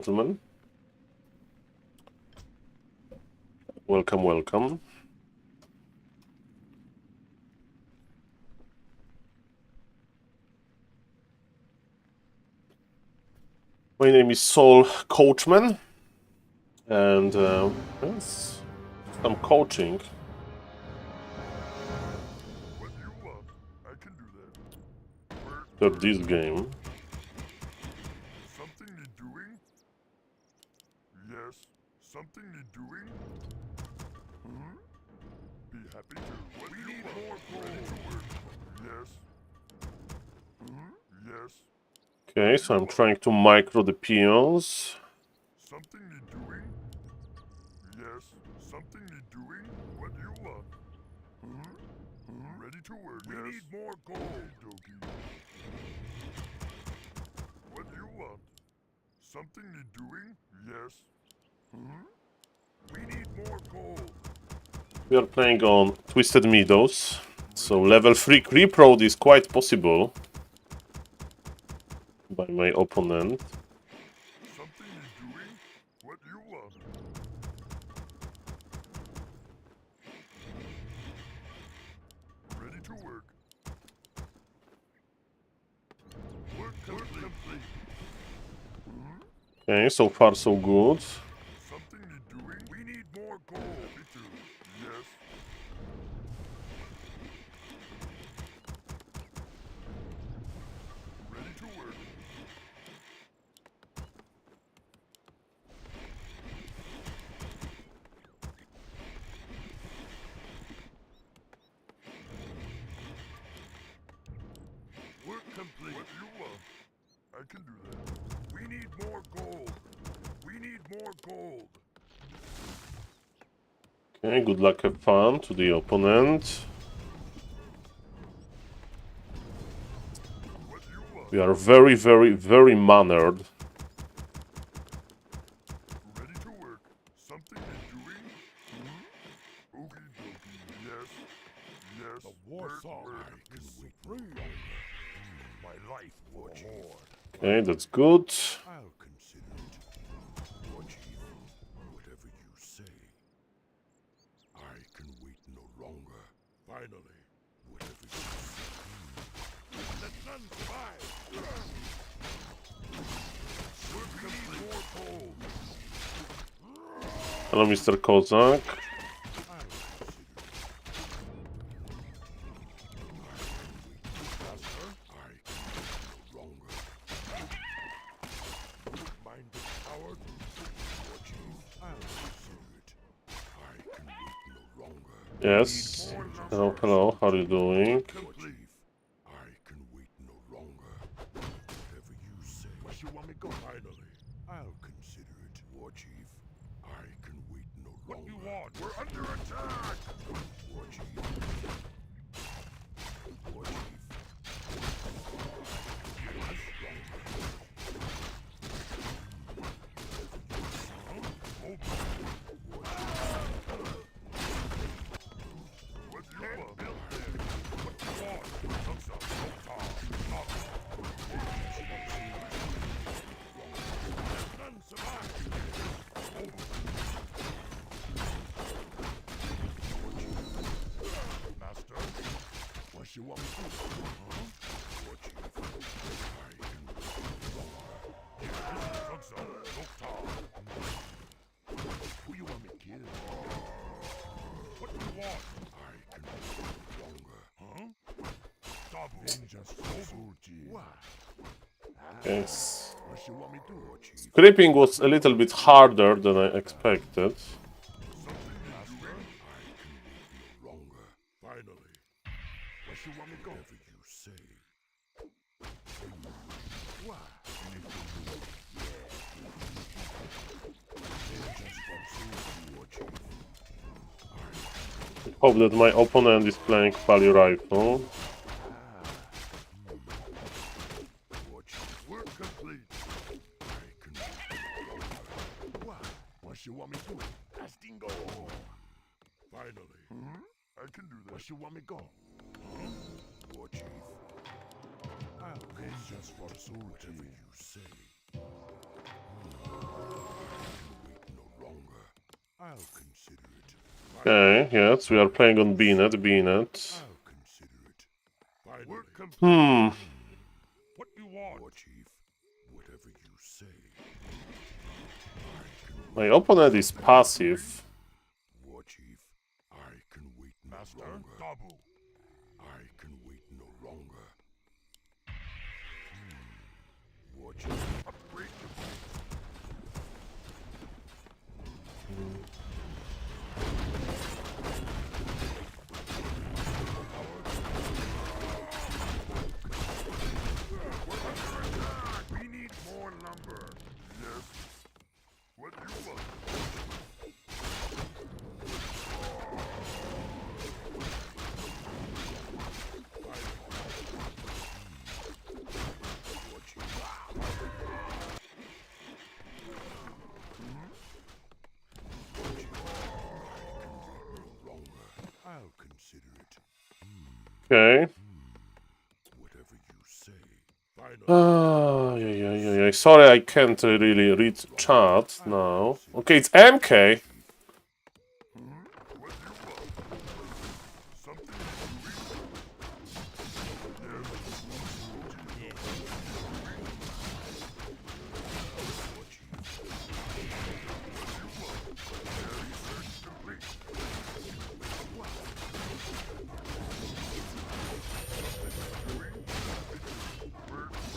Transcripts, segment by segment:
Gentlemen, welcome, welcome. My name is SaulCasterMan, and yes, some coaching. What you want, I can do that. For this game. Something need doing? Yes, something need doing? Be happy to. What we need want? More gold. Yes. Yes. Okay, so I'm trying to micro the peons. Something need doing? Yes, something need doing? What you want? Ready to work. We need more gold, Doki. What you want? Something need doing? Yes. We need more gold. We are playing on Twisted Meadows, so level 3 creep road is quite possible by my opponent. Something need doing? What you want? Ready to work. Work complete. Okay, so far so good. Something need doing? We need more gold. Me too. Yes. Ready to work. Work complete. What you want? I can do that. We need more gold. We need more gold. Okay, good luck, have fun to the opponent. What you want? We are very, very, very mannered. Ready to work. Something need doing? Okie dokie. Yes. Yes. The Warsaw is supreme. My life for Lord. Okay, that's good. I'll consider it. War Chief, whatever you say. I can wait no longer. Finally, whatever you say. Let none survive. Work complete. More gold. Hello, Mr. Kozak. Yes. Hello, hello. How are you doing? Complete. I can wait no longer. Whatever you say. Where you want me go? Finally, I'll consider it, War Chief. I can wait no longer. What you want? We're under attack. War Chief. War Chief. What you want? What you want? None survive. Master. What you want me to do? War Chief. I can wait no longer. Who you want me to kill? What you want? I can wait no longer. Double. Vengeance for Soul Chief. Why? Yes. What you want me to do, War Chief? Creeping was a little bit harder than I expected. Something need doing? I can wait no longer. Finally. Where you want me to go? Whatever you say. Why? Vengeance from Soul War Chief. Hope that my opponent is playing Pali Rifle. War Chief. Work complete. I can wait no longer. Why? What you want me to do? Castingo. Finally. I can do that. Where you want me go? War Chief. I'll vengeance for Soul Chief. Whatever you say. I'll consider it. Okay, yes, we are playing on B-net, B-net. I'll consider it. Finally. We're complete. What you want? War Chief, whatever you say. My opponent is passive. War Chief, I can wait no Master longer. Dabu. I can wait no longer. War Chief, Upgrade to We need more lumber. Yes. What you want? I'll consider it. Okay. Whatever you say. Finally. Yeah. Sorry, I can't really read chat now. Okay, it's MK. What you want? Something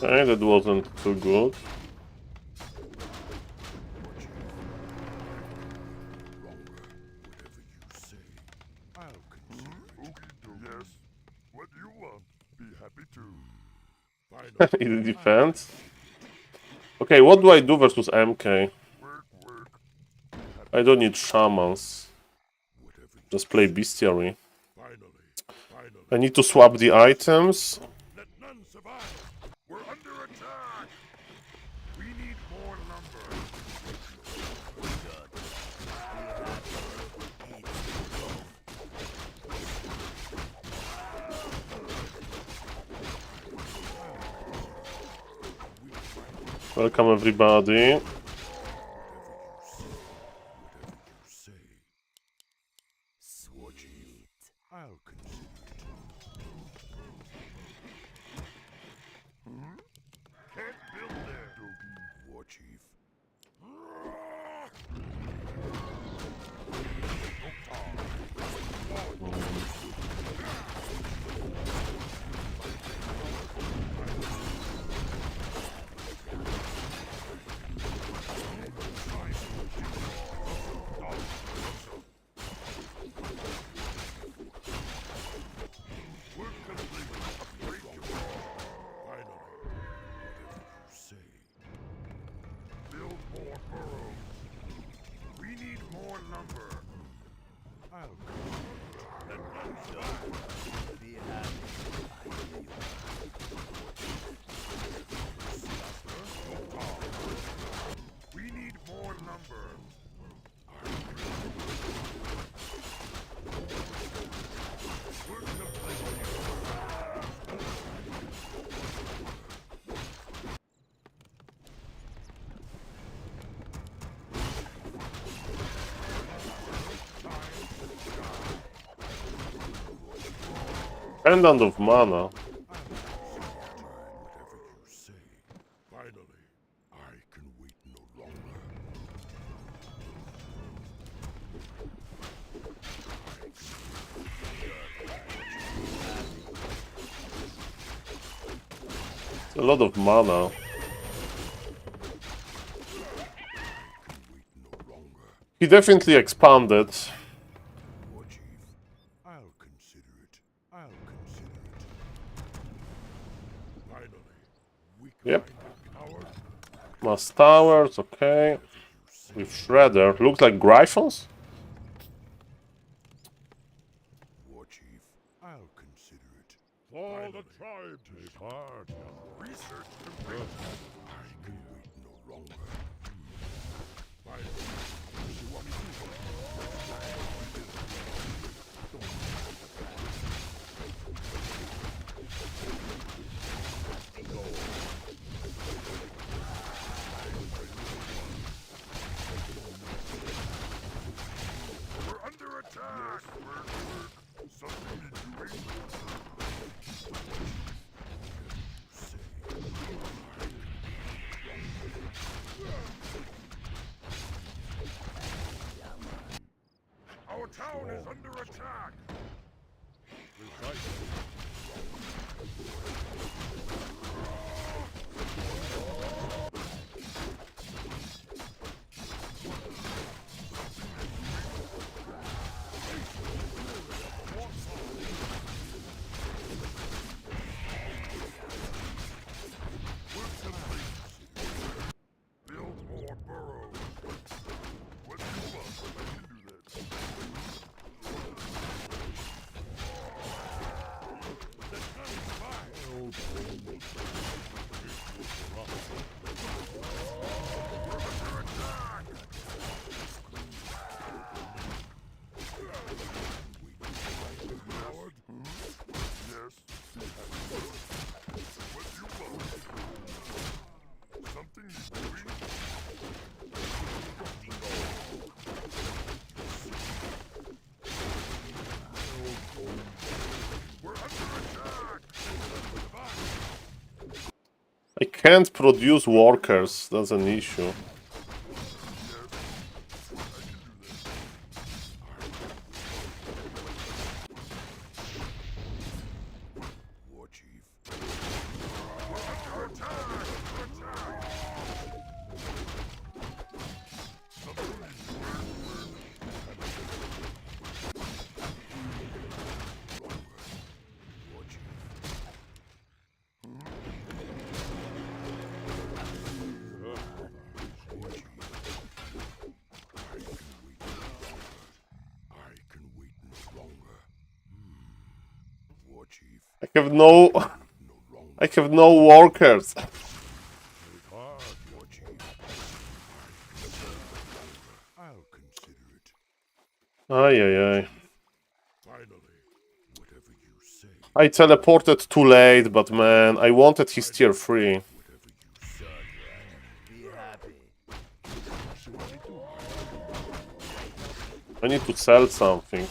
Okay, that wasn't too good. Whatever you say. I'll consider it. Yes. What you want? Be happy to. Finally. It depends. Okay, what do I do versus MK? Work. I don't need shamans. Whatever you Just play bestiary. Finally. I need to swap the items. Let none survive. We're under attack. We need more lumber. Welcome everybody. Whatever you say. War Chief, I'll consider it. Can't build there, Dogi. War Chief. We're complete. Upgrade to Finally. Whatever you say. build more burrows. We need more lumber. I'll Let none survive. We need more lumber. We're complete. Pendant of mana. whatever you say. Finally, I can wait no longer. It's a lot of mana. Wait no longer. He definitely expanded. War Chief, I'll consider it. I'll consider it. Finally, we can Yep. power. Mass towers, okay. With Shredder. Looks like Gryphons? War Chief, I'll consider it. All the tribe take heart. Research complete. I can wait no longer. Finally, you want me to? I can't produce workers, that's an issue. War Chief. War Chief. I can wait no longer. War Chief. I have no... No longer. I have no workers. War Chief. I'll consider it. Ay, ay, ay. Finally, whatever you say. I teleported too late, but man, I wanted his tier 3. Whatever you say. Be happy. I need to sell something.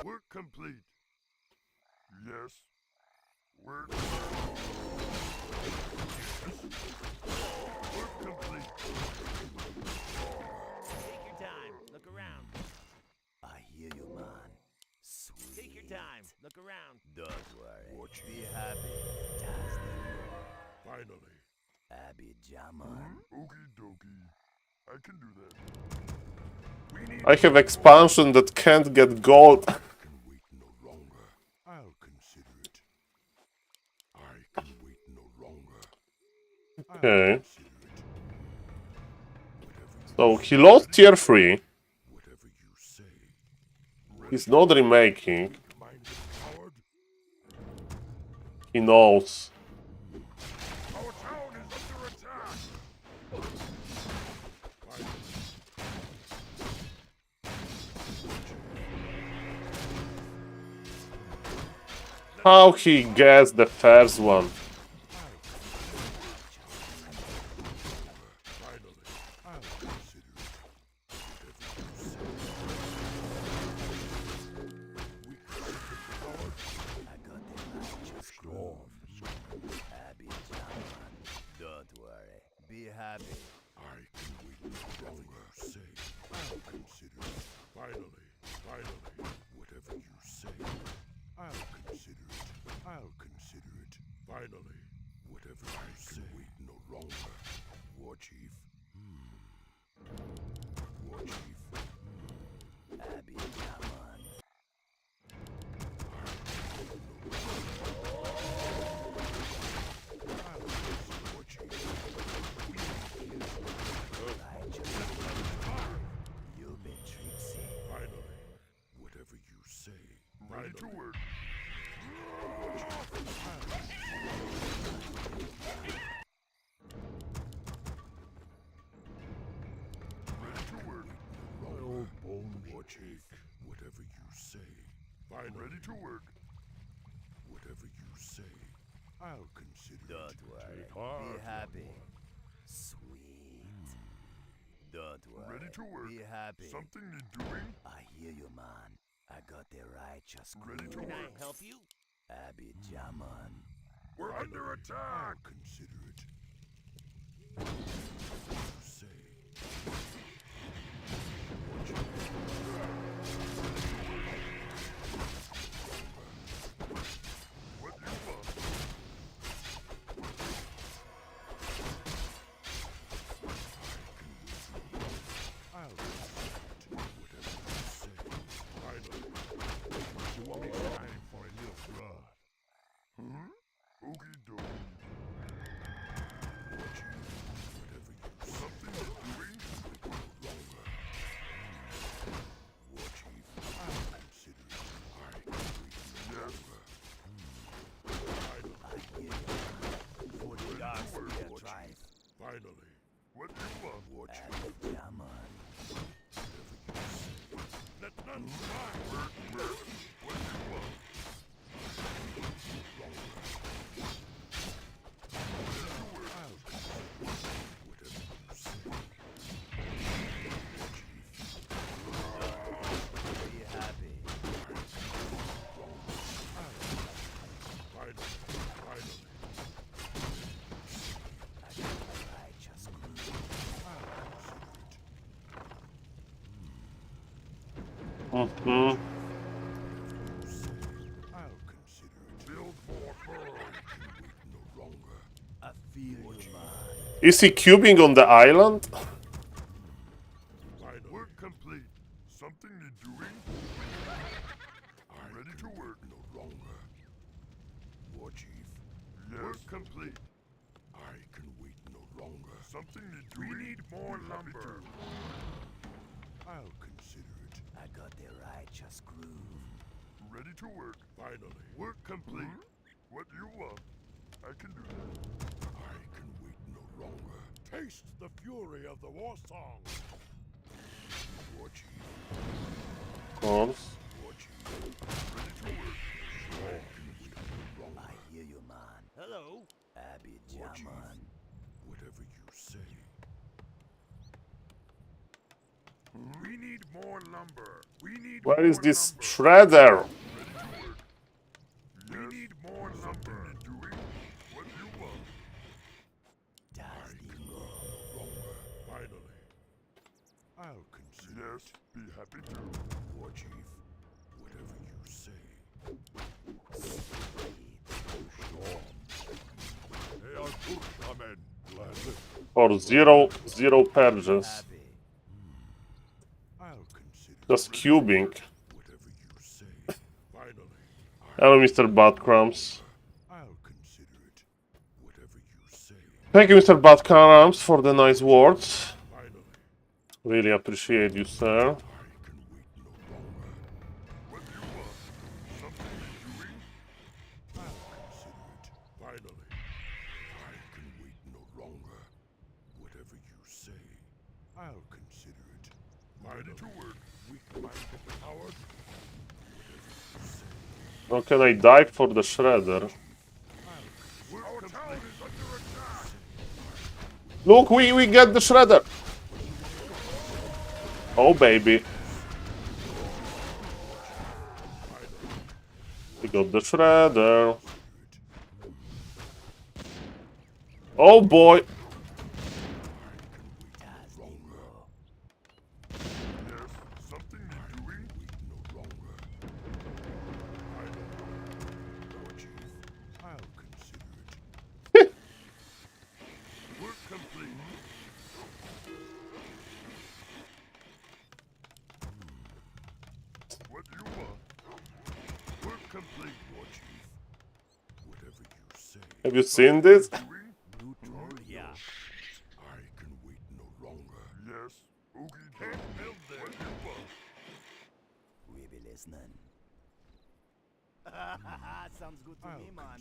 Work complete. Yes. Work. Work complete. Take your time. Look around. I hear you, man. Sweet. Take your time. Look around. Don't worry. Be happy. Finally. Abby Jaman. Okie dokie. I can do that. We need I have expansion that can't get gold. I can wait no longer. I'll consider it. I can wait no longer. Okay. Consider it. Whatever So he lost tier 3. whatever you say. He's not remaking. Minded coward. He knows. our town is under attack. How he guessed the first one? Finally, I'll consider it. Abby Jaman. Don't worry. Be happy. I can wait no longer. Say, I'll consider it. Finally, whatever you say. I'll consider it. I'll consider it. Finally, whatever I say. Wait no longer. War Chief. War Chief. Abby Jaman. War Chief. You've been tricksy. Finally, whatever you say. Ready to work. Ready to work. War Chief. Whatever you say. Finally, Ready to work. whatever you say. I'll consider Don't it. worry. hard, Be happy. Sweet. Don't worry. Ready to work. Be happy. Something need doing. I hear you, man. I got the righteous Ready to crew. work. help you? Abby Jaman. We're under attack. I'll consider it. You say. What you want? I'll consider it. Whatever you say. Finally. You want me time for a little blood? Okie dokie. War Chief. Whatever you say. Something need doing. Longer. War Chief. I'll consider it. I can wait no Yes. longer. I hear you. For the dark spear War drive. Finally. What you want? War Chief. Abby Jaman. Let none survive. Work. What you want? I'll consider it. Whatever you say. War Chief. Be happy. Finally. Mm-hmm. I'll consider it. Build more pearls. I can wait no longer. I feel you, man. Is he cubing on the island? Finally. Work complete. Something need doing? I'm ready to work no longer. War Chief. Yes. Work complete. I can wait no longer. Something need doing? We need more lumber. I'll consider it. I got the righteous groove. Ready to work. Finally. Work complete. What you want? I can do that. I can wait no longer. Taste the fury of the war song. War Chief. Of course. War Chief. Ready to work. I can wait no longer. I hear you, man. Hello? Abby War Chief. Jaman. Whatever you say. We need more lumber. We need Where more is this lumber. shredder? We need more lumber. Doing what you want. Das Dingo. Longer. Finally. I'll consider Yes, be happy to. War Chief. Whatever you say. They are good, amen. Gladly. Or zero purges. Happy. I'll consider Just cubing. whatever you say. Finally. Hello, Mr. Badcrumbs. I'll consider it. Whatever you say. Thank you, Mr. Badcrumbs, for the nice words. Finally. Really appreciate you, sir. I can wait no longer. What you want. Something need doing. I'll consider it. Finally. I can wait no longer. Whatever you say. I'll consider it. Ready to work. Weak-minded coward. How can I dive for the shredder? Our town is under attack. Look, we get the shredder! Oh, baby. We got the shredder. Oh, boy. Das Dingo. Yes, something need doing. No longer. War Chief. I'll consider it. Work complete. What you want. Work complete. War Chief. Whatever you say. Have you seen this? Doing. Brutolia. I can wait no longer. Yes. Oogie can't build there. What you want. We be listening. Sounds good to me, man.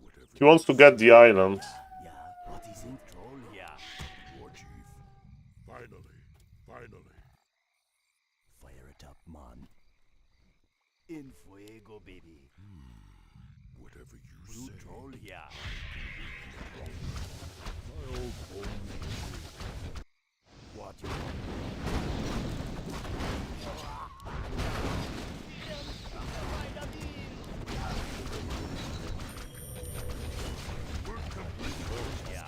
Whatever. He wants to get the island. Yeah, what is in troll here? War Chief. Finally. Finally. Fire it up, man. In fuego, baby. Whatever you say. Brutal here. What you yeah.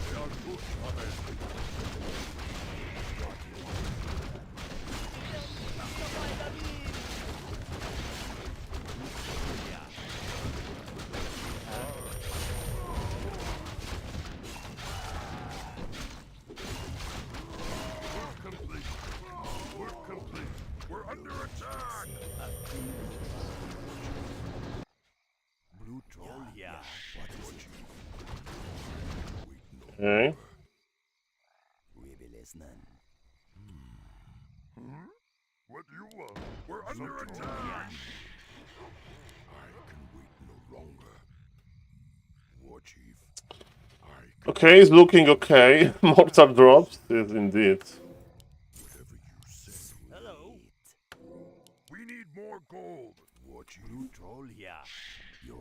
They are good, amen. Work complete. Work complete. We're under attack. Brutal here. What is it? Okay. We be listening. What you want. We're under attack. I can wait no longer. War Chief. I can Okay, it's looking okay. Mortar drops. Yes, indeed. whatever you say. Hello. We need more gold. War Chief. Brutal here. Yo.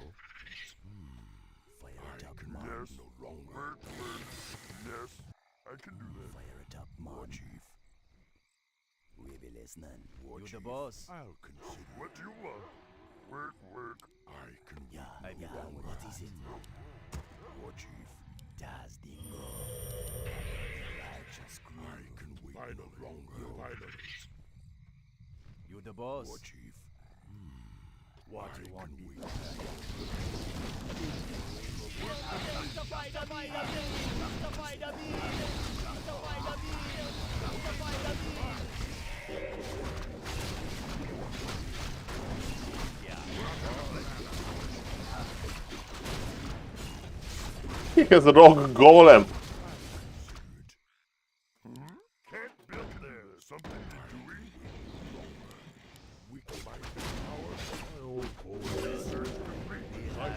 Fire it up, man. Yes. No longer. Work. Yes. I can do that. Fire it up, War man. Chief. We be listening. War You Chief. the boss. I'll consider. What you want. Work. I can wait Yeah, no yeah. longer. What is it? War Chief. Das Dingo. The righteous I groove. can wait no longer. Finally. the boss. War chief. What you want me? He has a rogue golem. Can't build there. Something you're doing? We can find the power. Research complete. War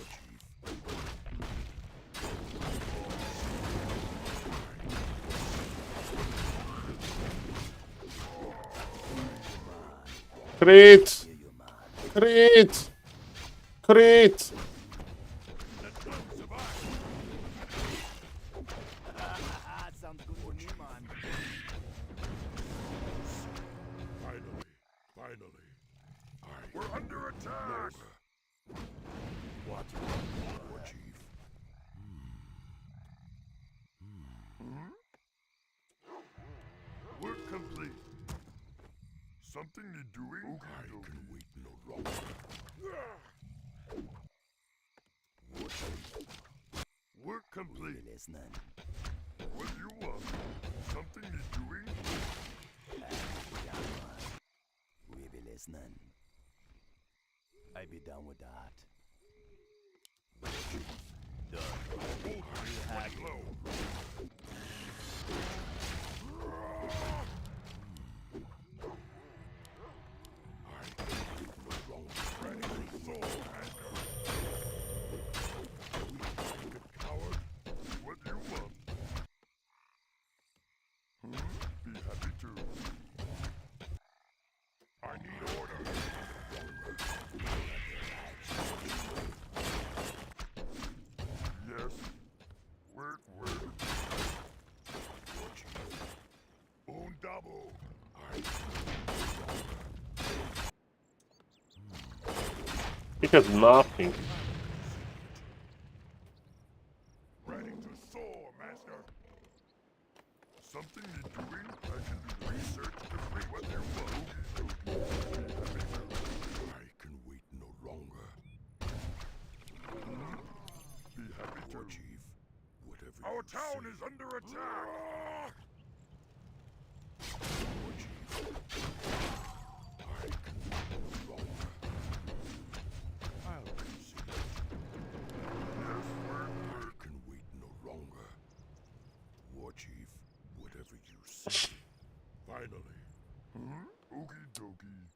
chief. Crit! Crit! Crit! Sounds good to me, man. Finally. We're under attack. What you want? War chief. Work complete. Something you're doing? I can wait no longer. War chief. Work complete. Listening. What do you want? Something you're doing? We be listening. I be down with that. Done. Low. What do you want? Be happy to. I need order. Yes. Work. Un double. He has nothing. Ready to soar, master. Something you're doing? I can do research complete. What do you want? I can wait no longer. Be happy War to. chief. Whatever Our you town say. is under attack. War chief. I can wait no longer. I'll consider it. Yes, work. I can wait no longer. War chief. Whatever you say. Finally. Okie dokie.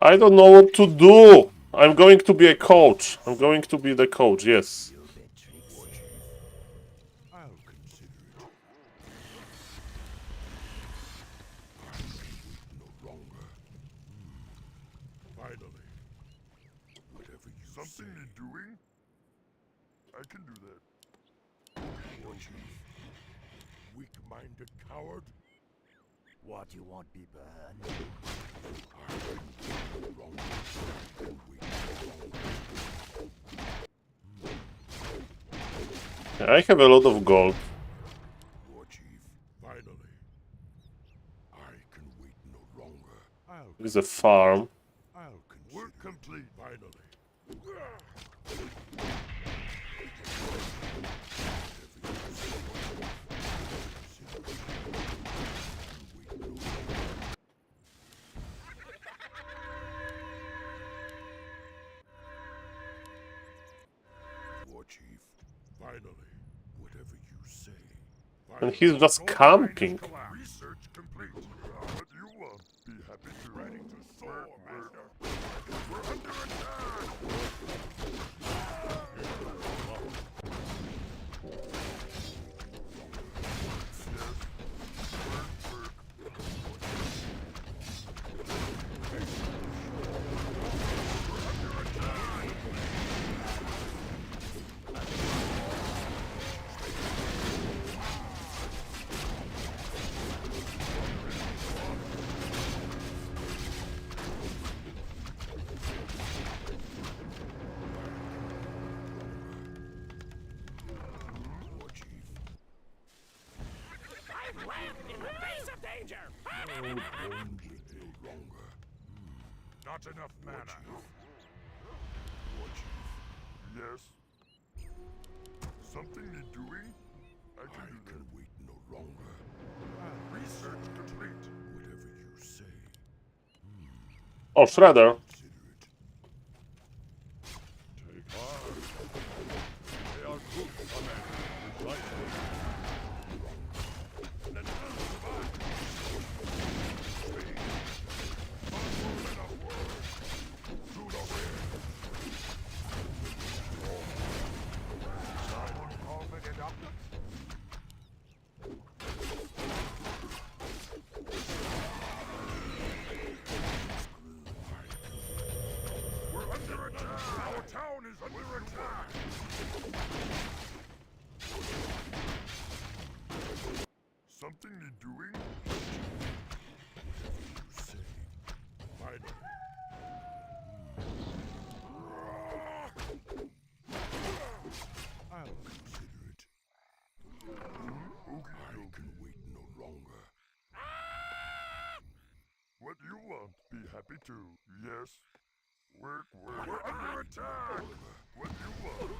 I don't know what to do. I'm going to be a coach. I'm going to be the coach, yes. You bit tricks. War chief. I'll consider it. I can wait no longer. Finally. Whatever you Something say. you're doing? I can do that. War chief. Weak-minded coward. What you want, people? I can wait no longer. I can wait no longer. I have a lot of gold. War chief. Finally. I can wait no longer. There's a farm. I'll consider Work it. complete. Finally. War chief. Finally. Whatever you say. And he's just camping. Research complete. What do you want? Be happy to. Ready to soar, master. We're under attack. plant in the face of danger. Not enough mana. Yes. Something need doing? I can wait no longer. Research complete. Whatever you say. Oh, Shredder. Consider it. Take heart. They are good, Commander. Let none survive. To the wind. Someone call me the doctor? We're under attack! Our town is under attack! Something need doing? Whatever you say. Finally. I'll consider it. I can wait no longer. What you want? Be happy to. Yes. We're under attack! What you want?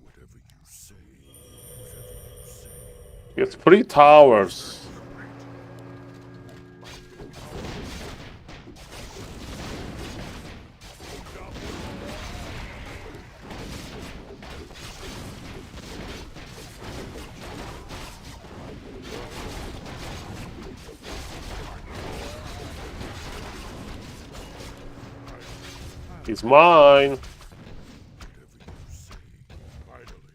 Whatever you say. Whatever you say. It's 3 towers. It's mine. Whatever you say. Finally.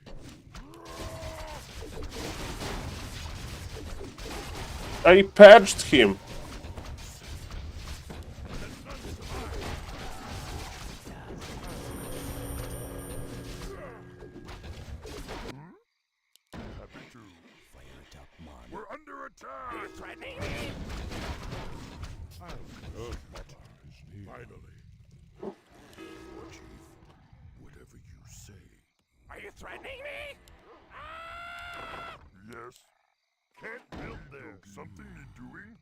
I purged him. Happy to. Fire it up, man. We're under attack! You're threatening me? Finally. Chief, whatever you say. Are you threatening me? Yes. Can't build there. Something need doing?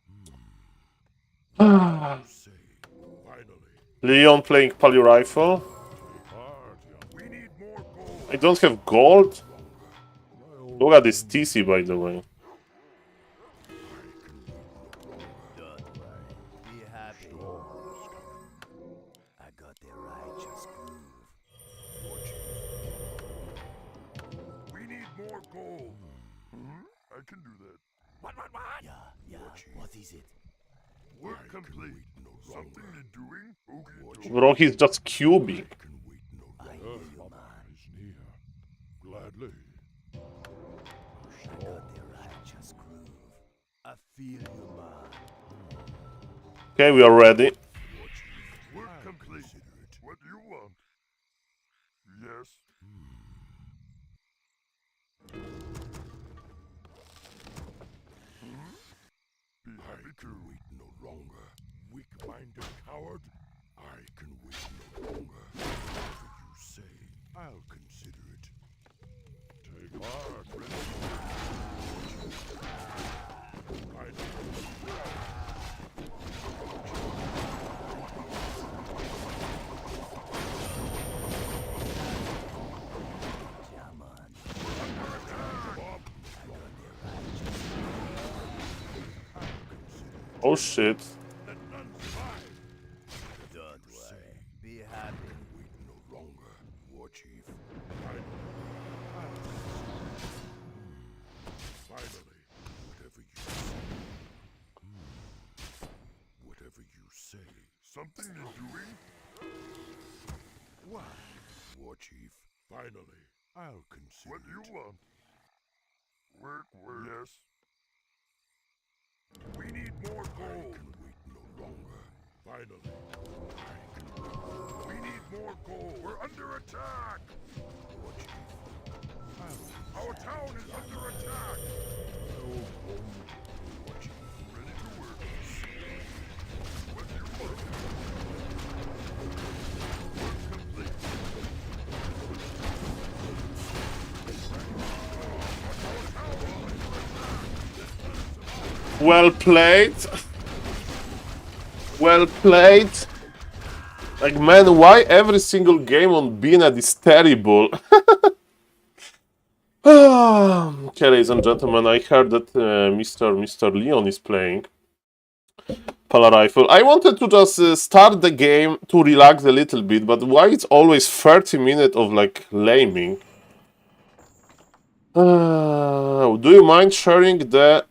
Say. Finally. Leon playing Poly Rifle. Hard. We need more gold. I don't have gold. Look at this TC, by the way. Don't worry. Be happy. I got the righteous groove. We need more gold. I can do that. What? Yeah. What is it? Work complete. Something need doing? Okay. Bro, he's just cubing. I hear you, man. Gladly. I got the righteous groove. I feel you, man. Okay, we are ready. Work complete. What do you want? Yes. Be happy to wait no longer. Weak-minded coward. I can wait no longer. Whatever you say, I'll consider it. Take heart, Yeah, man. Oh shit. Let none survive. Don't worry. Be happy. Wait no longer, War Chief. Finally, whatever you say. Whatever you say. Something you're doing? What? War Chief. Finally, I'll consider. What do you want? Work. Yes. We need more gold. I can wait no longer. Finally. We need more gold. We're under attack. War Chief. Our town is under attack. War Chief. Ready to work. What do you want? Work complete. Our town is under attack. Well played. Well played. Like, man, why every single game on BNet is terrible? Okay, ladies and gentlemen, I heard that Mr. Leon is playing Pala Rifle. I wanted to just start the game to relax a little bit, but why it's always 30 minutes of, like, laming? Do you mind sharing the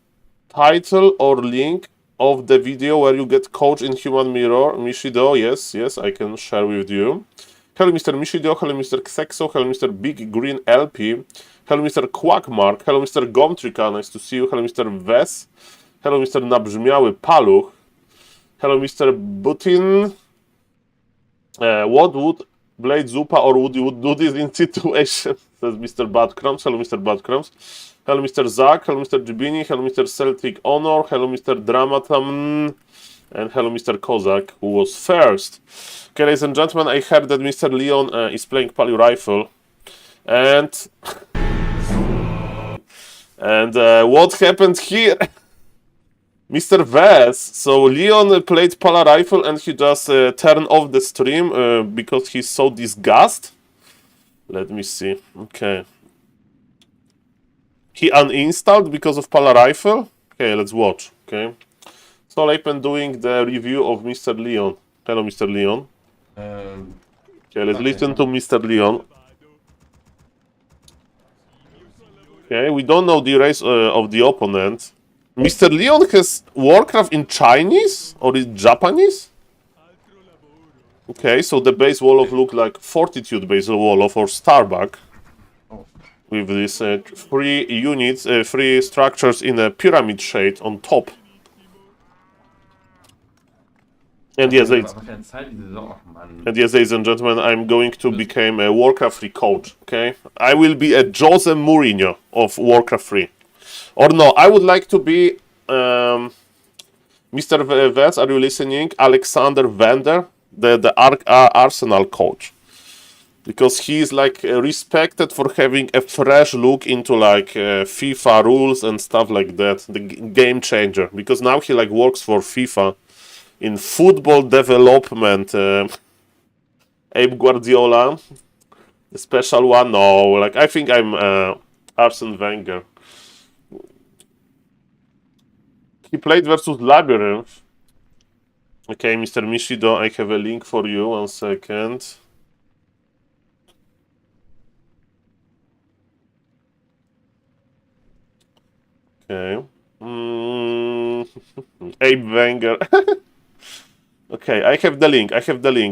title or link of the video where you get coach in Human Mirror? Mishido, yes, I can share with you. Hello, Mr. Mishido. Hello, Mr. Xexo. Hello, Mr. Big Green LP. Hello, Mr. Quackmark. Hello, Mr. Gomtrika. Nice to see you. Hello, Mr. Wes. Hello, Mr. Nabrzmiały Paluch. Hello, Mr. Butin. What would Blade Zupa or would you do this in situation? Says Mr. Badcrumbs. Hello, Mr. Badcrumbs. Hello, Mr. Zach. Hello, Mr. Jibini. Hello, Mr. Celtic Honor. Hello, Mr. Dramatam. And hello, Mr. Kozak, who was first. Okay, ladies and gentlemen, I heard that Mr. Leon is playing Pali Rifle. And what happened here? Mr. Vez, so Leon played Pala Rifle and he just turned off the stream because he's so disgusted. Let me see. Okay. He uninstalled because of Pala Rifle? Okay, let's watch. Okay. So Leipen doing the review of Mr. Leon. Hello, Mr. Leon. Okay, let's listen to Mr. Leon. Okay, we don't know the race of the opponent. Mr. Leon has Warcraft in Chinese or in Japanese? Okay, so the base Wolof look like Fortitude base Wolof or Starbuck. With these 3 units, 3 structures in a pyramid shade on top. And yes, ladies and gentlemen, I'm going to become a Warcraft 3 coach, okay? I will be a Jose Mourinho of Warcraft 3. Or no, I would like to be Mr. Vets, are you listening? Alexander Vander, the Arsenal coach. Because he is like respected for having a fresh look into like FIFA rules and stuff like that. The game changer. Because now he like works for FIFA in football development. Abe Guardiola, the special one. No, like I think I'm Arsene Wenger. He played versus Labyrinth. Okay, Mr. Mishido, I have a link for you. 1 second. Okay. Abe Wenger. Okay, I have the link.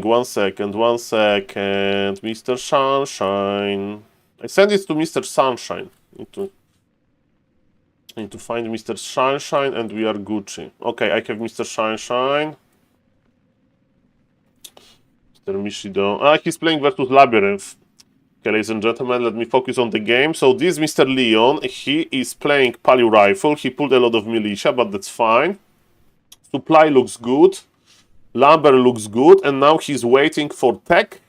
1 second. Mr. Sunshine. I sent it to Mr. Sunshine. I need to find Mr. Sunshine and we are Gucci. Okay, I have Mr. Sunshine. Mr. Mishido. He's playing versus Labyrinth. Okay, ladies and gentlemen, let me focus on the game. So this Mr. Leon, he is playing Pali Rifle. He pulled a lot of militia, but that's fine. Supply looks good. Lumber looks good. And now he's waiting for tech.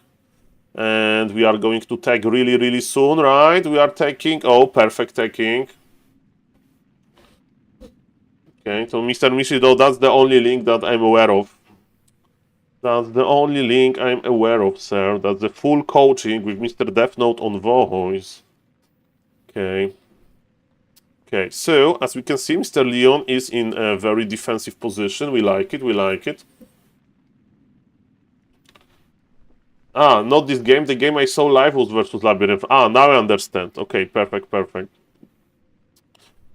And we are going to tech really, really soon, right? We are taking. Oh, perfect teching. Okay, so Mr. Mishido, that's the only link that I'm aware of. That's the only link I'm aware of, sir. That's the full coaching with Mr. Death Note on voice. Okay. Okay, so as we can see, Mr. Leon is in a very defensive position. We like it, we like it. Not this game. The game I saw live was versus Labyrinth. Now I understand. Okay, perfect, perfect.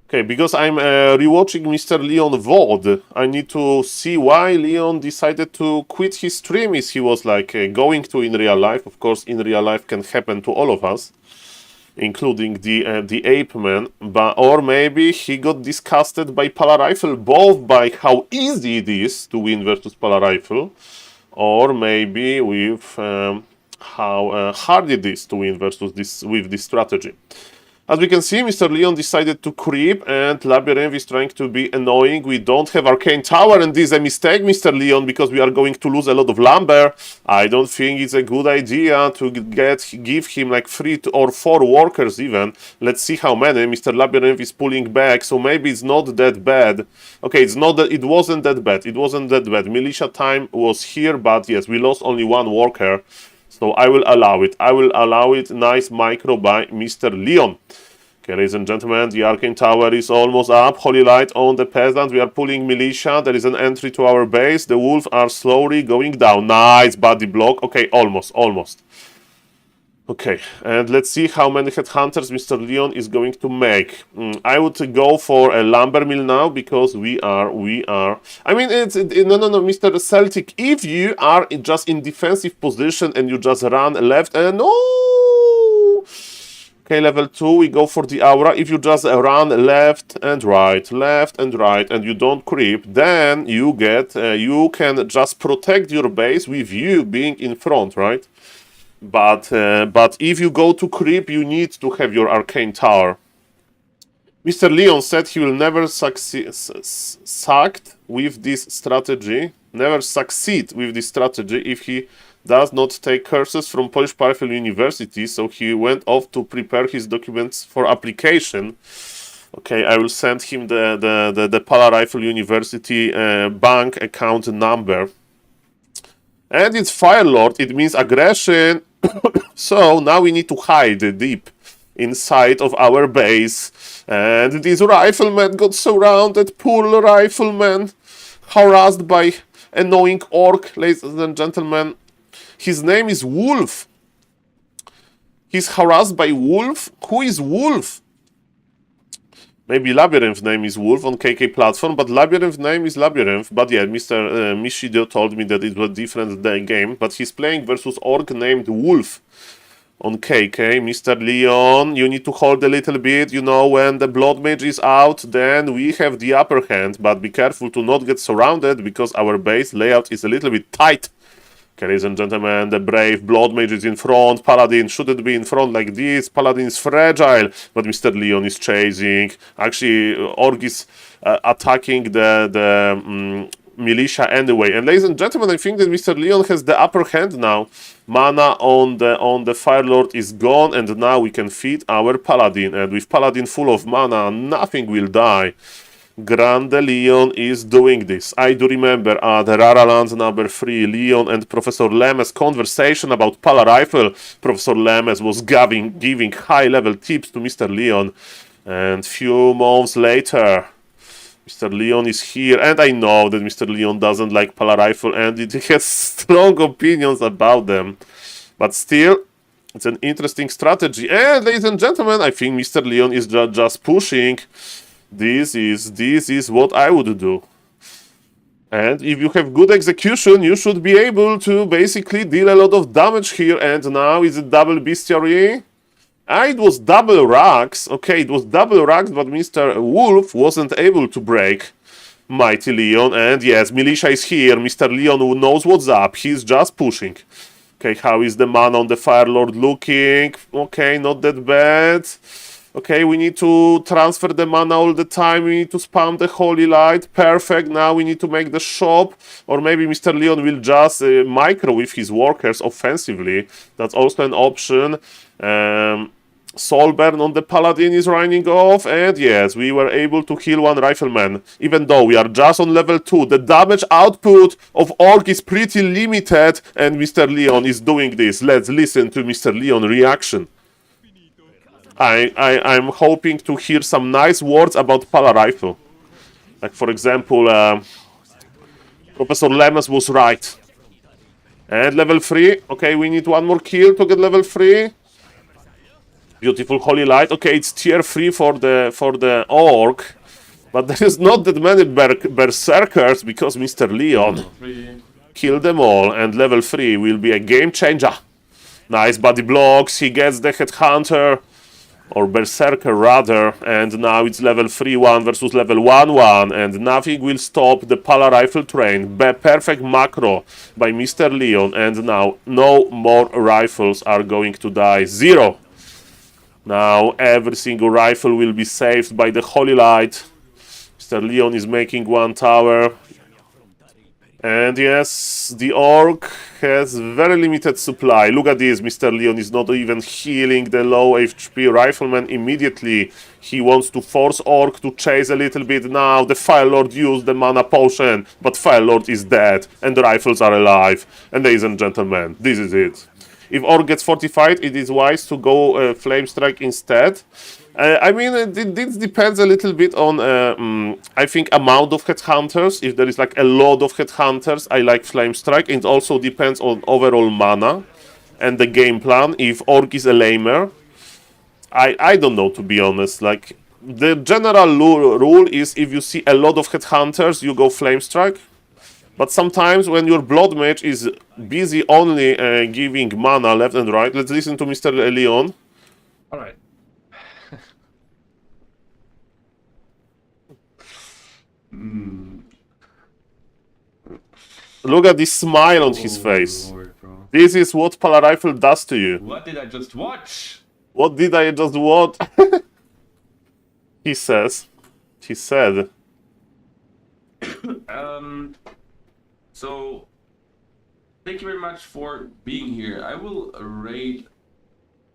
Okay, because I'm rewatching Mr. Leon VOD, I need to see why Leon decided to quit his stream as he was like going to in real life. Of course, in real life can happen to all of us, including the Ape Man. Or maybe he got disgusted by Pala Rifle, both by how easy it is to win versus Pala Rifle, or maybe with how hard it is to win versus this strategy. As we can see, Mr. Leon decided to creep, and Labyrinth is trying to be annoying. We don't have Arcane Tower, and this is a mistake, Mr. Leon, because we are going to lose a lot of lumber. I don't think it's a good idea to give him like 3 or 4 workers even. Let's see how many. Mr. Labyrinth is pulling back, so maybe it's not that bad. Okay, it's not that. It wasn't that bad. It wasn't that bad. Militia time was here, but yes, we lost only 1 worker. So I will allow it. I will allow it. Nice micro by Mr. Leon. Okay, ladies and gentlemen, the Arcane Tower is almost up. Holy Light on the Peasant. We are pulling Militia. There is an entry to our base. The Wolves are slowly going down. Nice body block. Okay, almost. Okay, and let's see how many headhunters Mr. Leon is going to make. I would go for a lumber mill now because we are. I mean, no, Mr. Celtic. If you are just in defensive position and you just run left and no. Okay, level 2, we go for the aura. If you just run left and right, and you don't creep, then you get, you can just protect your base with you being in front, right? But if you go to creep, you need to have your Arcane Tower. Mr. Leon said he will never succeed with this strategy if he does not take courses from Polish Rifle University, so he went off to prepare his documents for application. Okay, I will send him the Pala Rifle University bank account number. And it's Firelord, it means aggression. So now we need to hide deep inside of our base. And this rifleman got surrounded, poor rifleman, harassed by annoying orc, ladies and gentlemen. His name is Wolf. He's harassed by Wolf? Who is Wolf? Maybe Labyrinth name is Wolf on KK platform, but Labyrinth name is Labyrinth. But yeah, Mr. Mishido told me that it was a different game, but he's playing versus orc named Wolf on KK. Mr. Leon, you need to hold a little bit, you know, when the Blood Mage is out, then we have the upper hand, but be careful to not get surrounded, because our base layout is a little bit tight. Okay, ladies and gentlemen, the brave Blood Mage is in front. Paladin shouldn't be in front like this. Paladin is fragile, but Mr. Leon is chasing. Actually, Org is attacking the militia anyway. And ladies and gentlemen, I think that Mr. Leon has the upper hand now. Mana on the Firelord is gone, and now we can feed our Paladin. And with Paladin full of mana, nothing will die. Grande Leon is doing this. I do remember the Raraland number 3, Leon and Professor Lemes conversation about Pala Rifle. Professor Lemes was giving high-level tips to Mr. Leon. And few months later, Mr. Leon is here. And I know that Mr. Leon doesn't like Pala Rifle and he has strong opinions about them. But still, it's an interesting strategy. And ladies and gentlemen, I think Mr. Leon is just pushing. This is what I would do. And if you have good execution, you should be able to basically deal a lot of damage here. And now is it double bestiary? It was double racks. Okay, it was double racks, but Mr. Wolf wasn't able to break Mighty Leon. And yes, Militia is here. Mr. Leon knows what's up. He's just pushing. Okay, how is the man on the Firelord looking? Okay, not that bad. Okay, we need to transfer the mana all the time. We need to spam the Holy Light. Perfect. Now we need to make the shop. Or maybe Mr. Leon will just micro with his workers offensively. That's also an option. Soulburn on the Paladin is running off. And yes, we were able to kill 1 rifleman. Even though we are just on level 2. The damage output of Orc is pretty limited. And Mr. Leon is doing this. Let's listen to Mr. Leon's reaction. I'm hoping to hear some nice words about Pala Rifle. Like, for example, Professor Lemes was right. And level 3. Okay, we need 1 more kill to get level 3. Beautiful Holy Light. Okay, it's tier 3 for the Orc. But there is not that many Berserkers because Mr. Leon killed them all. And level 3 will be a game changer. Nice body blocks. He gets the Headhunter. Or Berserker rather, and now it's level 3-1 versus level 1-1, and nothing will stop the Pala Rifle train. Perfect macro by Mr. Leon, and now no more rifles are going to die. 0. Now every single rifle will be saved by the Holy Light. Mr. Leon is making one tower. And yes, the Orc has very limited supply. Look at this, Mr. Leon is not even healing the low HP Rifleman immediately. He wants to force Orc to chase a little bit now. The Fire Lord used the mana potion, but Fire Lord is dead, and the rifles are alive. And ladies and gentlemen, this is it. If Orc gets fortified, it is wise to go Flame Strike instead. I mean, this depends a little bit on, I think, amount of headhunters. If there is like a lot of headhunters, I like Flame Strike. It also depends on overall mana and the game plan. If Orc is a lamer, I don't know, to be honest. Like, the general rule is if you see a lot of headhunters, you go Flame Strike. But sometimes when your Blood Mage is busy only giving mana left and right, let's listen to Mr. Leon. Alright. Look at this smile on his face. Lord, bro. This is what Pala Rifle does to you. What did I just watch? What did I just watch? He says. He said. So thank you very much for being here. I will raid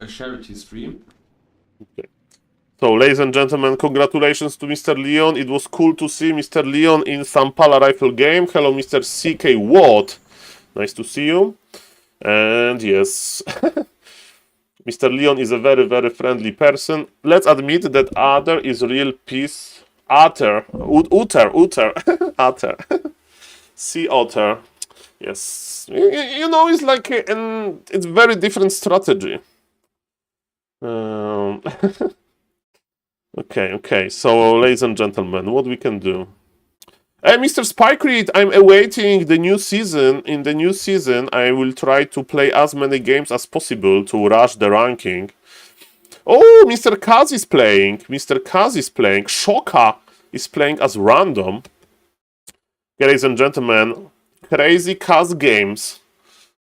a charity stream. Okay. So, ladies and gentlemen, congratulations to Mr. Leon. It was cool to see Mr. Leon in some Pala Rifle game. Hello, Mr. CK Watt. Nice to see you. And yes, Mr. Leon is a very, very friendly person. Let's admit that Otter is real peace. Otter. Utter. Otter. Sea Otter. Yes. You know, it's like it's very different strategy. Okay. So, ladies and gentlemen, what we can do? Hey, Mr. Spikereed, I'm awaiting the new season. In the new season, I will try to play as many games as possible to rush the ranking. Oh, Mr. Kaz is playing. Mr. Kaz is playing. Shoka is playing as random. Ladies and gentlemen, crazy Kaz games.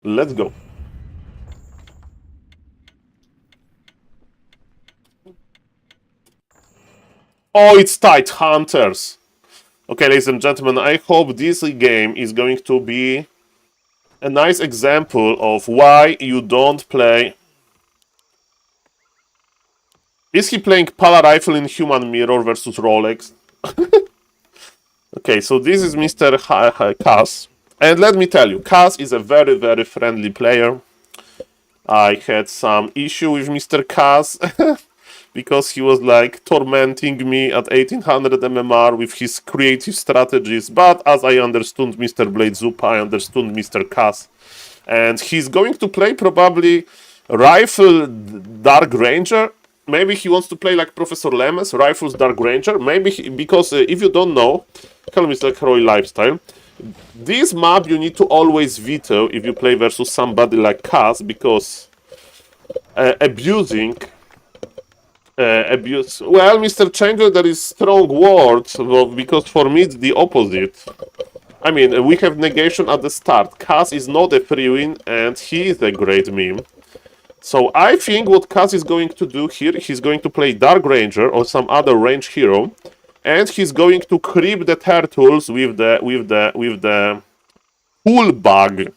Let's go. Oh, it's tight, Hunters. Okay, ladies and gentlemen, I hope this game is going to be a nice example of why you don't play. Is he playing Pala Rifle in Human Mirror versus Rolex? Okay, so this is Mr. Kaz. And let me tell you, Kaz is a very, very friendly player. I had some issue with Mr. Kaz. Because he was like tormenting me at 1800 MMR with his creative strategies. But as I understood Mr. Blade Zupa, I understood Mr. Kaz. And he's going to play probably Rifle Dark Ranger. Maybe he wants to play like Professor Lemes, Rifles Dark Ranger. Maybe because if you don't know, hello Mr. Heroic Lifestyle. This map you need to always veto if you play versus somebody like Kaz. Because abusing... abuse. Well, Mr. Changer, there is strong words, because for me it's the opposite. I mean, we have negation at the start. Kaz is not a free win, and he is a great meme. So I think what Kaz is going to do here, he's going to play Dark Ranger or some other range hero, and he's going to creep the turtles with the pool bug.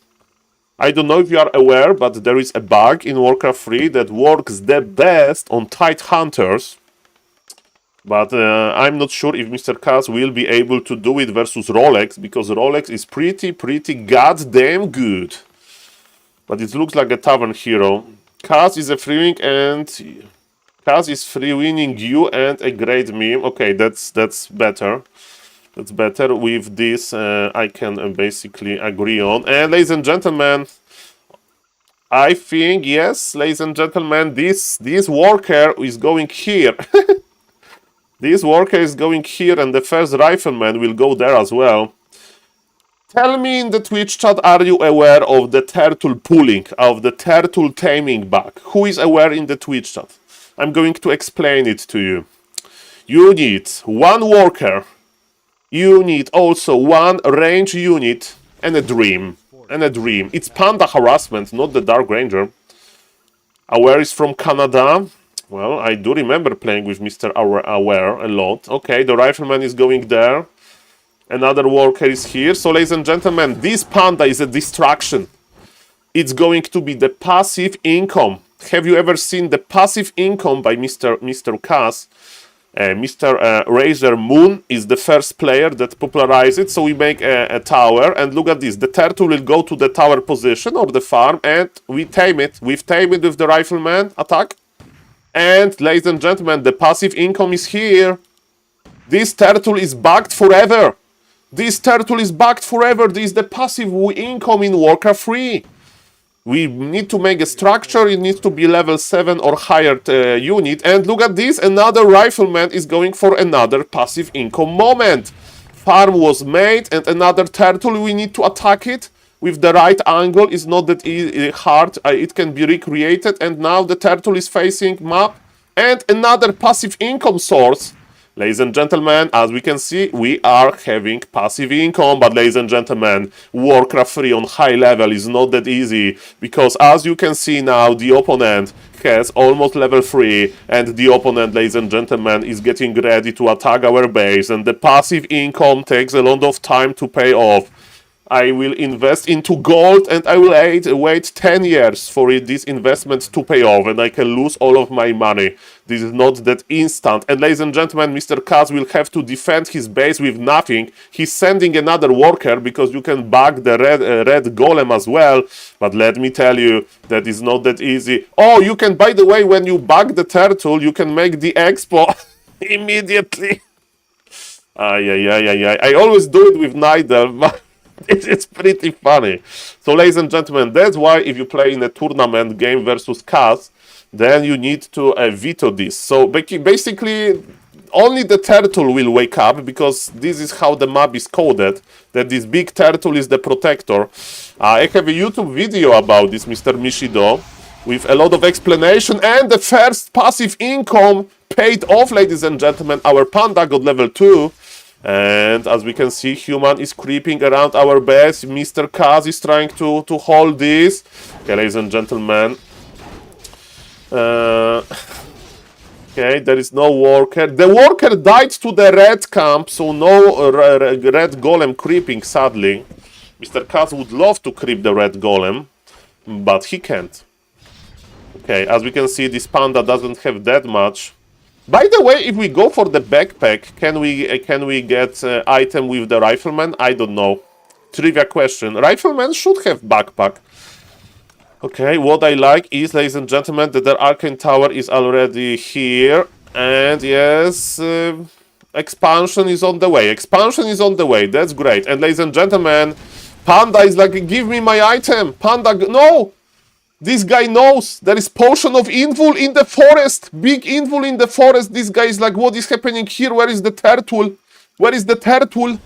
I don't know if you are aware, but there is a bug in Warcraft 3 that works the best on tight hunters. But I'm not sure if Mr. Kaz will be able to do it versus Rolex, because Rolex is pretty goddamn good. But it looks like a tavern hero. Kaz is a free win, and Kaz is free winning you and a great meme. Okay, that's better. That's better. With this, I can basically agree on. And ladies and gentlemen, I think, yes, ladies and gentlemen, this worker is going here. This worker is going here, and the first rifleman will go there as well. Tell me in the Twitch chat, are you aware of the turtle pulling, of the turtle taming bug? Who is aware in the Twitch chat? I'm going to explain it to you. You need one worker. You need also one range unit and a dream. It's Panda Harassment, not the Dark Ranger. Aware is from Canada. Well, I do remember playing with Mr. Aware a lot. Okay, the rifleman is going there. Another worker is here. So, ladies and gentlemen, this panda is a distraction. It's going to be the passive income. Have you ever seen the passive income by Mr. Cass? Mr. Razor Moon is the first player that popularized it. So we make a tower, and look at this. The turtle will go to the tower position or the farm, and we tame it. We've tamed it with the rifleman attack. And, ladies and gentlemen, the passive income is here. This turtle is bugged forever. This turtle is bugged forever. This is the passive income in Warcraft 3. We need to make a structure. It needs to be level 7 or higher unit. And look at this. Another rifleman is going for another passive income moment. Farm was made and another turtle. We need to attack it with the right angle. It's not that hard. It can be recreated. And now the turtle is facing map. And another passive income source. Ladies and gentlemen, as we can see, we are having passive income. But ladies and gentlemen, Warcraft 3 on high level is not that easy. Because as you can see now, the opponent has almost level 3. And the opponent, ladies and gentlemen, is getting ready to attack our base. And the passive income takes a lot of time to pay off. I will invest into gold and I will wait 10 years for this investment to pay off, and I can lose all of my money. This is not that instant. And ladies and gentlemen, Mr. Kaz will have to defend his base with nothing. He's sending another worker because you can bug the red golem as well. But let me tell you, that is not that easy. Oh, you can, by the way, when you bug the turtle, you can make the expo immediately. I always do it with Nidal, but it's pretty funny. So, ladies and gentlemen, that's why if you play in a tournament game versus Kaz, then you need to veto this. So, basically, only the turtle will wake up, because this is how the map is coded, that this big turtle is the protector. I have a YouTube video about this, Mr. Mishido, with a lot of explanation, and the first passive income paid off, ladies and gentlemen. Our panda got level 2. And as we can see, human is creeping around our base. Mr. Kaz is trying to hold this. Okay, ladies and gentlemen. Okay, there is no worker. The worker died to the red camp, so no red golem creeping, sadly. Mr. Kaz would love to creep the red golem, but he can't. Okay, as we can see, this panda doesn't have that much. By the way, if we go for the backpack, can we get item with the rifleman? I don't know. Trivia question. Rifleman should have backpack. Okay, what I like is, ladies and gentlemen, that the Arcane Tower is already here. And yes, expansion is on the way. Expansion is on the way. That's great. And ladies and gentlemen, Panda is like, give me my item. Panda, no! This guy knows there is potion of invul in the forest. Big invul in the forest. This guy is like, what is happening here? Where is the turtle? Where is the turtle?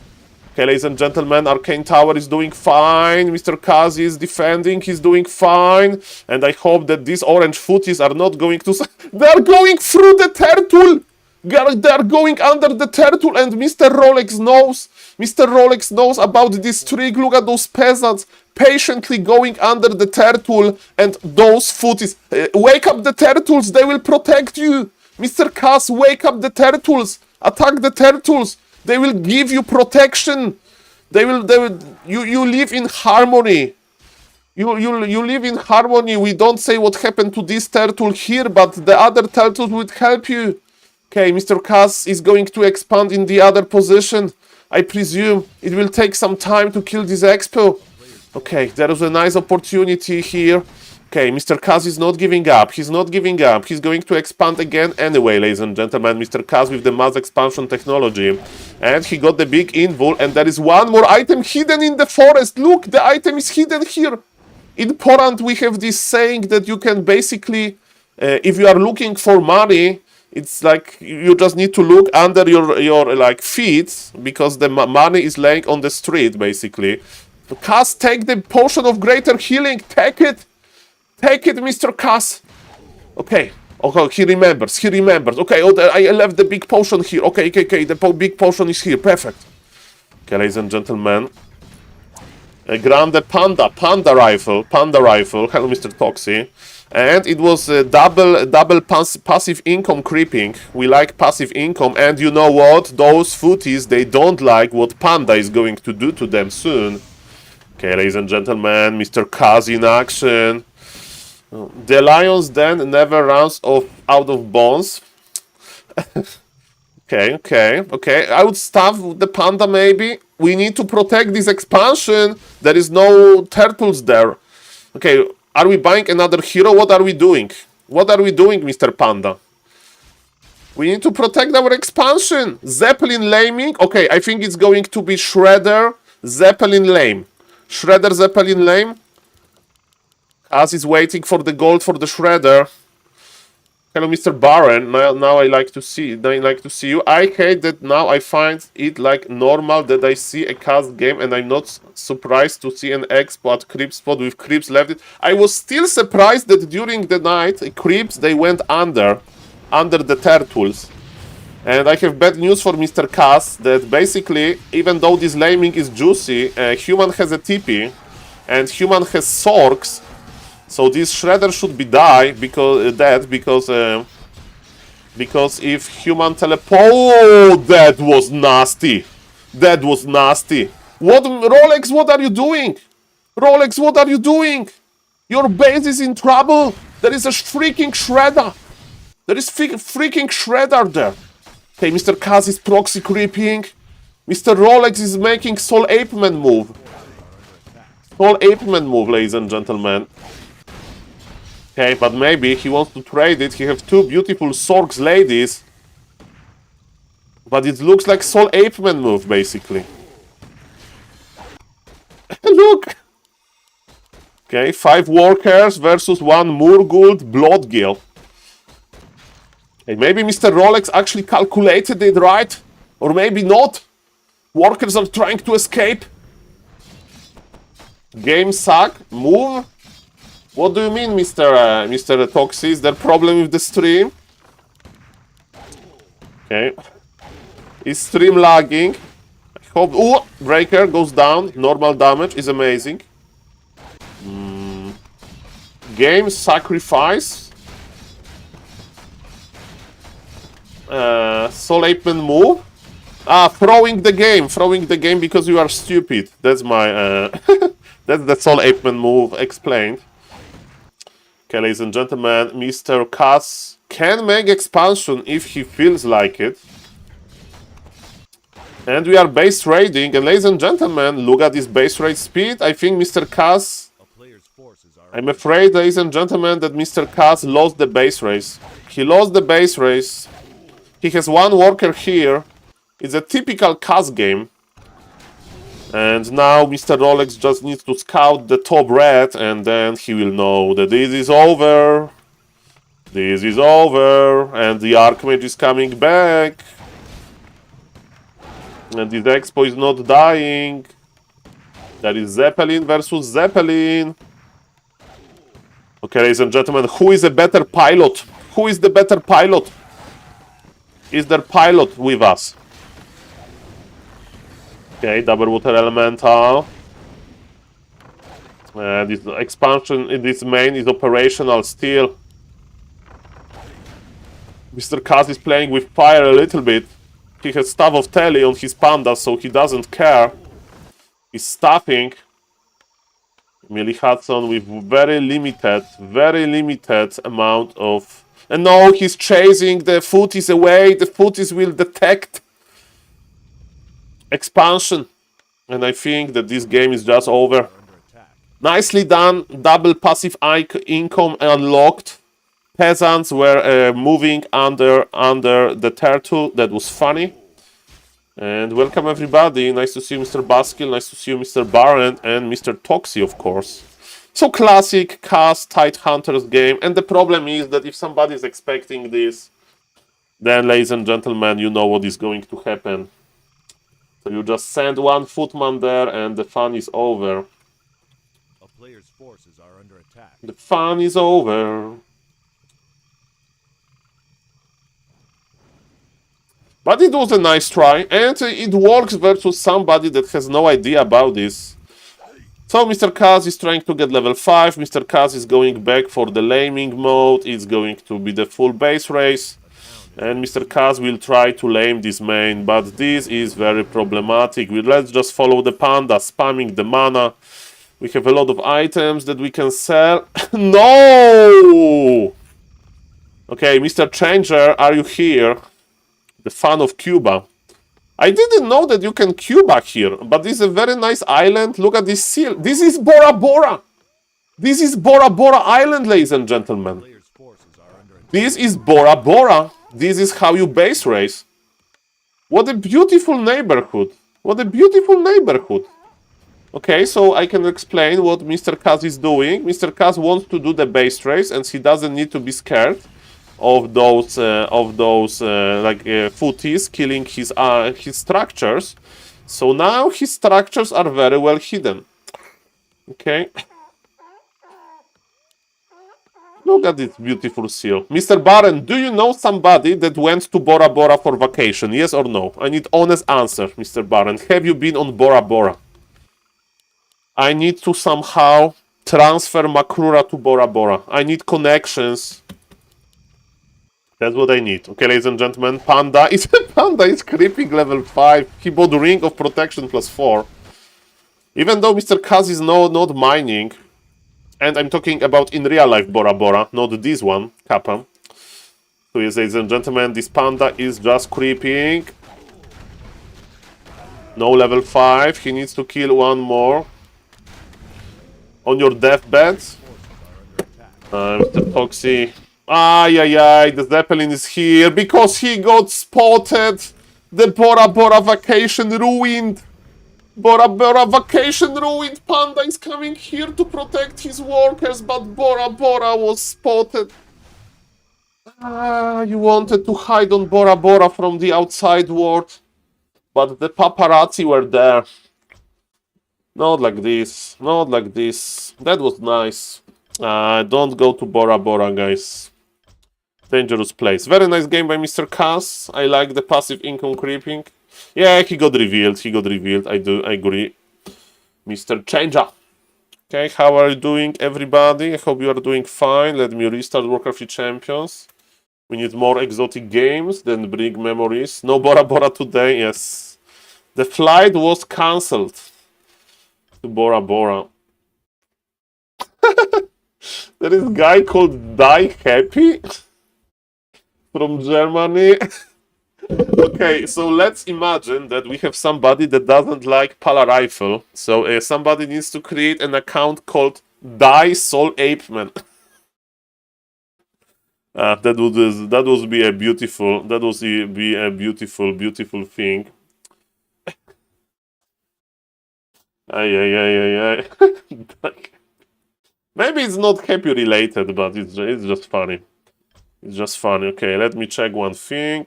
Okay, ladies and gentlemen, Arcane Tower is doing fine. Mr. Kaz is defending. He's doing fine. And I hope that these orange footies are not going to... They're going through the turtle. They're going under the turtle, and Mr. Rolex knows. Mr. Rolex knows about this trick. Look at those peasants patiently going under the turtle, and those footies. Wake up the turtles, they will protect you. Mr. Kaz, wake up the turtles. Attack the turtles. They will give you protection. You live in harmony. You live in harmony. We don't say what happened to this turtle here, but the other turtles would help you. Okay, Mr. Kaz is going to expand in the other position. I presume it will take some time to kill this expo. Okay, there is a nice opportunity here. Okay, Mr. Kaz is not giving up. He's not giving up. He's going to expand again anyway, ladies and gentlemen. Mr. Kaz with the mass expansion technology. And he got the big invul. And there is one more item hidden in the forest. Look, the item is hidden here. In Poland, we have this saying that you can basically, if you are looking for money, it's like you just need to look under your like feet, because the money is laying on the street, basically. Kaz, take the potion of greater healing. Take it. Take it, Mr. Kaz. Okay. Okay, he remembers. He remembers. Okay, I left the big potion here. Okay. The big potion is here. Perfect. Okay, ladies and gentlemen. Grande Panda rifle. Hello, Mr. Toxie. And it was double passive income creeping. We like passive income, and you know what? Those footies, they don't like what Panda is going to do to them soon. Okay, ladies and gentlemen, Mr. Kaz in action. The Lion's Den never runs out of bones. Okay. I would staff the Panda maybe. We need to protect this expansion. There is no turtles there. Okay, are we buying another hero? What are we doing? What are we doing, Mr. Panda? We need to protect our expansion. Zeppelin laming. Okay, I think it's going to be Shredder, Zeppelin lame. Shredder, Zeppelin lame. As is waiting for the gold for the Shredder. Hello, Mr. Baron. Now I like to see. You. I hate that now I find it like normal that I see a cast game and I'm not surprised to see an expo at creep spot with creeps left it. I was still surprised that during the night creeps they went under the turtles. And I have bad news for Mr. Cass that basically even though this laming is juicy, human has a TP and human has Sorks. So this Shredder should be because if human teleport, oh, that was nasty. That was nasty. What, Rolex? What are you doing? Rolex, what are you doing? Your base is in trouble. There is a freaking Shredder. There is freaking Shredder there. Okay, Mr. Kaz is proxy creeping. Mr. Rolex is making SaulApeman move. SaulApeman move, ladies and gentlemen. Okay, but maybe he wants to trade it. He have two beautiful Sorks ladies. But it looks like SaulApeman move, basically. Look! Okay, 5 workers versus 1 Murgult Bloodgill. Okay, maybe Mr. Rolex actually calculated it right. Or maybe not. Workers are trying to escape. Game suck. Move. What do you mean, Mr. Toxie? Is there a problem with the stream? Okay. Is stream lagging? I hope... Oh! Breaker goes down. Normal damage is amazing. Game sacrifice. SaulApeman move. Throwing the game because you are stupid. That's my... that's the SaulApeman move explained. Okay, ladies and gentlemen, Mr. Cass can make expansion if he feels like it. And we are base raiding, and ladies and gentlemen, look at this base raid speed. I think Mr. Cass... I'm afraid, ladies and gentlemen, that Mr. Cass lost the base race. He lost the base race. He has 1 worker here. It's a typical Cass game. And now Mr. Rolex just needs to scout the top red and then he will know that this is over. This is over. And the Archmage is coming back. And this Expo is not dying. That is Zeppelin versus Zeppelin. Okay, ladies and gentlemen, who is a better pilot? Who is the better pilot? Is there pilot with us? Okay, double water elemental. This expansion in this main is operational still. Mr. Kaz is playing with fire a little bit. He has Staff of Tele on his panda, so he doesn't care. He's staffing. Millie Hudson with very limited amount of... And no, he's chasing the footies away. The footies will detect expansion. And I think that this game is just over. Nicely done. Double passive income unlocked. Peasants were moving under the turtle. That was funny. And welcome everybody. Nice to see you, Mr. Baskill. Nice to see you, Mr. Baron. And Mr. Toxie, of course. So classic cast Tide Hunters game. And the problem is that if somebody is expecting this, then, ladies and gentlemen, you know what is going to happen. So you just send one footman there and the fun is over. A player's forces are under attack. The fun is over. But it was a nice try, and it works versus somebody that has no idea about this. So Mr. Kaz is trying to get level 5. Mr. Kaz is going back for the laming mode. It's going to be the full base race. And Mr. Kaz will try to lame this main, but this is very problematic. Let's just follow the panda, spamming the mana. We have a lot of items that we can sell. No! Okay, Mr. Changer, are you here? The fan of Cuba. I didn't know that you can Cuba here, but this is a very nice island. Look at this seal. This is Bora Bora. This is Bora Bora Island, ladies and gentlemen. This is Bora Bora. This is how you base race. What a beautiful neighborhood. What a beautiful neighborhood. Okay, so I can explain what Mr. Kaz is doing. Mr. Kaz wants to do the base race, and he doesn't need to be scared of those footies killing his structures. So now his structures are very well hidden. Okay. Look at this beautiful seal. Mr. Baron, do you know somebody that went to Bora Bora for vacation? Yes or no? I need honest answer, Mr. Baron. Have you been on Bora Bora? I need to somehow transfer Makrura to Bora Bora. I need connections. That's what I need. Okay, ladies and gentlemen, Panda is creeping level 5. He bought Ring of Protection +4. Even though Mr. Kaz is not mining, and I'm talking about in real life Bora Bora, not this one, Kappa. So yes, ladies and gentlemen, this Panda is just creeping. No level 5. He needs to kill one more. On your deathbed. Mr. Toxie. The Zeppelin is here because he got spotted. The Bora Bora vacation ruined. Bora Bora vacation ruined. Panda is coming here to protect his workers, but Bora Bora was spotted. You wanted to hide on Bora Bora from the outside world, but the paparazzi were there. Not like this. Not like this. That was nice. Don't go to Bora Bora, guys. Dangerous place. Very nice game by Mr. Kaz. I like the passive income creeping. Yeah, he got revealed. I agree. Mr. Changer. Okay, how are you doing, everybody? I hope you are doing fine. Let me restart Warcraft Champions. We need more exotic games than bring memories. No Bora Bora today, yes. The flight was cancelled to Bora Bora. There is a guy called Die Happy from Germany. Okay, so let's imagine that we have somebody that doesn't like Pala Rifle. So somebody needs to create an account called Die SaulPlayerMan. That would be a beautiful thing. Maybe it's not happy related, but it's just funny. It's just funny. Okay, let me check one thing.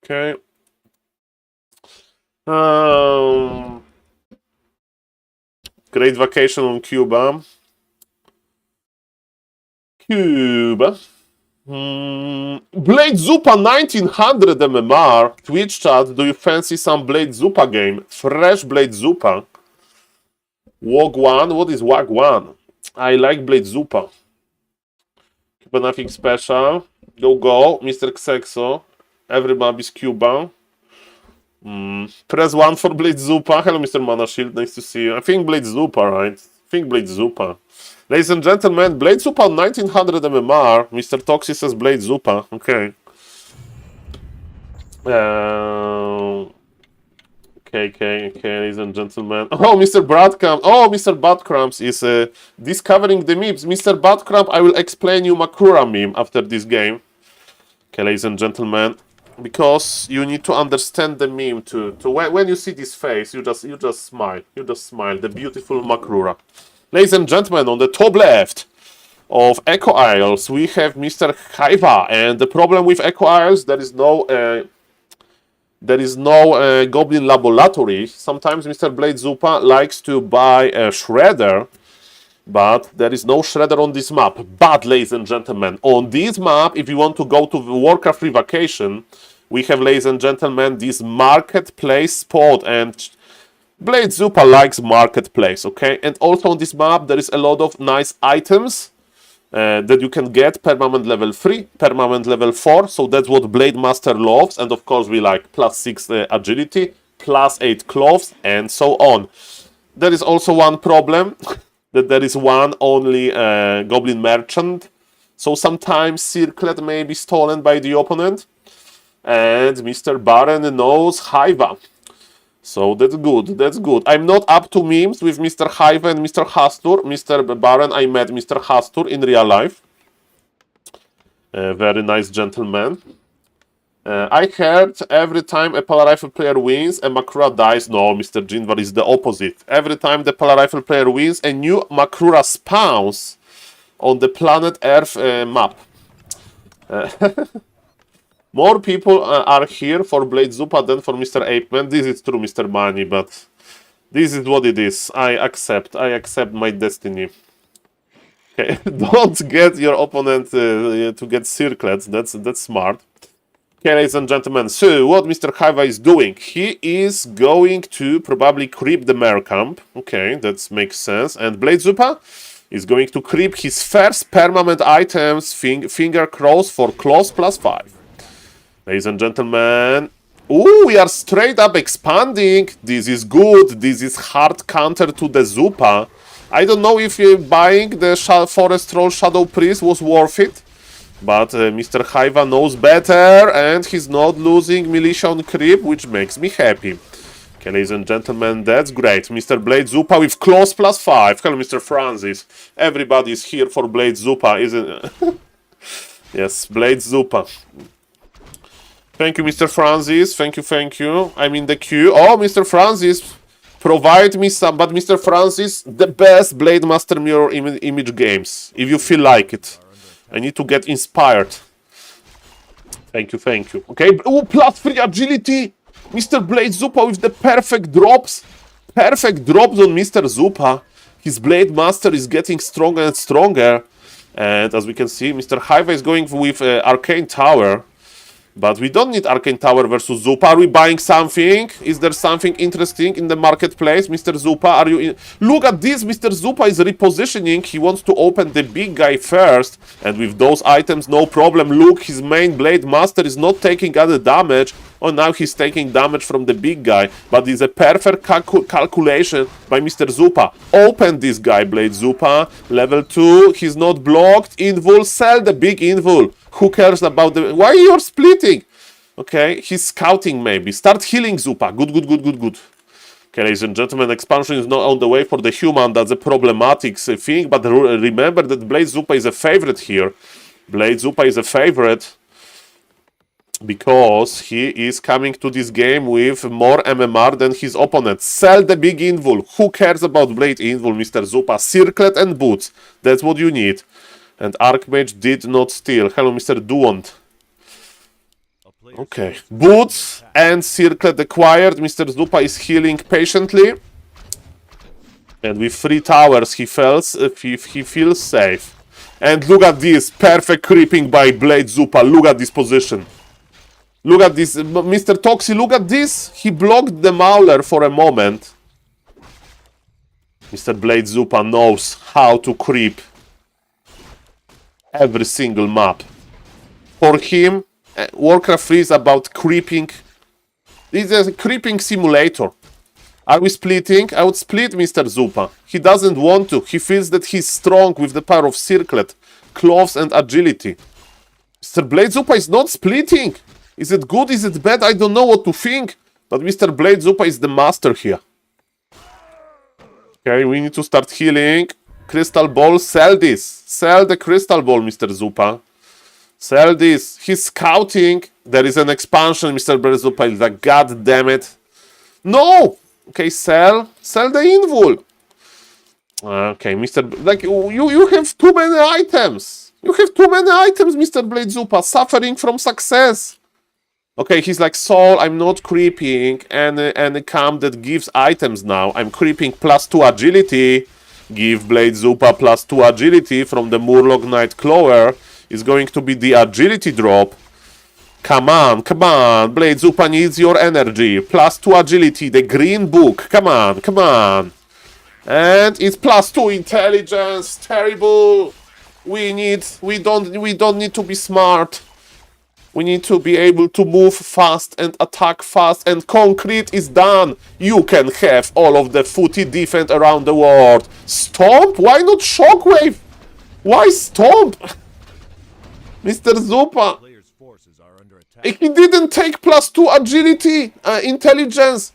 Okay. Great vacation on Cuba. Blade Zupa 1900 MMR. Twitch chat, do you fancy some Blade Zupa game? Fresh Blade Zupa. Wagwan, what is Wagwan? I like Blade Zupa. Cuba nothing special. Go, Mr. Xexo. Every map is Cuba. Press 1 for Blade Zupa. Hello, Mr. Mana Shield. Nice to see you. I think Blade Zupa, right? I think Blade Zupa. Ladies and gentlemen, Blade Zupa 1900 MMR. Mr. Toxie says Blade Zupa. Okay. Okay, ladies and gentlemen. Oh, Mr. Bradcamp. Oh, Mr. Badcramps is discovering the memes. Mr. Badcramp, I will explain you Makura meme after this game. Okay, ladies and gentlemen, because you need to understand the meme to when you see this face, you just smile. You just smile. The beautiful Makrura. Ladies and gentlemen, on the top left of Echo Isles, we have Mr. Haiva, and the problem with Echo Isles, there is no Goblin Laboratory. Sometimes Mr. Blade Zupa likes to buy a Shredder, but there is no Shredder on this map. But, ladies and gentlemen, on this map, if you want to go to Warcraft Revacation, we have, ladies and gentlemen, this marketplace spot, and Blade Zupa likes marketplace, okay? And also on this map, there is a lot of nice items that you can get permanent level 3, permanent level 4. So that's what Blade Master loves. And of course, we like +6 agility, +8 cloves, and so on. There is also one problem, that there is one only Goblin Merchant. So sometimes Circlet may be stolen by the opponent. And Mr. Baron knows Hiva. So that's good, that's good. I'm not up to memes with Mr. Hive and Mr. Hastur. Mr. Baron, I met Mr. Hastur in real life. Very nice gentleman. I heard every time a Polar Rifle player wins, a Makrura dies. No, Mr. Jinvar is the opposite. Every time the Polar Rifle player wins, a new Makrura spawns on the planet Earth map. More people are here for Blade Zupa than for Mr. Apeman. This is true, Mr. Money, but this is what it is. I accept my destiny. Okay, don't get your opponent to get circlets. That's smart. Okay, ladies and gentlemen, so what Mr. Hiva is doing? He is going to probably creep the Mare Camp. Okay, that makes sense. And Blade Zupa is going to creep his first permanent items, finger cross for claws +5. Ladies and gentlemen, ooh, we are straight up expanding. This is good. This is hard counter to the Zupa. I don't know if buying the Forest Troll Shadow Priest was worth it, but Mr. Hiva knows better, and he's not losing Militia on Creep, which makes me happy. Okay, ladies and gentlemen, that's great. Mr. Blade Zupa with claws +5. Hello, Mr. Francis. Everybody is here for Blade Zupa, isn't it? Yes, Blade Zupa. Thank you, Mr. Francis. Thank you. I'm in the queue. Oh, Mr. Francis, provide me some. But Mr. Francis, the best Blade Master Mirror image games. If you feel like it. I need to get inspired. Thank you. Okay, ooh, +3 agility. Mr. Blade Zupa with the perfect drops. Perfect drops on Mr. Zupa. His Blade Master is getting stronger and stronger. And as we can see, Mr. Hiva is going with Arcane Tower. But we don't need Arcane Tower versus Zupa. Are we buying something? Is there something interesting in the marketplace? Mr. Zupa, are you in? Look at this. Mr. Zupa is repositioning. He wants to open the big guy first. And with those items, no problem. Look, his main Blade Master is not taking other damage. Oh, now he's taking damage from the big guy. But it's a perfect calculation by Mr. Zupa. Open this guy, Blade Zupa. Level 2. He's not blocked. Invul. Sell the big Invul. Who cares about the... Why you're splitting? Okay, he's scouting maybe. Start healing Zupa. Good. Okay, ladies and gentlemen, expansion is not on the way for the human. That's a problematic thing. But remember that Blade Zupa is a favorite here. Blade Zupa is a favorite because he is coming to this game with more MMR than his opponent. Sell the big Invul. Who cares about Blade Invul, Mr. Zupa? Circlet and boots. That's what you need. And Archmage did not steal. Hello, Mr. Duont. Okay. Boots and Circlet acquired. Mr. Zupa is healing patiently. And with 3 towers, he feels safe. And look at this. Perfect creeping by Blade Zupa. Look at this position. Look at this. Mr. Toxi, look at this. He blocked the Mauler for a moment. Mr. Blade Zupa knows how to creep every single map. For him, Warcraft 3 is about creeping. It's a creeping simulator. Are we splitting? I would split Mr. Zupa. He doesn't want to. He feels that he's strong with the power of Circlet, Cloves and Agility. Mr. Blade Zupa is not splitting. Is it good? Is it bad? I don't know what to think. But Mr. Blade Zupa is the master here. Okay, we need to start healing. Crystal Ball, sell this. Sell the Crystal Ball, Mr. Zupa. Sell this. He's scouting. There is an expansion, Mr. Blade Zupa is like, God damn it. No! Okay, sell. Sell the Invul. Okay, Mr. Like, you have too many items. You have too many items, Mr. Blade Zupa. Suffering from success. Okay, he's like, Saul, I'm not creeping any camp that gives items now. I'm creeping +2 agility. Give Blade Zupa +2 agility from the Murloc Nightcrawler. Is going to be the agility drop. Come on, come on. Blade Zupa needs your energy. +2 agility, the green book. Come on, come on. And it's +2 intelligence. Terrible. We don't need to be smart. We need to be able to move fast and attack fast, and concrete is done. You can have all of the footy defense around the world. Stomp? Why not shockwave? Why stomp? Mr. Zupa. Player's forces are under attack. He didn't take +2 agility, intelligence.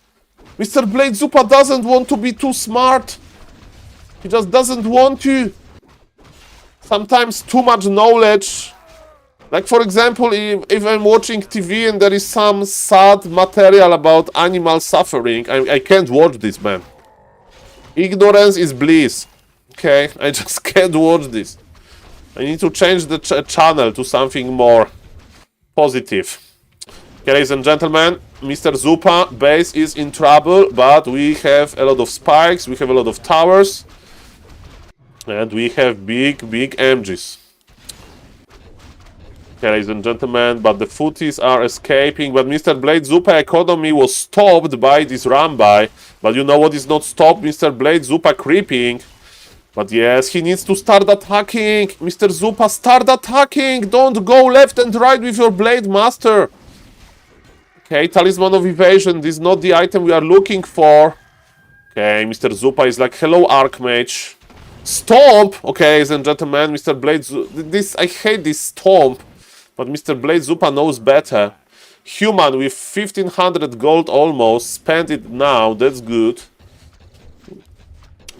Mr. Blade Zupa doesn't want to be too smart. He just doesn't want to. Sometimes too much knowledge. Like, for example, if I'm watching TV and there is some sad material about animal suffering, I can't watch this, man. Ignorance is bliss. Okay, I just can't watch this. I need to change the channel to something more positive. Okay, ladies and gentlemen, Mr. Zupa base is in trouble, but we have a lot of spikes, we have a lot of towers, and we have big MGs. Okay, ladies and gentlemen, but the footies are escaping, but Mr. Blade Zupa economy was stopped by this run-by. But you know what is not stopped? Mr. Blade Zupa creeping. But yes, he needs to start attacking. Mr. Zupa, start attacking. Don't go left and right with your Blade Master. Okay, Talisman of Evasion. This is not the item we are looking for. Okay, Mr. Zupa is like, hello, Archmage. Stomp! Okay, ladies and gentlemen, Mr. Blade Zupa... I hate this stomp. But Mr. Blade Zupa knows better. Human with 1500 gold almost. Spend it now. That's good.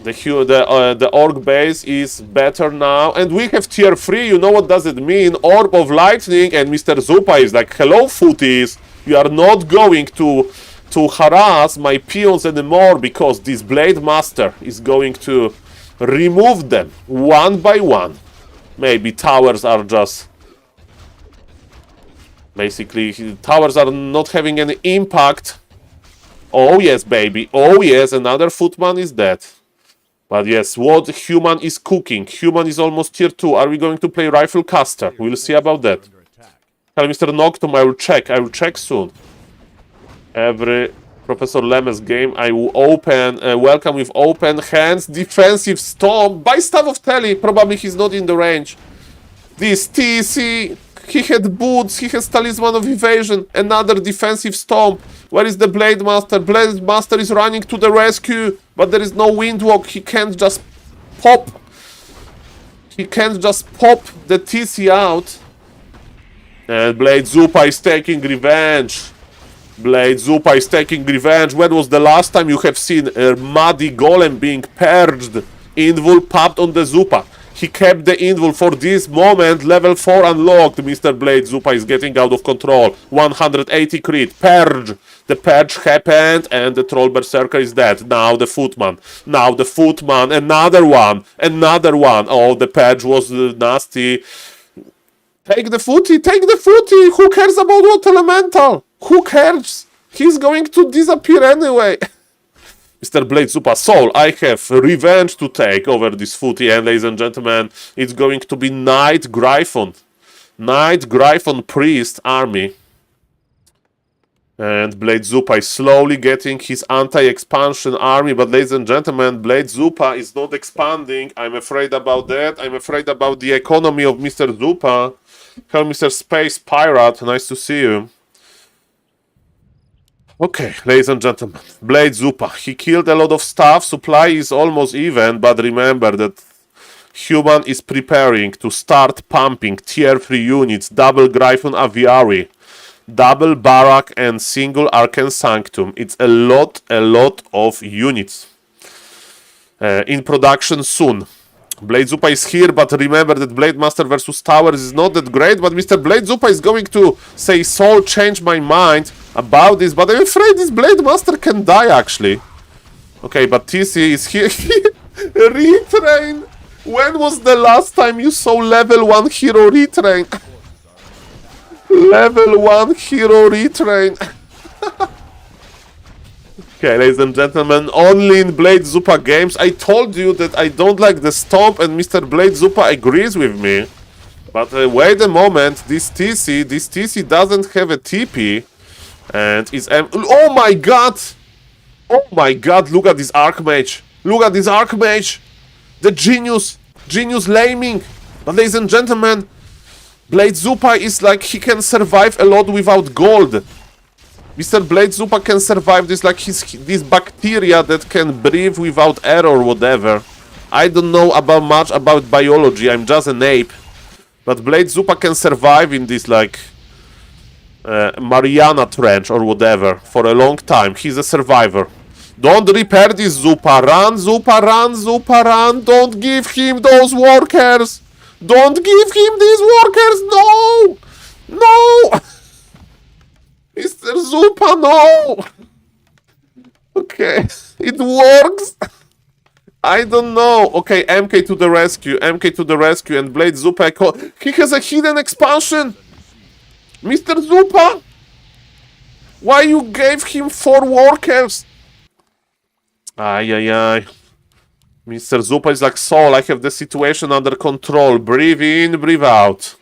The orc base is better now. And we have tier 3. You know what does it mean? Orb of Lightning. And Mr. Zupa is like, hello, footies. You are not going to harass my peons anymore, because this Blade Master is going to remove them one by one. Maybe towers are just... Basically, towers are not having any impact. Oh yes, baby. Oh yes, another footman is dead. But yes, what human is cooking? Human is almost tier 2. Are we going to play Rifle Caster? We'll see about that. Tell Mr. Noctum, I will check. I will check soon. Every Professor Lemes game, I will open, welcome with open hands, defensive stomp. By Staff of Tele, probably he's not in the range. This TC... He had boots, he has Talisman of Evasion, another defensive stomp. Where is the Blade Master? Blade Master is running to the rescue, but there is no Windwalk. He can't just pop. He can't just pop the TC out. And Blade Zupa is taking revenge. Blade Zupa is taking revenge. When was the last time you have seen a muddy golem being purged? Invul popped on the Zupa. He kept the invul for this moment. Level 4 unlocked. Mr. Blade Zupa is getting out of control. 180 crit. Purge. The purge happened and the Troll Berserker is dead. Now the Footman. Now the Footman. Another one. Another one. Oh, the purge was nasty. Take the footy. Take the footy. Who cares about what elemental? Who cares? He's going to disappear anyway. Mr. Blade Zupa, Soul, I have revenge to take over this footy, and ladies and gentlemen, it's going to be Knight Gryphon. Knight Gryphon Priest army. And Blade Zupa is slowly getting his anti-expansion army, but ladies and gentlemen, Blade Zupa is not expanding. I'm afraid about that. I'm afraid about the economy of Mr. Zupa. Hello, Mr. Space Pirate, nice to see you. Okay, ladies and gentlemen, Blade Zupa, he killed a lot of stuff, supply is almost even, but remember that Human is preparing to start pumping tier 3 units, double Gryphon Aviary, double Barak and single Arcane Sanctum. It's a lot of units in production soon. Blade Zupa is here, but remember that Blade Master versus Towers is not that great, but Mr. Blade Zupa is going to say, Soul, change my mind about this, but I'm afraid this Blade Master can die, actually. Okay, but TC is here. Retrain! When was the last time you saw level 1 hero retrain? Level 1 hero retrain. Okay, ladies and gentlemen, only in Blade Zupa games. I told you that I don't like the stomp, and Mr. Blade Zupa agrees with me. But wait a moment, this TC doesn't have a TP. And is oh my god! Oh my god, look at this Archmage! Look at this Archmage! The genius laming! But ladies and gentlemen, Blade Zupa is like, he can survive a lot without gold. Mr. Blade Zupa can survive this like this bacteria that can breathe without air or whatever. I don't know much about biology, I'm just an ape. But Blade Zupa can survive in this like Mariana Trench or whatever for a long time. He's a survivor. Don't repair this Zupa. Run, Zupa, run, Zupa, run. Don't give him those workers. Don't give him these workers. No. No. Mr. Zupa, no. Okay. It works. I don't know. Okay, MK to the rescue. MK to the rescue. And Blade Zupa. He has a hidden expansion. Mr. Zupa! Why you gave him 4 workers? Ay, ay, ay. Mr. Zupa is like, Saul, I have the situation under control. Breathe in, breathe out.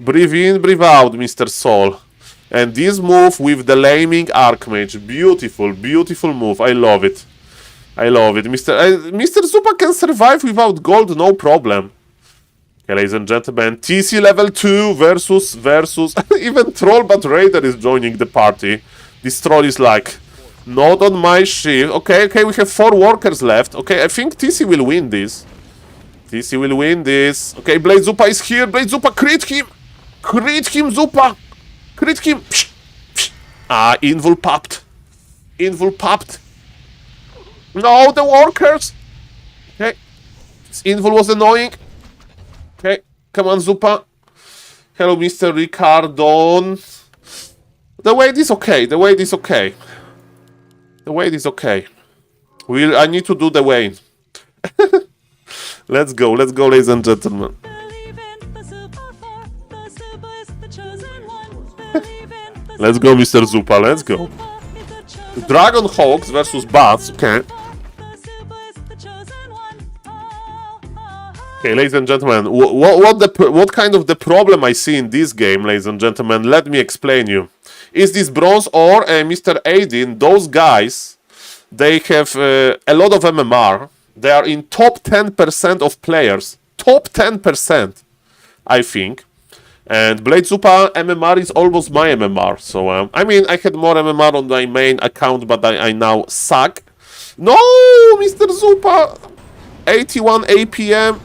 Breathe in, breathe out, Mr. Saul. And this move with the laming Archmage. Beautiful, beautiful move. I love it. I love it. Mr. Zupa can survive without gold, no problem. Okay, ladies and gentlemen, TC level 2 versus even Troll but Raider is joining the party. This Troll is like, not on my ship. Okay, we have 4 workers left. Okay, I think TC will win this. TC will win this. Okay, Blade Zupa is here. Blade Zupa, crit him! Crit him, Zupa! Crit him! Psh, psh. Ah, Invul popped. Invul popped. No, the workers! Okay, this Invul was annoying. Okay, come on, Zupa. Hello, Mr. Ricardo. The weight is okay. The weight is okay. The weight is okay. I need to do the weight. Let's go, ladies and gentlemen. Let's go, Mr. Zupa. Let's go. Dragon Hawks versus Bats. Okay. Okay, ladies and gentlemen, what kind of the problem I see in this game, ladies and gentlemen, let me explain you. Is this Bronze or Mr. Aidin, those guys, they have a lot of MMR. They are in top 10% of players. Top 10%, I think. And Blade Zupa MMR is almost my MMR. So, I mean, I had more MMR on my main account, but I now suck. No, Mr. Zupa! 81 APM.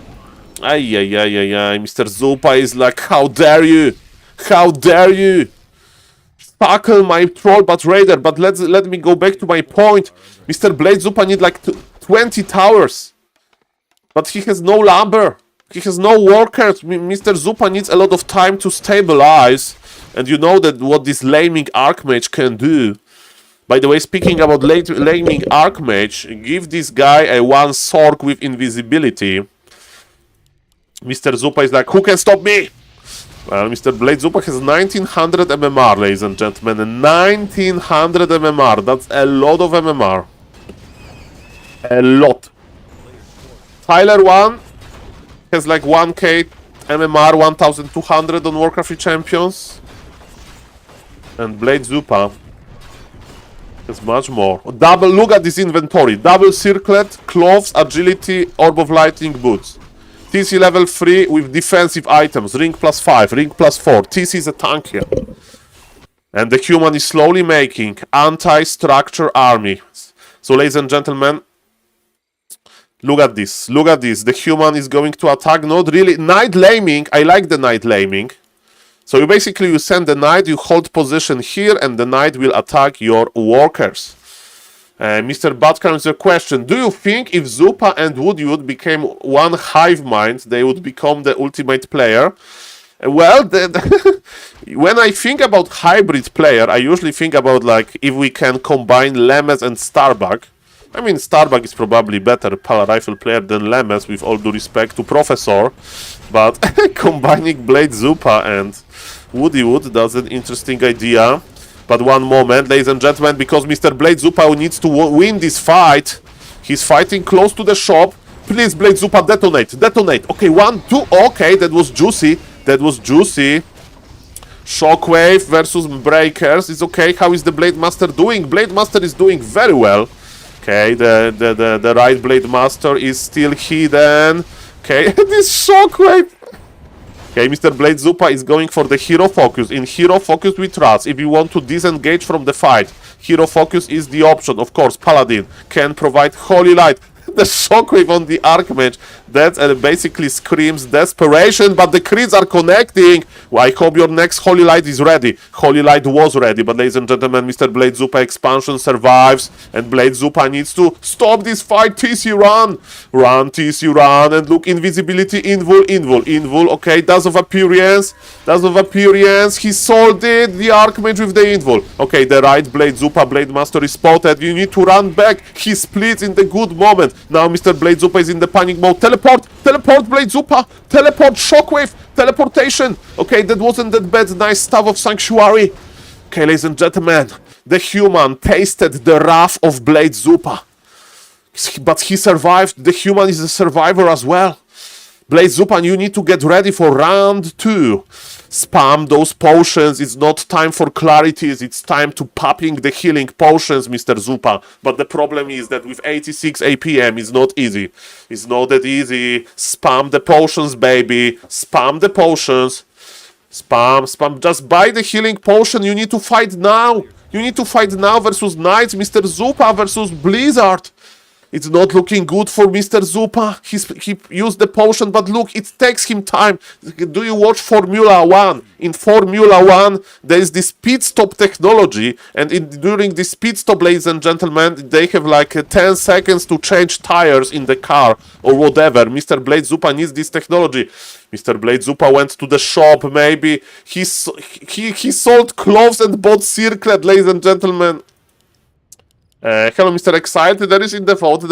Ay, ay, ay, ay, ay. Mr. Zupa is like, how dare you? How dare you? Tackle my Troll but Raider, but let me go back to my point. Mr. Blade Zupa need like 20 towers. But he has no lumber. He has no workers. Mr. Zupa needs a lot of time to stabilize. And you know that what this laming Archmage can do. By the way, speaking about laming Archmage, give this guy a 1 Sork with invisibility. Mr. Zupa is like, who can stop me? Well, Mr. Blade Zupa has 1900 MMR, ladies and gentlemen. 1900 MMR. That's a lot of MMR. A lot. Tyler 1 has like 1k MMR, 1200 on Warcraft 3 Champions. And Blade Zupa has much more. Double, look at this inventory. Double circlet, cloves, agility, orb of lightning, boots. TC level 3 with defensive items. Ring plus 5, ring plus 4. TC is a tank here. And the human is slowly making anti-structure army. So, ladies and gentlemen, look at this. Look at this. The human is going to attack. Not really. Knight laming. I like the knight laming. So, you send the knight, you hold position here, and the knight will attack your workers. Mr. Butker is a question. Do you think if Zupa and Woodwood became one hive mind, they would become the ultimate player? Well, when I think about hybrid player, I usually think about like if we can combine Lemes and Starbuck. I mean, Starbuck is probably better power rifle player than Lemes, with all due respect to Professor. But combining Blade Zupa and Woodwood, that's an interesting idea. But one moment, ladies and gentlemen, because Mr. Blade Zupa needs to win this fight. He's fighting close to the shop. Please, Blade Zupa, detonate. Detonate. Okay, 1, 2. Okay, that was juicy. That was juicy. Shockwave versus Breakers. It's okay. How is the Blade Master doing? Blade Master is doing very well. Okay, the right Blade Master is still hidden. Okay, this Shockwave. Okay, Mr. Blade Zupa is going for the hero focus. In hero focus we trust. If you want to disengage from the fight, hero focus is the option. Of course, Paladin can provide Holy Light. The Shockwave on the Archmage, that basically screams desperation, but the crits are connecting. Well, I hope your next Holy Light is ready. Holy Light was ready, but ladies and gentlemen, Mr. Blade Zupa expansion survives, and Blade Zupa needs to stop this fight. TC run! Run, TC run, and look, invisibility, invul, okay, Dust of Appearance, he sold it, the Archmage with the invul. Okay, the right Blade Zupa, Blade Master is spotted, you need to run back, he splits in the good moment. Now Mr. Blade Zupa is in the panic mode. Teleport Blade Zupa, teleport, Shockwave, teleportation. Okay, that wasn't that bad. Nice stuff of Sanctuary. Okay, ladies and gentlemen, the human tasted the wrath of Blade Zupa, but he survived. The human is a survivor as well. Blade Zupa, you need to get ready for round 2. Spam those potions. It's not time for clarities. It's time to popping the healing potions, Mr. Zupa. But the problem is that with 86 APM, it's not easy. It's not that easy. Spam the potions, baby. Spam the potions. Spam. Just buy the healing potion. You need to fight now. You need to fight now versus Knights. Mr. Zupa versus Blizzard. It's not looking good for Mr. Zupa. He used the potion, but look, it takes him time. Do you watch Formula 1? In Formula 1, there is this pit stop technology, and during this pit stop, ladies and gentlemen, they have like 10 seconds to change tires in the car or whatever. Mr. Blade Zupa needs this technology. Mr. Blade Zupa went to the shop, maybe. He sold clothes and bought Circlet, ladies and gentlemen. Hello, Mr. Excited. There is in the vote.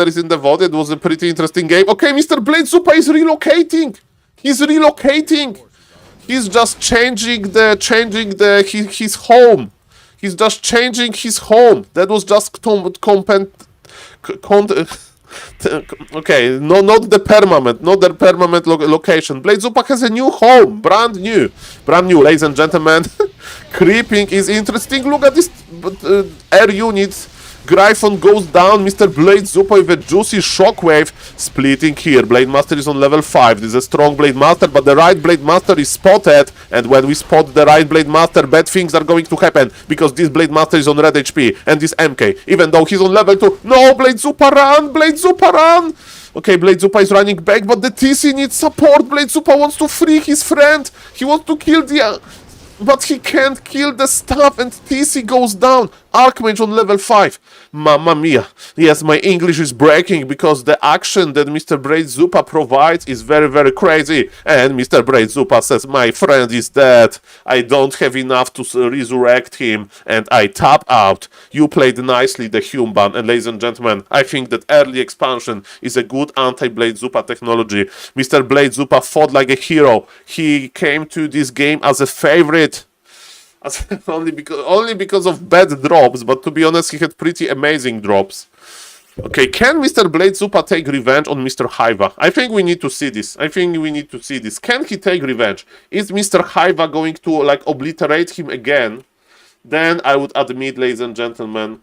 It was a pretty interesting game. Okay, Mr. Blade Zupa is relocating. He's just changing his home. He's just changing his home. That was just okay, no, not the permanent location. Blade Zupa has a new home, brand new, ladies and gentlemen. Creeping is interesting. Look at this air unit. Gryphon goes down. Mr. Blade Zupa with a juicy Shockwave splitting here. Blade Master is on level 5. This is a strong Blade Master, but the right Blade Master is spotted, and when we spot the right Blade Master, bad things are going to happen, because this Blade Master is on red HP, and this MK, even though he's on level 2. No, Blade Zupa run! Okay, Blade Zupa is running back, but the TC needs support. Blade Zupa wants to free his friend. He wants to kill the... but he can't kill the stuff, and TC goes down. Archmage on level 5. Mamma mia. Yes, my English is breaking, because the action that Mr. Blade Zupa provides is very, very crazy. And Mr. Blade Zupa says, my friend is dead. I don't have enough to resurrect him, and I tap out. You played nicely, the human. And ladies and gentlemen, I think that early expansion is a good anti-Blade Zupa technology. Mr. Blade Zupa fought like a hero. He came to this game as a favorite. only because of bad drops, but to be honest, he had pretty amazing drops. Okay, can Mr. Blade Zupa take revenge on Mr. Haiva? I think we need to see this. Can he take revenge? Is Mr. Haiva going to, like, obliterate him again? Then I would admit, ladies and gentlemen,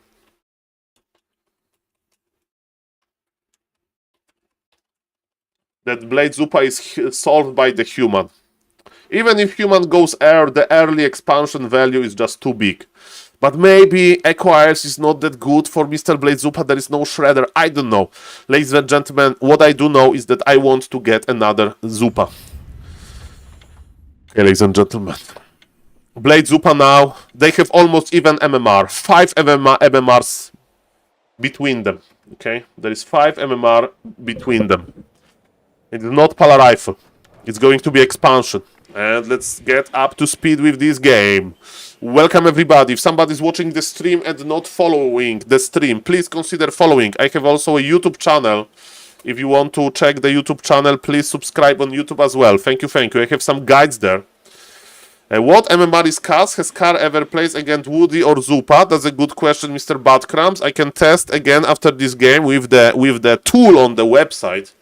that Blade Zupa is solved by the human. Even if human goes air, the early expansion value is just too big. But maybe Acquires is not that good for Mr. Blade Zupa. There is no Shredder. I don't know. Ladies and gentlemen, what I do know is that I want to get another Zupa. Okay, ladies and gentlemen. Blade Zupa now, they have almost even MMR. 5 MMRs between them. Okay, there is 5 MMR between them. It is not Pala Rifle. It's going to be expansion. And let's get up to speed with this game. Welcome everybody. If somebody's watching the stream and not following the stream, please consider following. I have also a YouTube channel. If you want to check the YouTube channel, please subscribe on YouTube as well. Thank you. I have some guides there. What MMR is Kaz? Has Kar ever played against Woody or Zupa? That's a good question, Mr. Badcrams. I can test again after this game with the tool on the website.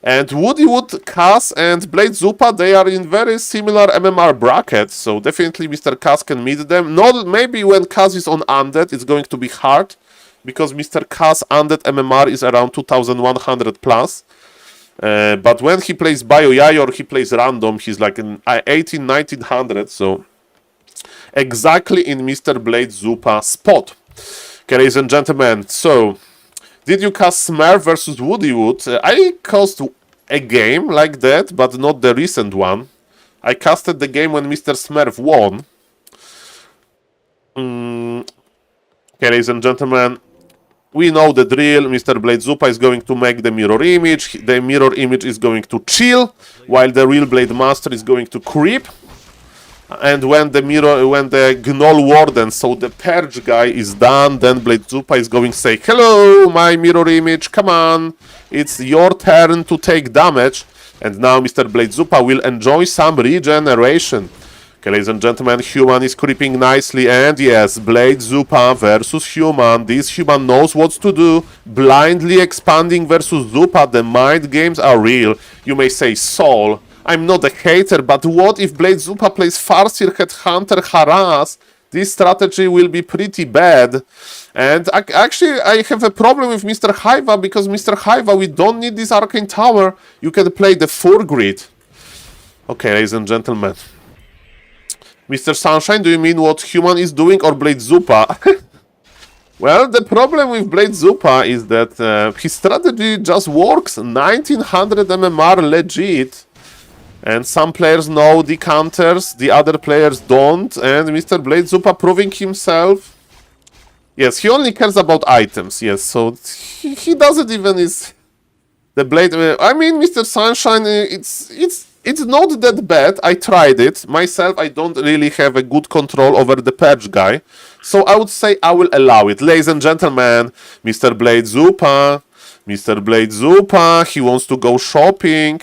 And Woody Wood, Cass, and Blade Zupa, they are in very similar MMR brackets, so definitely Mr. Cass can meet them. Not maybe when Cass is on Undead, it's going to be hard, because Mr. Cass Undead MMR is around 2100 plus. But when he plays BioYai or he plays random, he's like in 1900, so exactly in Mr. Blade Zupa spot. Okay, ladies and gentlemen, so did you cast Smurf versus Woody Wood? I cast a game like that, but not the recent one. I casted the game when Mr. Smurf won. Okay, ladies and gentlemen, we know the drill. Mr. Blade Zupa is going to make the mirror image. The mirror image is going to chill, while the real Blade Master is going to creep. And when the Gnoll Warden, so the Purge guy, is done, then Blade Zupa is going to say, "Hello, my mirror image, come on, it's your turn to take damage." And now Mr. Blade Zupa will enjoy some regeneration. Okay, ladies and gentlemen, Human is creeping nicely, and yes, Blade Zupa versus Human. This Human knows what to do. Blindly expanding versus Zupa, the mind games are real. You may say, Saul, I'm not a hater, but what if Blade Zupa plays Farseer, Headhunter, Harass? This strategy will be pretty bad. And actually, I have a problem with Mr. Haiva, because Mr. Haiva, we don't need this Arcane Tower. You can play the 4-grid. Okay, ladies and gentlemen. Mr. Sunshine, do you mean what Human is doing or Blade Zupa? Well, the problem with Blade Zupa is that his strategy just works. 1900 MMR legit. And some players know the counters, the other players don't. And Mr. Blade Zupa proving himself. Yes, he only cares about items. Yes, so he doesn't even is the Blade. I mean, Mr. Sunshine, it's not that bad. I tried it myself. I don't really have a good control over the Purge guy, so I would say I will allow it. Ladies and gentlemen, Mr. Blade Zupa, Mr. Blade Zupa, he wants to go shopping.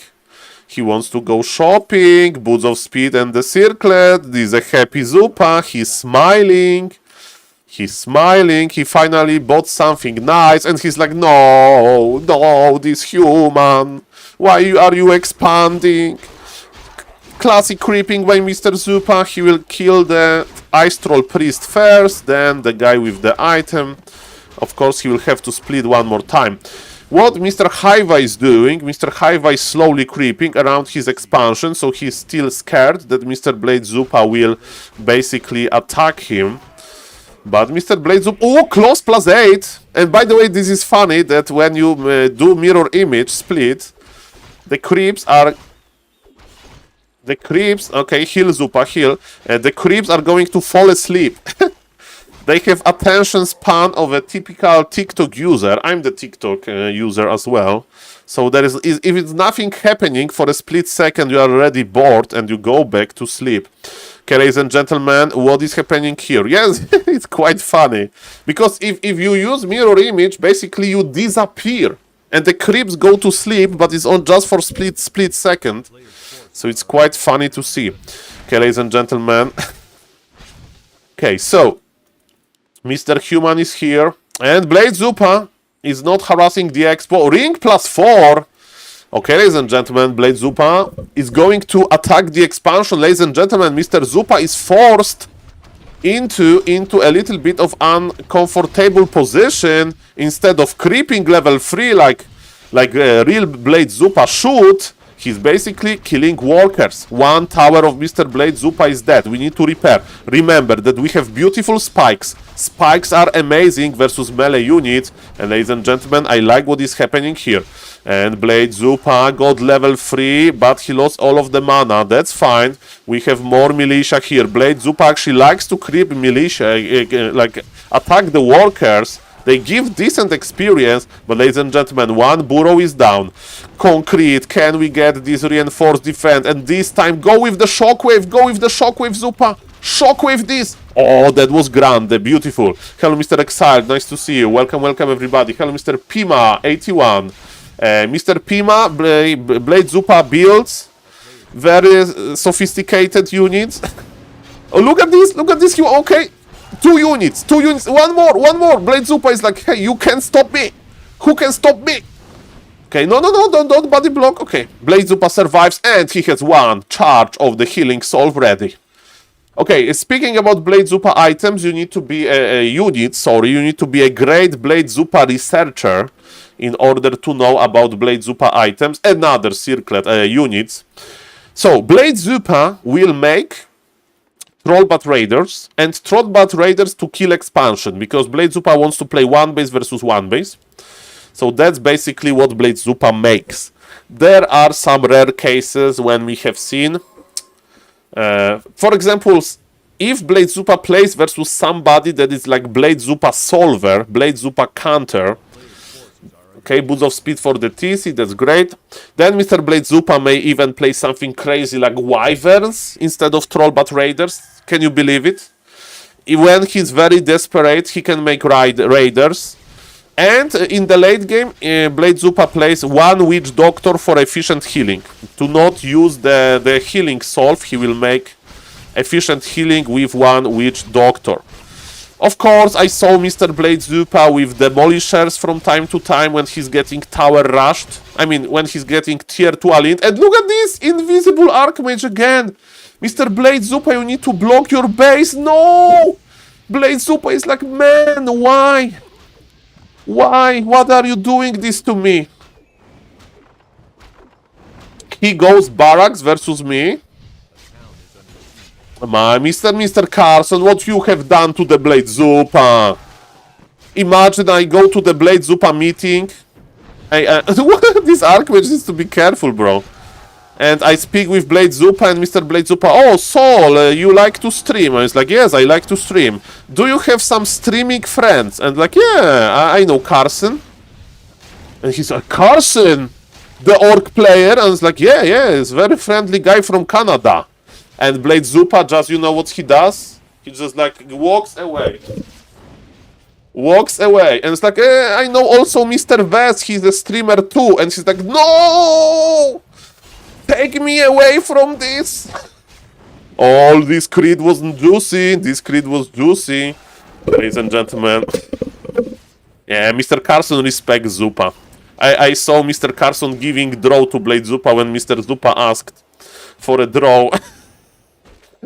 He wants to go shopping. Boots of Speed and the Circlet. This is a happy Zupa. He's smiling. He's smiling. He finally bought something nice. And he's like, no, this Human. Why are you expanding? Classic creeping by Mr. Zupa. He will kill the Ice Troll Priest first. Then the guy with the item. Of course, he will have to split one more time. What Mr. Haiva is doing, Mr. Haiva is slowly creeping around his expansion, so he's still scared that Mr. Blade Zupa will basically attack him. But Mr. Blade Zupa... Oh, close +8! And by the way, this is funny that when you do mirror image split, the creeps are... Okay, heal Zupa, heal. The creeps are going to fall asleep. They have attention span of a typical TikTok user. I'm the TikTok user as well. So there is, if it's nothing happening for a split second, you are already bored and you go back to sleep. Okay, ladies and gentlemen, what is happening here? Yes, it's quite funny. Because if you use mirror image, basically you disappear. And the creeps go to sleep, but it's on just for split second. So it's quite funny to see. Okay, ladies and gentlemen. Okay, so Mr. Human is here, and Blade Zupa is not harassing the expo. Ring +4. Okay, ladies and gentlemen, Blade Zupa is going to attack the expansion. Ladies and gentlemen, Mr. Zupa is forced into a little bit of uncomfortable position. Instead of creeping level 3 like real Blade Zupa should, he's basically killing walkers. One tower of Mr. Blade Zupa is dead. We need to repair. Remember that we have beautiful spikes. Spikes are amazing versus melee units. And ladies and gentlemen, I like what is happening here. And Blade Zupa got level 3, but he lost all of the mana. That's fine. We have more militia here. Blade Zupa actually likes to creep militia, like attack the workers. They give decent experience, but ladies and gentlemen, one burrow is down. Concrete, can we get this reinforced defense? And this time, go with the shockwave, Zupa. Shockwave this. Oh, that was grand, beautiful. Hello, Mr. Exile, nice to see you. Welcome everybody. Hello, Mr. Pima, 81. Mr. Pima, Blade Zupa builds very sophisticated units. Oh, look at this, you okay? Two units, one more. Blade Zupa is like, hey, you can't stop me. Who can stop me? Okay, no, don't body block. Okay, Blade Zupa survives and he has one charge of the healing soul ready. Okay, speaking about Blade Zupa items, you need to be you need to be a great Blade Zupa researcher in order to know about Blade Zupa items and other circlet units. So, Blade Zupa will make Trollbat Raiders and Trollbat Raiders to kill expansion, because Blade Zupa wants to play one base versus one base. So that's basically what Blade Zupa makes. There are some rare cases when we have seen, for example, if Blade Zupa plays versus somebody that is like Blade Zupa Solver, Blade Zupa Counter, okay, Boots of Speed for the TC, that's great. Then Mr. Blade Zupa may even play something crazy like Wyverns instead of Trollbat Raiders. Can you believe it? When he's very desperate, he can make Raiders. And in the late game, Blade Zupa plays one Witch Doctor for efficient healing. To not use the healing solve, he will make efficient healing with one Witch Doctor. Of course, I saw Mr. Blade Zupa with Demolishers from time to time when he's getting tower rushed. I mean, when he's getting tier 2 Alint. And look at this! Invisible Archmage again! Mr. Blade Zupa, you need to block your base! No! Blade Zupa is like, man, why? Why? What are you doing this to me? He goes Barracks versus me. My Mr. Carson, what you have done to the Blade Zupa? Imagine I go to the Blade Zupa meeting. This Archmage needs to be careful, bro. And I speak with Blade Zupa and Mr. Blade Zupa. Oh, Saul, you like to stream? I was like, yes, I like to stream. Do you have some streaming friends? And like, yeah, I know Carson. And he's like, Carson, the orc player? And I was like, yeah, he's a very friendly guy from Canada. And Blade Zupa, just, you know what he does? He just like walks away. Walks away. And it's like, I know also Mr. Vest, he's a streamer too. And he's like, no! Take me away from this! Oh, this Creed wasn't juicy. This Creed was juicy. Ladies and gentlemen. Yeah, Mr. Carson respects Zupa. I saw Mr. Carson giving draw to Blade Zupa when Mr. Zupa asked for a draw.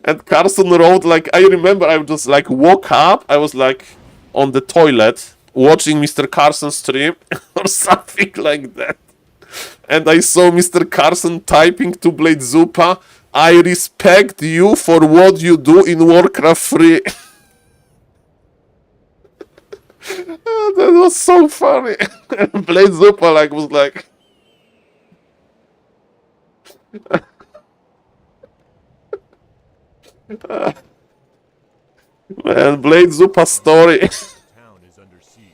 And Carson wrote, like, I remember I just like woke up. I was like on the toilet watching Mr. Carson stream or something like that. And I saw Mr. Carson typing to Blade Zupa, I respect you for what you do in Warcraft 3. That was so funny. Blade Zupa like was like... Man, Blade Zupa story. Town is under siege.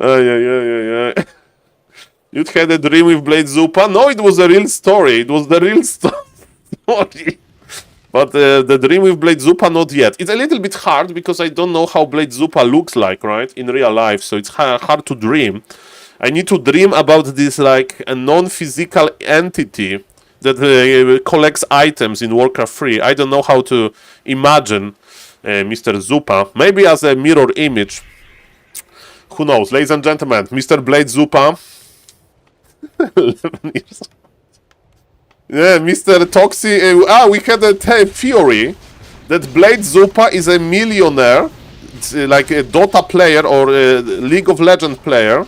Yeah. You had a dream with Blade Zupa? No, it was a real story. It was the real story. But the dream with Blade Zupa, not yet. It's a little bit hard because I don't know how Blade Zupa looks like, right? In real life, so it's hard to dream. I need to dream about this, like, a non-physical entity that collects items in Warcraft 3. I don't know how to imagine Mr. Zupa. Maybe as a mirror image. Who knows? Ladies and gentlemen, Mr. Blade Zupa... 11 years. Yeah, Mr. Toxi. We had a theory that Blade Zupa is a millionaire, like a Dota player or a League of Legends player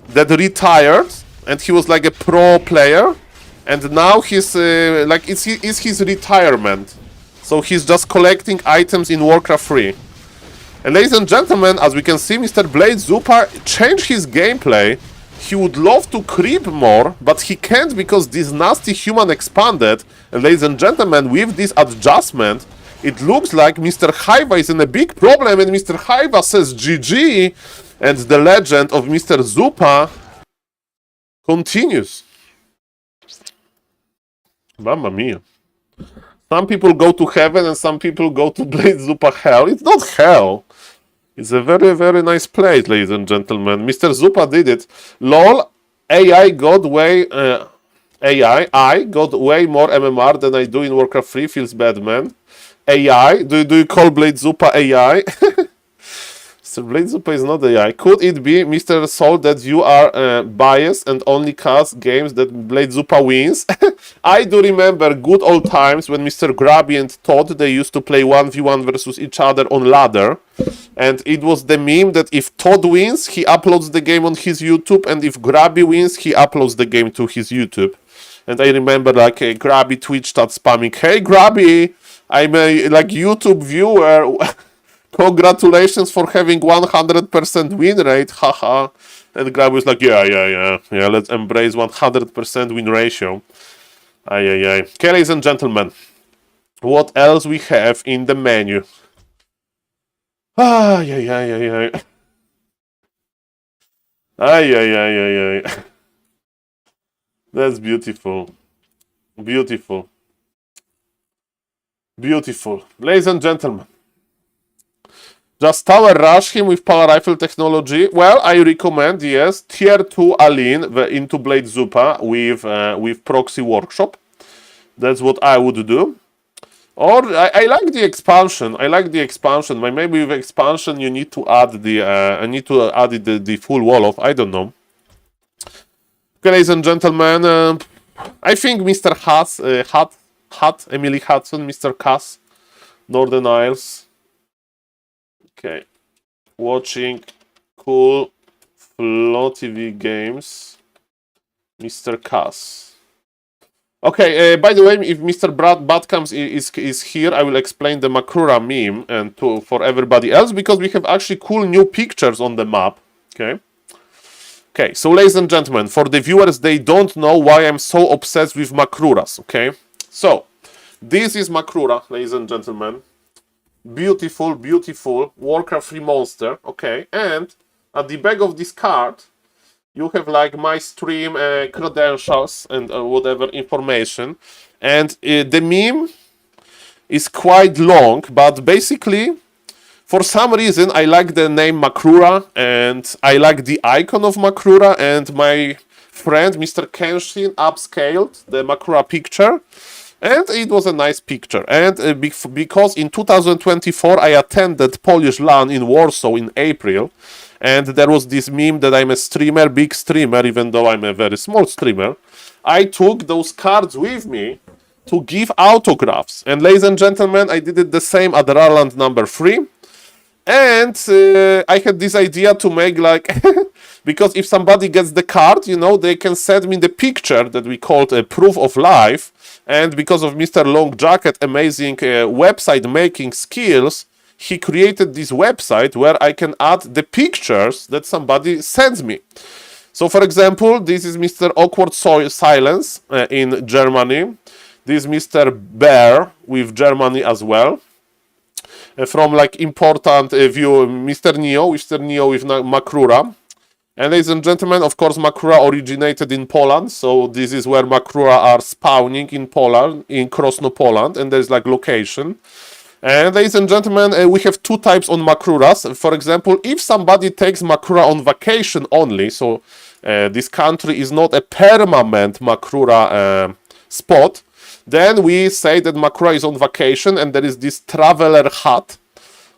that retired, and he was like a pro player, and now he's like it's his retirement, so he's just collecting items in Warcraft 3. And ladies and gentlemen, as we can see, Mr. Blade Zupa changed his gameplay. He would love to creep more, but he can't because this nasty human expanded. And ladies and gentlemen, with this adjustment, it looks like Mr. Haiva is in a big problem, and Mr. Haiva says GG, and the legend of Mr. Zupa continues. Mamma mia. Some people go to heaven and some people go to Blade Zupa hell. It's not hell. It's a very, very nice place, ladies and gentlemen. Mr. Zupa did it. LOL, I got way more MMR than I do in Warcraft 3. Feels bad, man. AI? Do you call Blade Zupa AI? Mr. Blade Zupa is not AI. Could it be, Mr. Saul, that you are biased and only cast games that Blade Zupa wins? I do remember good old times when Mr. Grabby and Todd, they used to play 1v1 versus each other on ladder. And it was the meme that if Todd wins, he uploads the game on his YouTube, and if Grabby wins, he uploads the game to his YouTube. And I remember like Grabby Twitch started spamming, "Hey Grabby, I'm a like YouTube viewer. Congratulations for having 100% win rate, haha." And Grabby was like, yeah, let's embrace 100% win ratio. Ay. Okay, ladies and gentlemen, what else we have in the menu? Ay. That's beautiful. Beautiful. Ladies and gentlemen, just tower rush him with power rifle technology. Well, I recommend, yes, tier 2 Aline into Blade Zupa with proxy workshop. That's what I would do. Or I like the expansion. Maybe with expansion you need to add the full wall of, I don't know. Okay, ladies and gentlemen, I think Mr. Emily Hudson, Mr. Cass, Northern Isles. Okay, watching cool Flow TV games, Mr. Cass. Okay, by the way, if Mr. Brad Badcams is here, I will explain the Makrura meme and for everybody else, because we have actually cool new pictures on the map. Okay, so ladies and gentlemen, for the viewers, they don't know why I'm so obsessed with Makruras, okay? So, this is Makrura, ladies and gentlemen. Beautiful Warcraft 3 monster, okay? And at the back of this card, you have like my stream credentials and whatever information. And the meme is quite long, but basically, for some reason, I like the name Makrura, and I like the icon of Makrura, and my friend, Mr. Kenshin, upscaled the Makrura picture, and it was a nice picture. And because in 2024, I attended Polish LAN in Warsaw in April, and there was this meme that I'm a streamer, big streamer, even though I'm a very small streamer. I took those cards with me to give autographs. And ladies and gentlemen, I did it the same at Rarland number 3. And I had this idea to make like, because if somebody gets the card, you know, they can send me the picture that we called a proof of life. And because of Mr. Long Jacket amazing website making skills, he created this website where I can add the pictures that somebody sends me. So for example, this is Mr. Awkward Silence in Germany. This is Mr. Bear with Germany as well. From like important view, Mr. Neo with Makrura. And ladies and gentlemen, of course, Makrura originated in Poland, so this is where Makrura are spawning in Poland, in Krosno, Poland, and there's like location. And ladies and gentlemen, we have two types on Makruras. For example, if somebody takes Makrura on vacation only, so this country is not a permanent Makrura spot, then we say that Makrura is on vacation and there is this traveler hat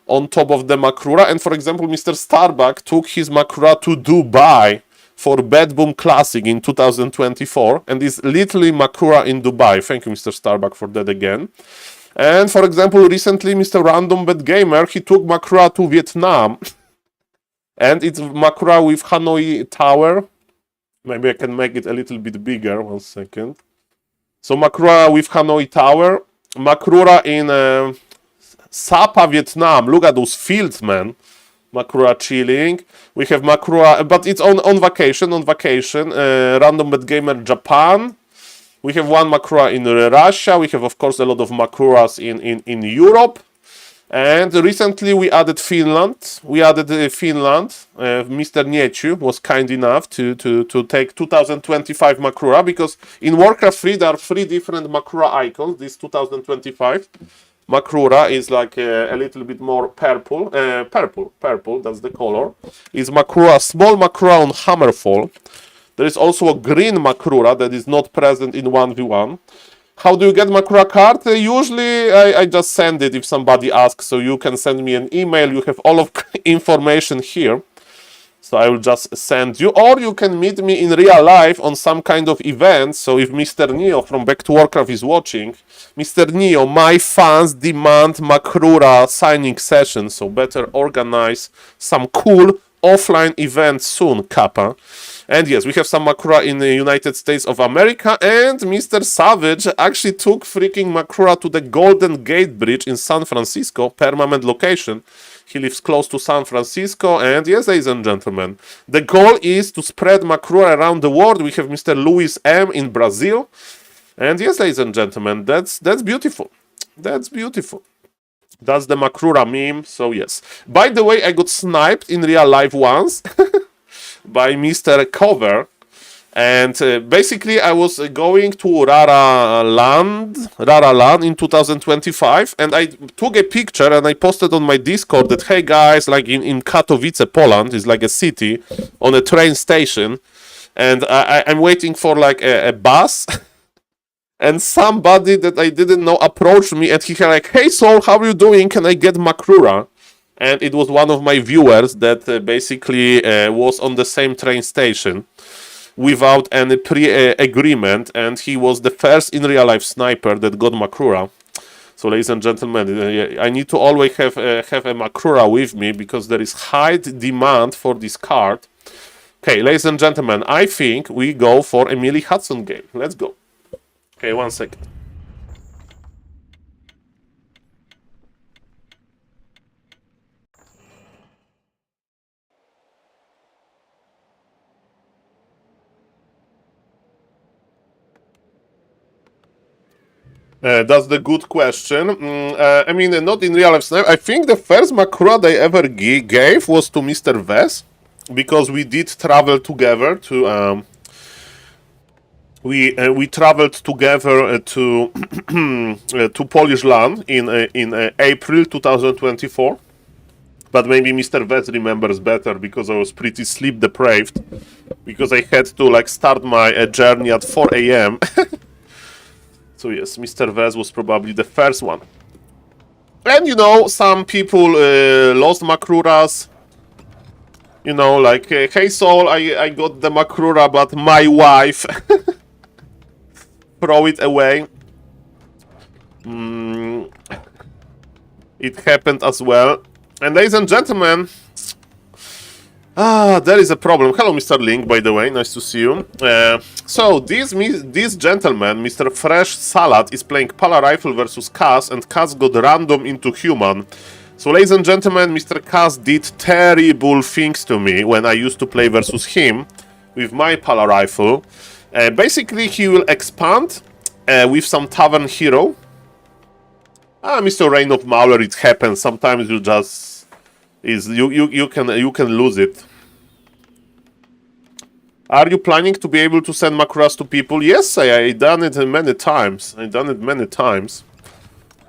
on top of the Makrura. And for example, Mr. Starbuck took his Makrura to Dubai for Bad Boom Classic in 2024 and is literally Makrura in Dubai. Thank you, Mr. Starbuck, for that again. And for example, recently, Mr. Random Bad Gamer, he took Makrura to Vietnam. And it's Makrura with Hanoi Tower. Maybe I can make it a little bit bigger. 1 second. So Makrura with Hanoi Tower. Makrura in Sapa, Vietnam. Look at those fields, man. Makrura chilling. We have Makrura, but it's on vacation. Random Bad Gamer Japan. We have one Makrura in Russia. We have, of course, a lot of Makruras in Europe. And recently we added Finland. Mr. Nieciu was kind enough to take 2025 Makrura, because in Warcraft 3 there are 3 different Makrura icons. This 2025 Makrura is like a little bit more purple. Purple, that's the color. Is Makrura, small Makrura on Hammerfall. There is also a green Makrura that is not present in 1v1. How do you get Makura card? Usually I just send it if somebody asks, so you can send me an email. You have all of information here. So I will just send you, or you can meet me in real life on some kind of event. So if Mr. Neo from Back to Warcraft is watching, Mr. Neo, my fans demand Makrura signing session, so better organize some cool offline event soon, Kappa. And yes, we have some Makrura in the United States of America, and Mr. Savage actually took freaking Makrura to the Golden Gate Bridge in San Francisco, permanent location. He lives close to San Francisco, and yes, ladies and gentlemen, the goal is to spread Makrura around the world. We have Mr. Luis M in Brazil, and yes, ladies and gentlemen, that's beautiful. That's beautiful. That's the Makrura meme, so yes. By the way, I got sniped in real life once by Mr. Cover. And basically, I was going to Rara Land in 2025, and I took a picture and I posted on my Discord that, hey guys, like in Katowice, Poland, is like a city on a train station, and I'm waiting for like a bus, and somebody that I didn't know approached me, and he had like, hey Saul, how are you doing? Can I get Makrura? And it was one of my viewers that basically was on the same train station without any pre-agreement, and he was the first in real life sniper that got Makrura. So, ladies and gentlemen, I need to always have a Makrura with me because there is high demand for this card. Okay, ladies and gentlemen, I think we go for a Millie Hudson game. Let's go. Okay, 1 second. That's the good question. I mean, not in real life snipe. I think the first Makrura they ever gave was to Mr. Vez, because we did travel together to we traveled together to to Polish land in April 2024. But maybe Mr. Vez remembers better because I was pretty sleep deprived because I had to like start my journey at 4 a.m. So yes, Mr. Vez was probably the first one. And you know, some people lost Makruras. You know, like, hey Saul, I got the Makrura, but my wife throw it away. It happened as well. And ladies and gentlemen, there is a problem. Hello, Mr. Link, by the way. Nice to see you. So, this gentleman, Mr. Fresh Salad, is playing Pala Rifle versus Kaz, and Kaz got random into human. So, ladies and gentlemen, Mr. Kaz did terrible things to me when I used to play versus him with my Pala Rifle. Basically, he will expand with some Tavern Hero. Mr. Reign of Mauler, it happens. Sometimes you just... You can lose it. Are you planning to be able to send Makuras to people? Yes, I done it many times.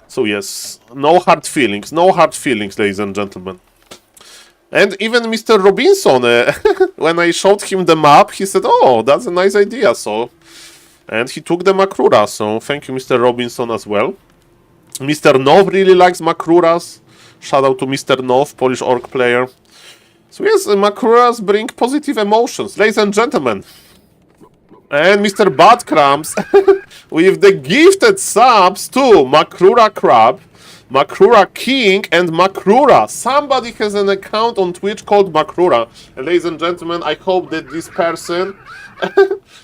So yes, no hard feelings. No hard feelings, ladies and gentlemen. And even Mr. Robinson, when I showed him the map, he said, oh, that's a nice idea, so... And he took the Makrura, so thank you, Mr. Robinson, as well. Mr. Nov really likes Makruras. Shout out to Mr. Nov, Polish orc player. So yes, Makuras bring positive emotions, ladies and gentlemen. And Mr. Badcrams with the gifted subs too. Makrura Crab, Makrura King, and Makrura. Somebody has an account on Twitch called Makrura. And ladies and gentlemen, I hope that this person...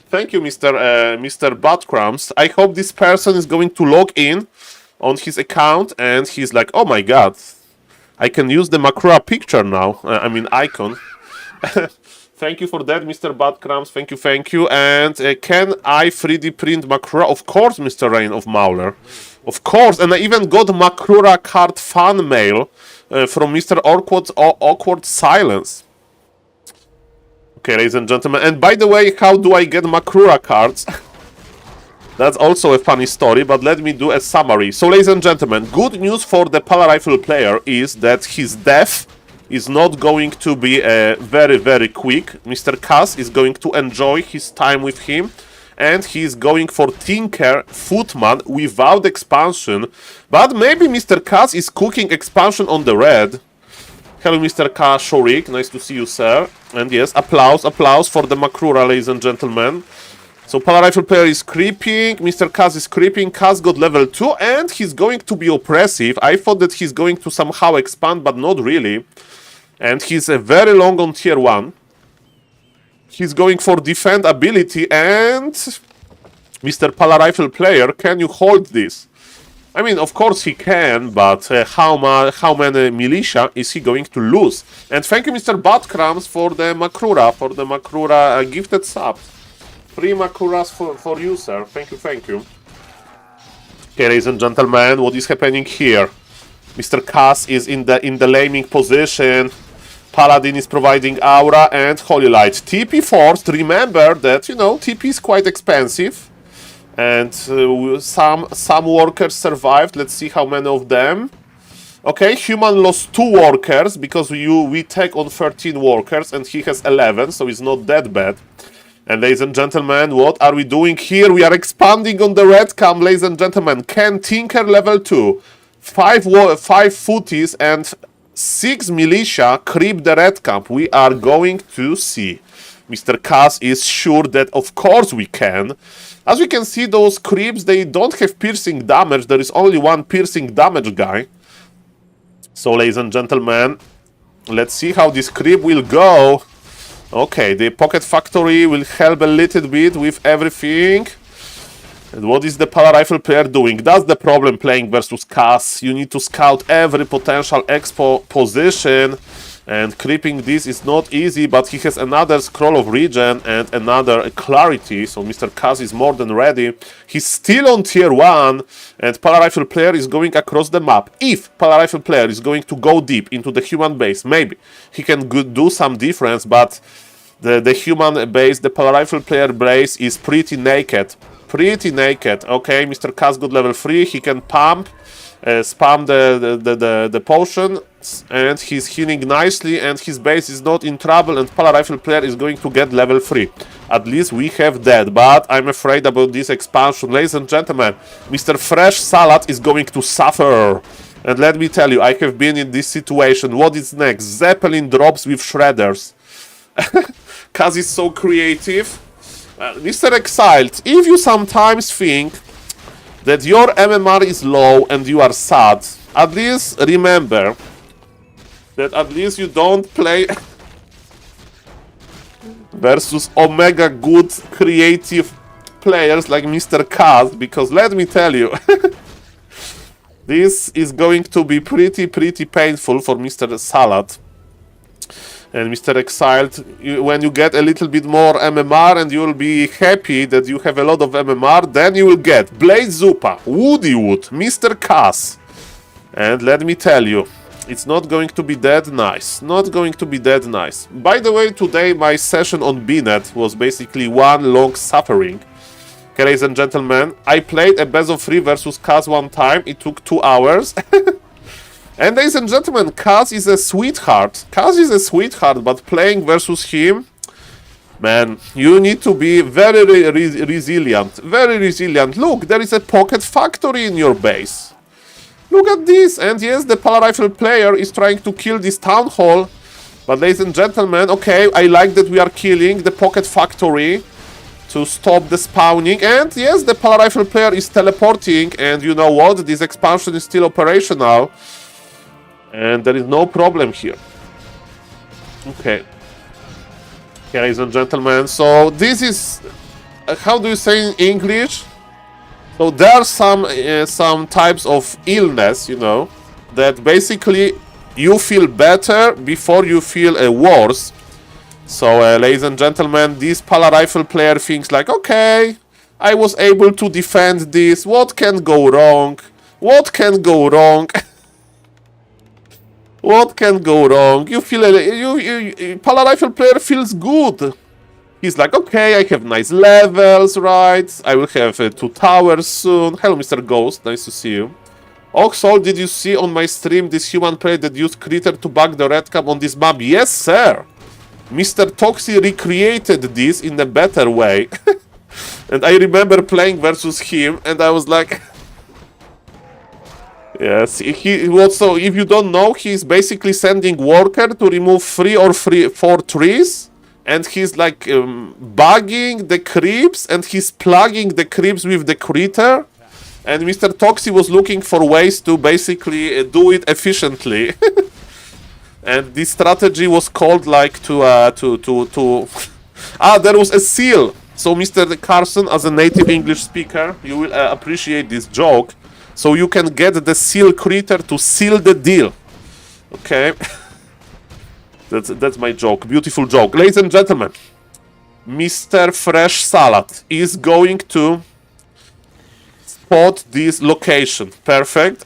Thank you, Mr. Badcrams. I hope this person is going to log in on his account and he's like, oh my god, I can use the Makrura picture now. I mean, icon. Thank you for that, Mr. Badcrams. Thank you. And can I 3D print Makrura? Of course, Mr. Reign of Mauler. Of course. And I even got Makrura card fan mail from Mr. Awkward Silence. Okay, ladies and gentlemen. And by the way, how do I get Makrura cards? That's also a funny story, but let me do a summary. So, ladies and gentlemen, good news for the Pala Rifle player is that his death is not going to be very, very quick. Mr. Kaz is going to enjoy his time with him, and he's going for Tinker Footman without expansion. But maybe Mr. Kaz is cooking expansion on the red. Hello, Mr. Kashorik, nice to see you, sir. And yes, applause for the Makrura, ladies and gentlemen. So Pala Rifle player is creeping, Mr. Kaz is creeping, Kaz got level 2, and he's going to be oppressive. I thought that he's going to somehow expand, but not really. And he's very long on tier 1. He's going for defend ability, and Mr. Pala Rifle player, can you hold this? I mean, of course he can, but how many militia is he going to lose? And thank you, Mr. Badcrams, for the Makrura gifted subs. 3 Makuras for you, sir. Thank you, thank you. Okay, ladies and gentlemen, what is happening here? Mr. Kaz is in the laming position. Paladin is providing aura and holy light. TP forced. Remember that, you know, TP is quite expensive. And some workers survived. Let's see how many of them. Okay, human lost 2 workers because we take on 13 workers and he has 11, so it's not that bad. And ladies and gentlemen, what are we doing here? We are expanding on the red camp, ladies and gentlemen. Can Tinker level 2, 5 footies and 6 militia creep the red camp? We are going to see. Mr. Kaz is sure that of course we can. As we can see, those creeps, they don't have piercing damage. There is only one piercing damage guy. So ladies and gentlemen, let's see how this creep will go. Okay, the Pocket Factory will help a little bit with everything. And what is the Pala Rifle player doing? That's the problem playing versus Kaz. You need to scout every potential expo position. And creeping this is not easy, but he has another Scroll of Regen and another Clarity. So Mr. Kaz is more than ready. He's still on tier 1. And Pala Rifle player is going across the map. If Pala Rifle player is going to go deep into the human base, maybe he can do some difference, but the human base, the Pala Rifle player base is pretty naked. Pretty naked. Okay, Mr. Kaz got level 3. He can pump, spam the potion, and he's healing nicely, and his base is not in trouble, and Pala Rifle player is going to get level 3. At least we have that, but I'm afraid about this expansion. Ladies and gentlemen, Mr. Fresh Salad is going to suffer. And let me tell you, I have been in this situation. What is next? Zeppelin drops with shredders. Kaz is so creative. Mr. Exiled, if you sometimes think that your MMR is low and you are sad, at least remember that at least you don't play versus omega good creative players like Mr. Kaz, because let me tell you, this is going to be pretty painful for Mr. Salad. And Mr. Exiled, when you get a little bit more MMR and you will be happy that you have a lot of MMR, then you will get Blade Zupa, Woody Wood, Mr. Kaz. And let me tell you, it's not going to be that nice. Not going to be that nice. By the way, today my session on BNet was basically one long suffering. Okay, ladies and gentlemen, I played a best of 3 versus Kaz one time. It took 2 hours. And ladies and gentlemen, Kaz is a sweetheart. Kaz is a sweetheart, but playing versus him, man, you need to be very resilient. Very resilient. Look, there is a Pocket Factory in your base. Look at this. And yes, the Pala Rifle player is trying to kill this Town Hall. But ladies and gentlemen, okay, I like that we are killing the Pocket Factory to stop the spawning. And yes, the Pala Rifle player is teleporting. And you know what? This expansion is still operational. And there is no problem here. Okay. Okay, ladies and gentlemen. So this is... how do you say in English? So there are some types of illness, you know, that basically you feel better before you feel worse. So, ladies and gentlemen, this Pala Rifle player thinks like, okay, I was able to defend this. What can go wrong? What can go wrong? What can go wrong? You feel Pala Rifle player feels good. He's like, okay, I have nice levels, right? I will have 2 towers soon. Hello, Mr. Ghost. Nice to see you. Oxol, did you see on my stream this human player that used Critter to bug the red cap on this map? Yes, sir. Mr. Toxi recreated this in a better way. And I remember playing versus him, and I was like... Yes, he was, so if you don't know, he's basically sending worker to remove 4 trees, and he's like bugging the creeps, and he's plugging the creeps with the critter, and Mr. Toxie was looking for ways to basically do it efficiently. And this strategy was called like there was a seal. So Mr. Carson, as a native English speaker, you will appreciate this joke. So you can get the seal critter to seal the deal. Okay? That's my joke. Beautiful joke. Ladies and gentlemen, Mr. Fresh Salad is going to spot this location. Perfect.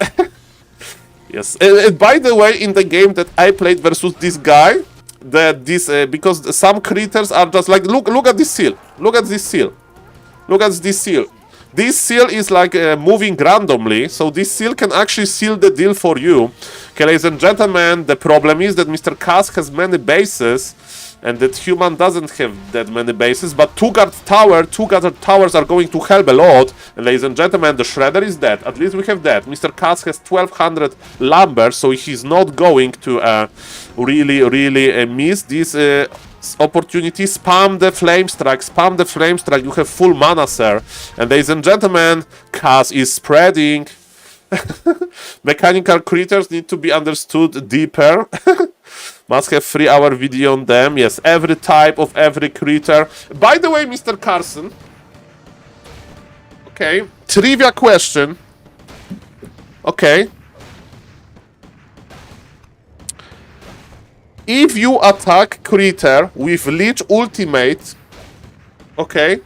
Yes. By the way, in the game that I played versus this guy, because some critters are just like, look at this seal. Look at this seal. Look at this seal. This seal is like moving randomly, so this seal can actually seal the deal for you. Okay, ladies and gentlemen, the problem is that Mr. Cass has many bases, and that human doesn't have that many bases, but two guard towers are going to help a lot. And ladies and gentlemen, the Shredder is dead. At least we have that. Mr. Cass has 1200 lumber, so he's not going to really miss this opportunity. Spam the flame strike, spam the flame strike. You have full mana, sir. And ladies and gentlemen, Cass is spreading. Mechanical creatures need to be understood deeper. Must have 3-hour video on them. Yes, every type of every creature. By the way, Mr. Carson. Okay, trivia question. Okay. If you attack creature with Leech ultimate, okay,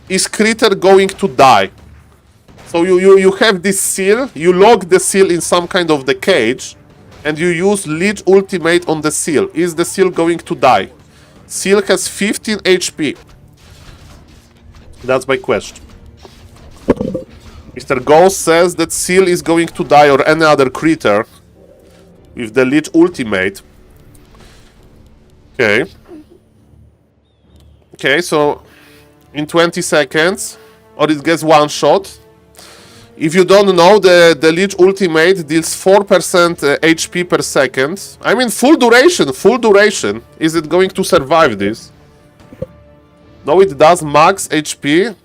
is creature going to die? So you have this seal, you lock the seal in some kind of the cage, and you use Leech ultimate on the seal. Is the seal going to die? Seal has 15 HP. That's my question. Mr. Ghost says that seal is going to die, or any other creature with the Leech ultimate. Okay. Okay, so in 20 seconds, or it gets one shot. If you don't know, the Leech ultimate deals 4% HP per second. I mean, full duration. Is it going to survive this? No, it does max HP.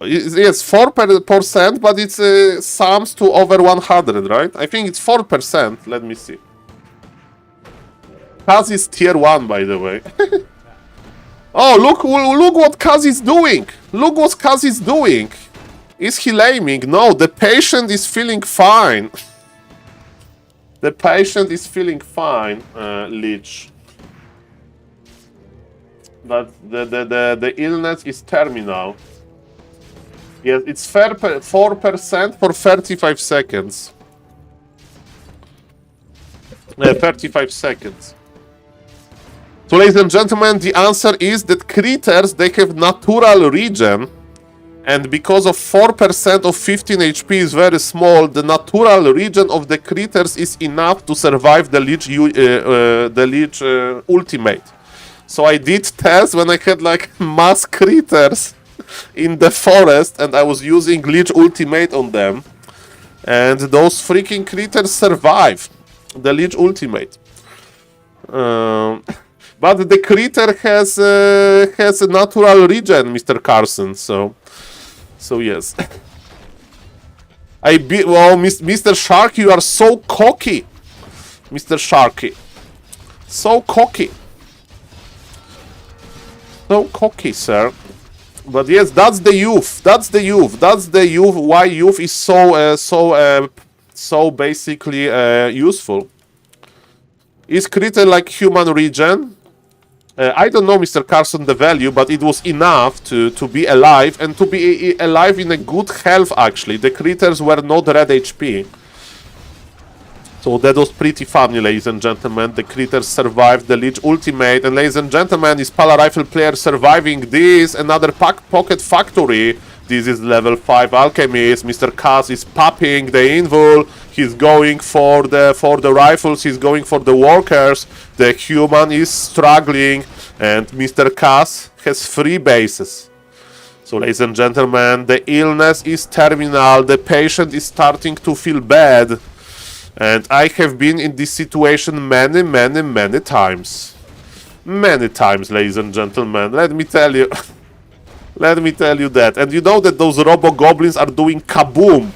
Yes, 4%, but it's sums to over 100, right? I think it's 4%. Let me see. Kaz is tier 1, by the way. Oh, look what Kaz is doing. Look what Kaz is doing. Is he laming? No, the patient is feeling fine. The patient is feeling fine, Leech. But the illness is terminal. Yes, it's 4% for 35 seconds. 35 seconds. So, ladies and gentlemen, the answer is that creatures, they have natural regen. And because of 4% of 15 HP is very small, the natural regen of the creatures is enough to survive the Leech ultimate. So I did test when I had like mass creatures in the forest, and I was using Leech ultimate on them. And those freaking creatures survive the Leech ultimate. But the creature has a natural regen, Mr. Carson, so yes. Mr. Shark, you are so cocky. Mr. Sharky. So cocky. So cocky, sir. But yes, that's the youth. That's the youth. That's the youth. Why youth is so basically useful. Is creature like human regen? I don't know, Mr. Carson, the value, but it was enough to be alive, and to be alive in a good health, actually. The creatures were not red HP. So that was pretty funny, ladies and gentlemen. The creatures survived the Leech ultimate, and ladies and gentlemen, is Pala Rifle player surviving this? Another Pocket Factory. This is level 5 Alchemist. Mr. Cass is popping the invul. He's going for the rifles. He's going for the workers. The human is struggling, and Mr. Cass has 3 bases. So, ladies and gentlemen, the illness is terminal. The patient is starting to feel bad. And I have been in this situation many, many, many times. Many times, ladies and gentlemen. Let me tell you. Let me tell you that. And you know that those robo-goblins are doing kaboom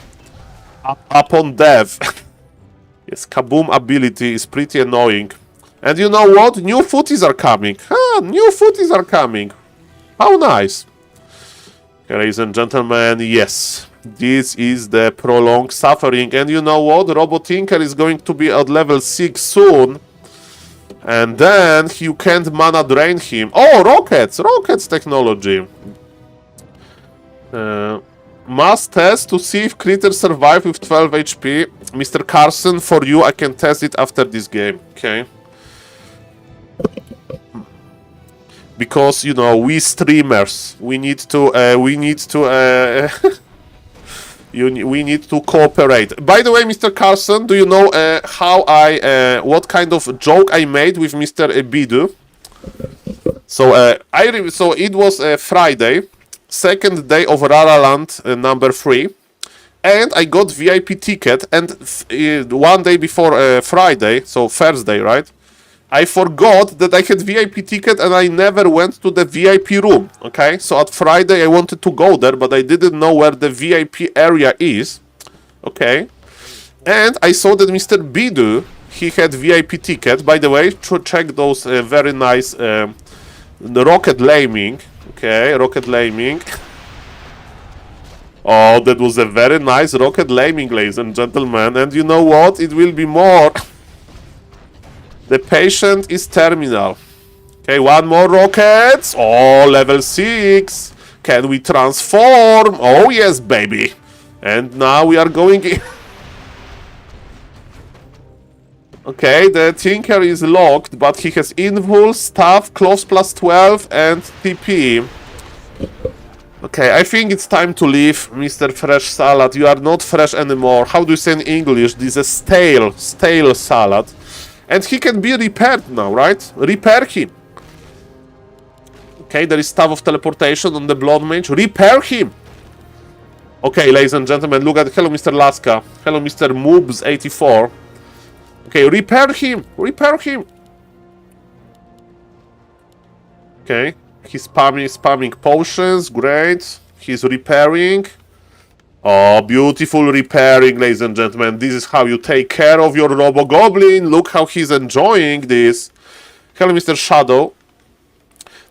upon death. Yes, kaboom ability is pretty annoying. And you know what? New footies are coming. New footies are coming. How nice. Ladies and gentlemen, yes. This is the prolonged suffering. And you know what? Robo-Tinker is going to be at level 6 soon. And then you can't mana drain him. Oh, rockets! Rockets technology. Must test to see if critters survive with 12 HP. Mr. Carson, for you, I can test it after this game. Okay. Because, you know, we streamers, we need to we need to cooperate. By the way, Mr. Carson, do you know how what kind of joke I made with Mr. Bidu? So so it was Friday, second day of Raraland number 3, and I got VIP ticket. And one day before Friday, so Thursday, right? I forgot that I had VIP ticket and I never went to the VIP room, okay? So at Friday I wanted to go there, but I didn't know where the VIP area is, okay? And I saw that Mr. Bidu, he had VIP ticket. By the way, check those very nice rocket laming, okay? Rocket laming. Oh, that was a very nice rocket laming, ladies and gentlemen. And you know what? It will be more. The patient is terminal. Okay, one more rockets. Oh, level 6. Can we transform? Oh, yes, baby. And now we are going in. Okay, the Tinker is locked, but he has Invul, Staff, Close plus 12, and TP. Okay, I think it's time to leave, Mr. Fresh Salad. You are not fresh anymore. How do you say in English? This is stale salad. And he can be repaired now, right? Repair him. Okay, there is Staff of Teleportation on the Blood Mage. Repair him. Okay, ladies and gentlemen, look at... Hello, Mr. Laska. Hello, Mr. Moobs84. Okay, repair him. Repair him. Okay. He's spamming potions. Great. He's repairing. Oh, beautiful repairing, ladies and gentlemen. This is how you take care of your Robo-Goblin. Look how he's enjoying this. Hello, Mr. Shadow.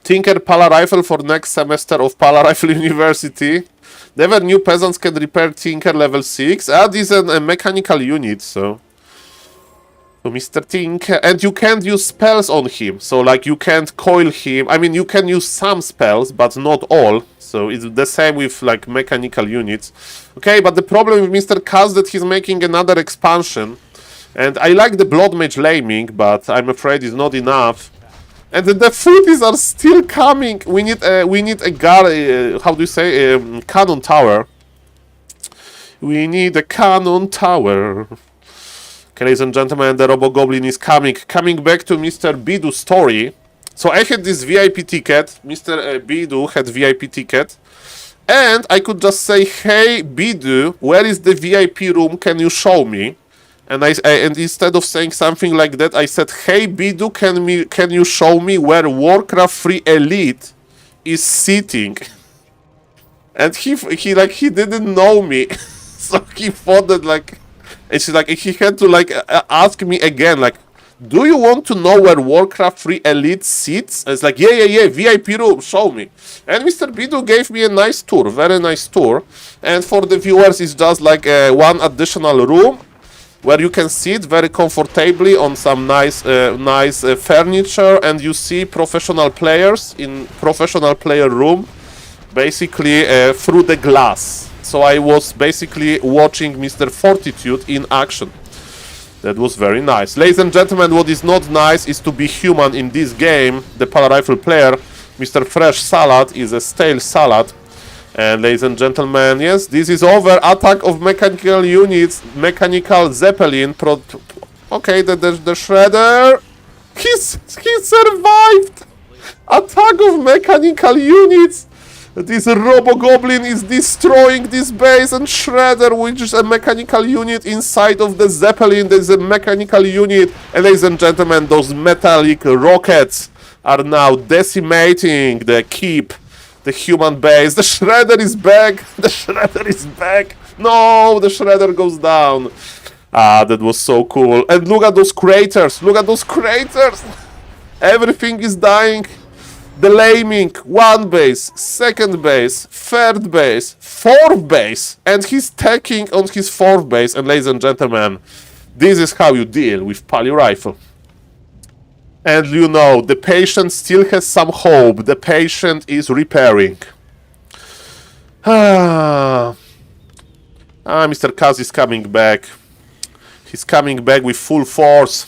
Tinker Pala Rifle for next semester of Pala Rifle University. Never knew peasants can repair Tinker level 6. This is a mechanical unit, so Mr. Tinker. And you can't use spells on him. So, like, you can't coil him. I mean, you can use some spells, but not all. So it's the same with like mechanical units. Okay, but the problem with Mr. Kaz that he's making another expansion. And I like the Blood Mage laming, but I'm afraid it's not enough. And the footies are still coming. We need a how do you say, cannon tower. We need a cannon tower. Okay, ladies and gentlemen, the Robo-Goblin is coming. Coming back to Mr. Bidu's story. So I had this VIP ticket. Mr. Bidu had VIP ticket. And I could just say, hey, Bidu, where is the VIP room? Can you show me? And and instead of saying something like that, I said, hey, Bidu, can you show me where Warcraft 3 Elite is sitting? And he didn't know me. So he thought that, like, it's like, he had to, like, ask me again, like, do you want to know where Warcraft 3 Elite sits? And it's like, yeah, VIP room, show me. And Mr. Bidu gave me a nice tour, very nice tour. And for the viewers, it's just like one additional room where you can sit very comfortably on some nice furniture, and you see professional players in professional player room, basically through the glass. So I was basically watching Mr. Fortitude in action. That was very nice. Ladies and gentlemen, what is not nice is to be human in this game. The Pala Rifle player, Mr. Fresh Salad, is a stale salad. And ladies and gentlemen, yes, this is over. Attack of mechanical units, mechanical Zeppelin. Okay, the Shredder. He survived. Attack of mechanical units. This Robo-Goblin is destroying this base, and Shredder, which is a mechanical unit inside of the Zeppelin, there's a mechanical unit. And ladies and gentlemen, those metallic rockets are now decimating the keep, the human base. The Shredder is back! The Shredder is back! No, the Shredder goes down. Ah, that was so cool. And look at those craters! Look at those craters! Everything is dying. The Laming, one base, second base, third base, fourth base, and he's taking on his fourth base. And ladies and gentlemen, this is how you deal with Pally Rifle. And you know, the patient still has some hope. The patient is repairing. Mr. Kaz is coming back. He's coming back with full force.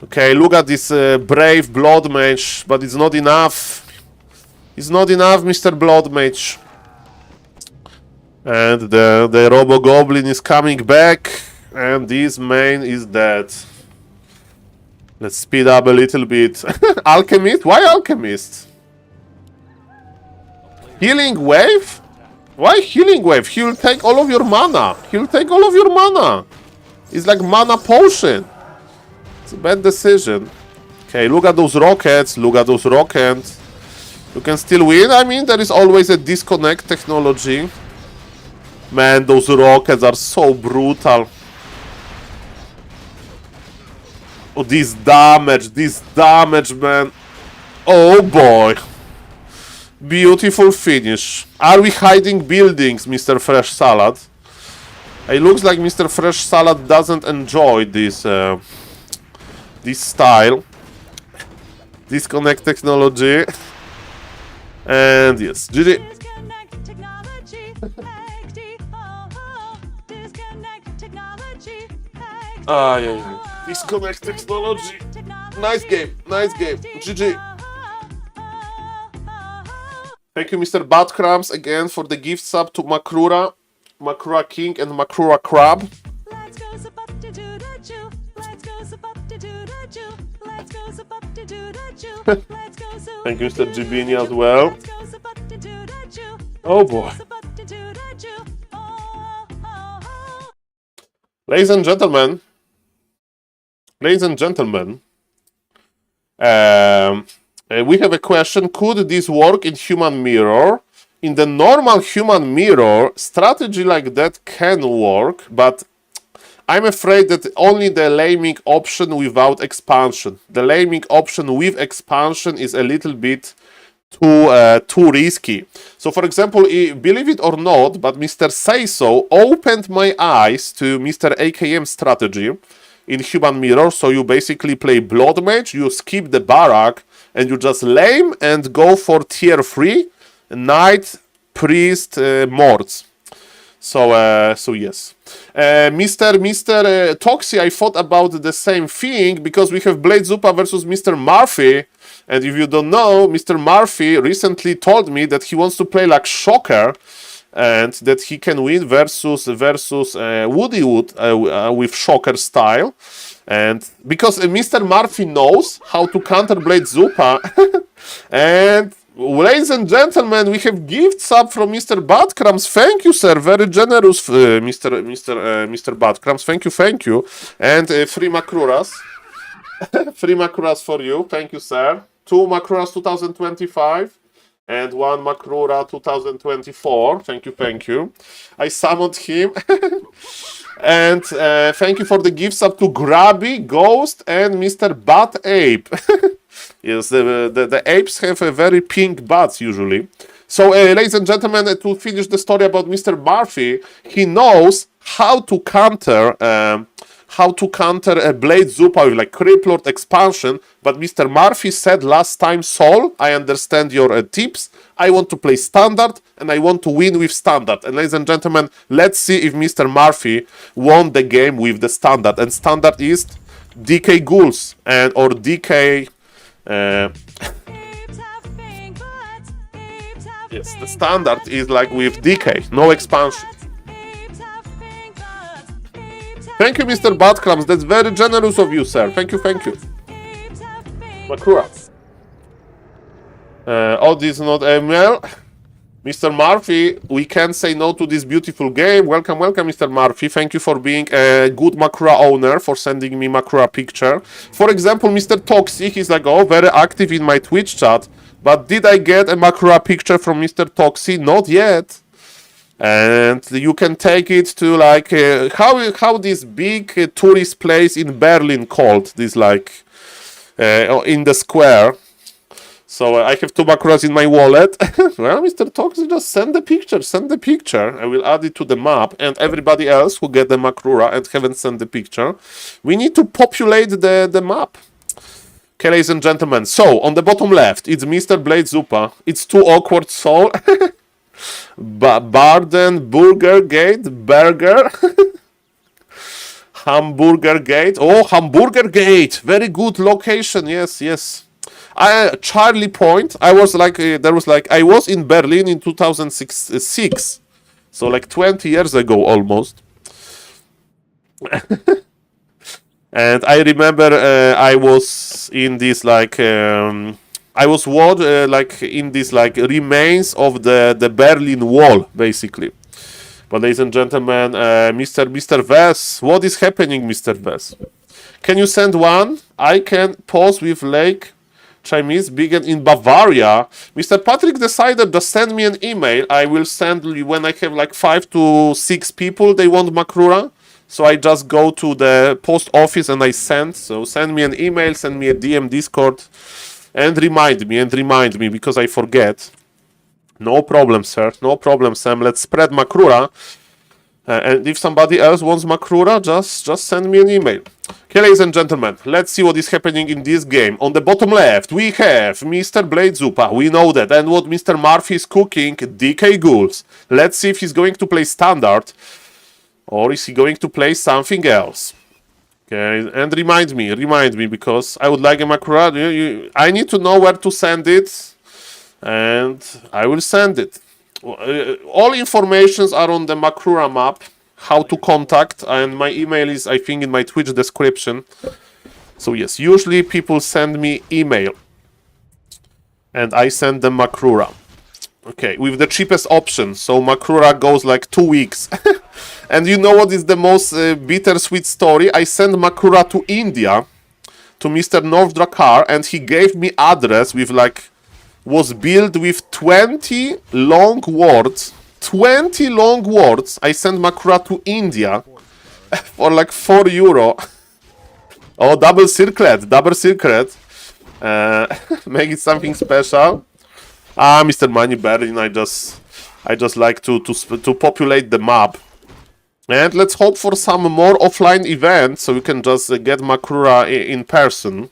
Okay, look at this brave Blood Mage, but it's not enough. It's not enough, Mr. Blood Mage. And the Robo-Goblin is coming back, and this main is dead. Let's speed up a little bit. Alchemist? Why Alchemist? Healing Wave? Why Healing Wave? He'll take all of your mana. He'll take all of your mana. It's like mana potion. It's a bad decision. Okay, look at those rockets. Look at those rockets. You can still win. I mean, there is always a disconnect technology. Man, those rockets are so brutal. Oh, this damage, man. Oh boy. Beautiful finish. Are we hiding buildings, Mr. Fresh Salad? It looks like Mr. Fresh Salad doesn't enjoy this this style. Disconnect technology. And yes, GG. Yeah. Disconnect technology. Nice game. Nice game. GG. Thank you, Mr. Badcrams, again for the gift sub to Makrura, Makrura King, and Makrura Crab. Thank you, Mr. Gibini, as well. Oh boy. Ladies and gentlemen, we have a question. Could this work in Human Mirror? In the normal Human Mirror, strategy like that can work, but I'm afraid that only the laming option without expansion. The laming option with expansion is a little bit too risky. So, for example, believe it or not, but Mr. Say So opened my eyes to Mr. AKM strategy in Human Mirror. So you basically play Blood Mage, you skip the Barrack, and you just lame and go for tier 3 Knight, Priest, Mords. So yes. Mr. Toxie, I thought about the same thing because we have Blade Zupa versus Mr. Murphy. And if you don't know, Mr. Murphy recently told me that he wants to play like Shocker and that he can win versus Woody Wood with Shocker style. And because Mr. Murphy knows how to counter Blade Zupa. And ladies and gentlemen, we have gift sub from Mr. Badcrams. Thank you, sir. Very generous, Mr. Badcrams. Thank you. And free Makruras. Free Makruras for you. Thank you, sir. 2 Makruras 2025 and 1 Makrura 2024. Thank you. I summoned him. And thank you for the gift sub to Grabby, Ghost, and Mr. Bat Ape. Yes, the apes have a very pink butts usually. So, ladies and gentlemen, to finish the story about Mr. Murphy, he knows how to counter a Blade Zupa with like Criplord expansion. But Mr. Murphy said last time, Saul, I understand your tips. I want to play standard and I want to win with standard. And ladies and gentlemen, let's see if Mr. Murphy won the game with the standard. And standard is DK Ghouls and or DK. Yes, the standard is like with DK, no expansion. Thank you, Mr. Badcrams. That's very generous of you, sir. Thank you. Makura. Oh, this is not ML. Mr. Murphy, we can't say no to this beautiful game. Welcome, welcome, Mr. Murphy. Thank you for being a good Makura owner, for sending me Makura picture. For example, Mr. Toxic is like, oh, very active in my Twitch chat. But did I get a Makura picture from Mr. Toxic? Not yet. And you can take it to like, how this big tourist place in Berlin called, this like, in the square. So I have 2 Makuras in my wallet. Well, Mr. Toxic, just send the picture, send the picture. I will add it to the map, and everybody else who get the Makura and haven't sent the picture, we need to populate the map. Okay, ladies and gentlemen, so on the bottom left, it's Mr. Blade Zupa. It's too awkward, Saul. Barden, Burger Gate, Burger. Hamburger Gate. Oh, Hamburger Gate. Very good location. Yes, yes. Charlie Point. I was like, I was in Berlin in 2006, so like 20 years ago almost. And I remember I was in this like, I was like in this like remains of the Berlin Wall, basically. But ladies and gentlemen, Mr. Vess, what is happening, Mr. Vess? Can you send one? I can pause with Lake Chinese began in Bavaria. Mr. Patrick decided to send me an email. I will send when I have like 5 to 6 people they want Makura. So I just go to the post office and I send. So send me an email, send me a DM Discord, and remind me because I forget. No problem, sir. No problem, Sam. Let's spread Makura. And if somebody else wants Makura, just send me an email. Okay, ladies and gentlemen, let's see what is happening in this game. On the bottom left, we have Mr. Blade Zupa. We know that. And what Mr. Murphy is cooking, DK Ghouls. Let's see if he's going to play standard, or is he going to play something else. Okay, and remind me, because I would like a Makura. I need to know where to send it, and I will send it. All informations are on the Makura map, how to contact, and my email is, I think, in my Twitch description. So yes, usually people send me email, and I send them Makura. Okay, with the cheapest option, so Makura goes like 2 weeks. And you know what is the most bittersweet story? I sent Makura to India, to Mr. North Drakar, and he gave me address with like, was built with 20 long words. 20 long words. I sent Makura to India for like €4. Oh, double circlet. Make it something special. Mr. Money Berlin, I just like to populate the map. And let's hope for some more offline events so we can just get Makura in person.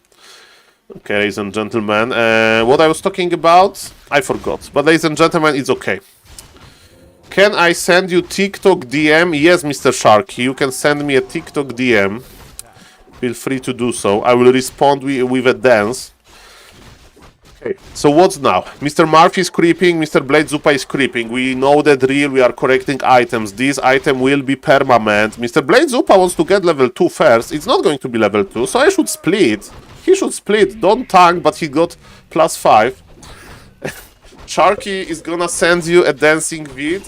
Okay, ladies and gentlemen, what I was talking about, I forgot. But ladies and gentlemen, it's okay. Can I send you TikTok DM? Yes, Mr. Sharky, you can send me a TikTok DM. Feel free to do so. I will respond with a dance. Okay, so what's now? Mr. Murphy is creeping, Mr. Blade Zupa is creeping. We know the drill, we are correcting items. This item will be permanent. Mr. Blade Zupa wants to get level 2 first. It's not going to be level 2, so I should split. He should split. Don't tank, but he got +5. Sharky is gonna send you a dancing vid.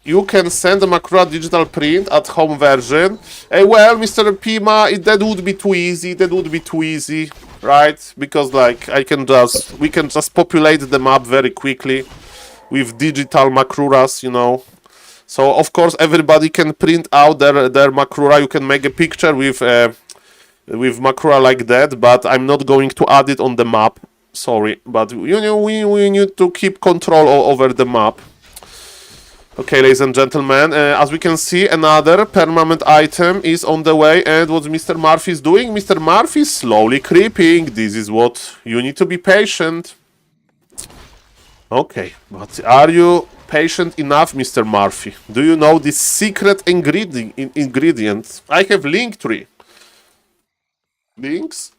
You can send a Makura digital print at home version. Well, Mr. Pima, that would be too easy. Right? Because like we can just populate the map very quickly with digital Makuras, you know. So of course everybody can print out their Makura. You can make a picture with Makura like that, but I'm not going to add it on the map. Sorry, but you know we need to keep control over the map. Okay, ladies and gentlemen, as we can see, another permanent item is on the way, and what Mr. Murphy is doing? Mr. Murphy is slowly creeping. This is what you need to be patient. Okay, but are you patient enough, Mr. Murphy? Do you know this secret ingredient? I have Linktree. Links?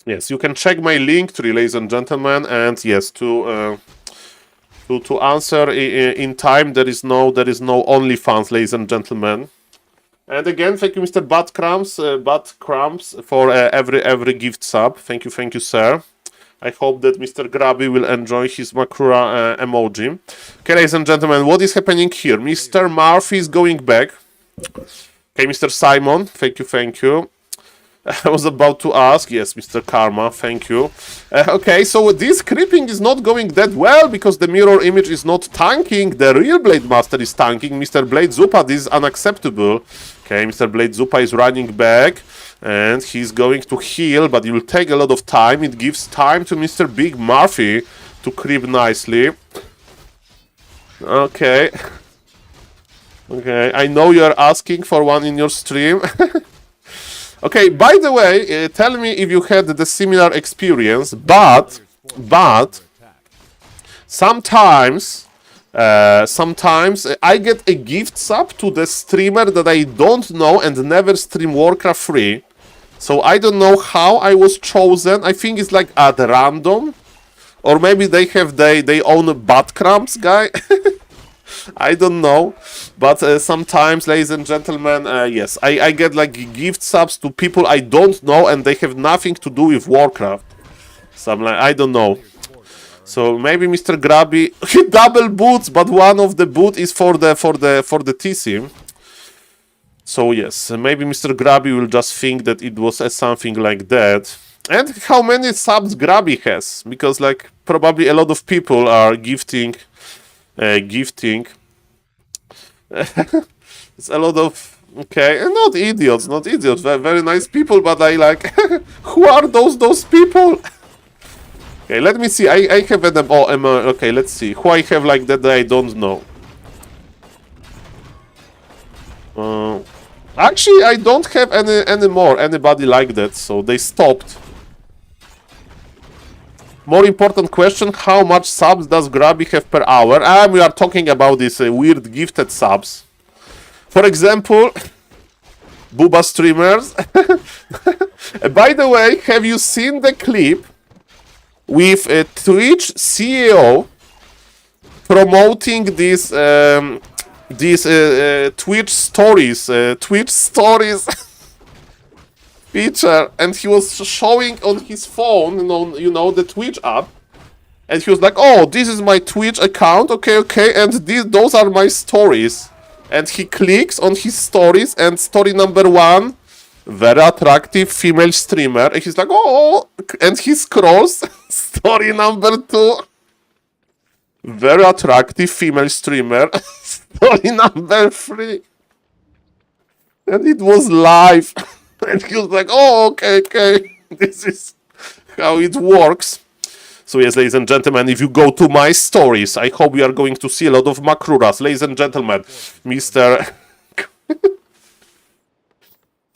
Yes, you can check my Linktree, ladies and gentlemen, and yes, to answer in time, there is no OnlyFans, ladies and gentlemen. And again, thank you, Mr. Bad Crumbs, for every gift sub. Thank you, sir. I hope that Mr. Grabby will enjoy his Makura emoji. Okay, ladies and gentlemen, what is happening here? Mr. Murphy is going back. Okay, Mr. Simon, thank you. I was about to ask. Yes, Mr. Karma, thank you. Okay, so this creeping is not going that well because the mirror image is not tanking. The real Blade Master is tanking. Mr. Blade Zupa, this is unacceptable. Okay, Mr. Blade Zupa is running back. And he's going to heal, but it will take a lot of time. It gives time to Mr. Big Murphy to creep nicely. Okay. Okay, I know you're asking for one in your stream. Okay, by the way, tell me if you had the similar experience, but sometimes I get a gift sub to the streamer that I don't know and never stream Warcraft 3. So I don't know how I was chosen. I think it's like at random. Or maybe they have they own a Bad Crumbs guy. I don't know. But sometimes, ladies and gentlemen, yes, I get like gift subs to people I don't know and they have nothing to do with Warcraft. So I'm like, I don't know. So maybe Mr. Grabby he double boots, but one of the boot is for the TC. So yes, maybe Mr. Grabby will just think that it was something like that. And how many subs Grabby has? Because like probably a lot of people are gifting. It's a lot of not idiots, very, very nice people. But I like who are those people? Okay, let me see. I have an okay, let's see who I have like that I don't know. Actually, I don't have anybody like that, so they stopped. More important question, how much subs does Grabby have per hour? We are talking about these weird gifted subs. For example, Booba streamers. By the way, have you seen the clip with a Twitch CEO promoting this Twitch stories feature, and he was showing on his phone, you know the Twitch app, and he was like, "Oh, this is my Twitch account, okay, and those are my stories." And he clicks on his stories, and story number 1, very attractive female streamer, and he's like, "Oh," and he scrolls, story number 2. Very attractive female streamer. Story number 3. And it was live. And he was like, "Oh, okay. This is how it works." So yes, ladies and gentlemen, if you go to my stories, I hope we are going to see a lot of Makruras. Ladies and gentlemen, Mr.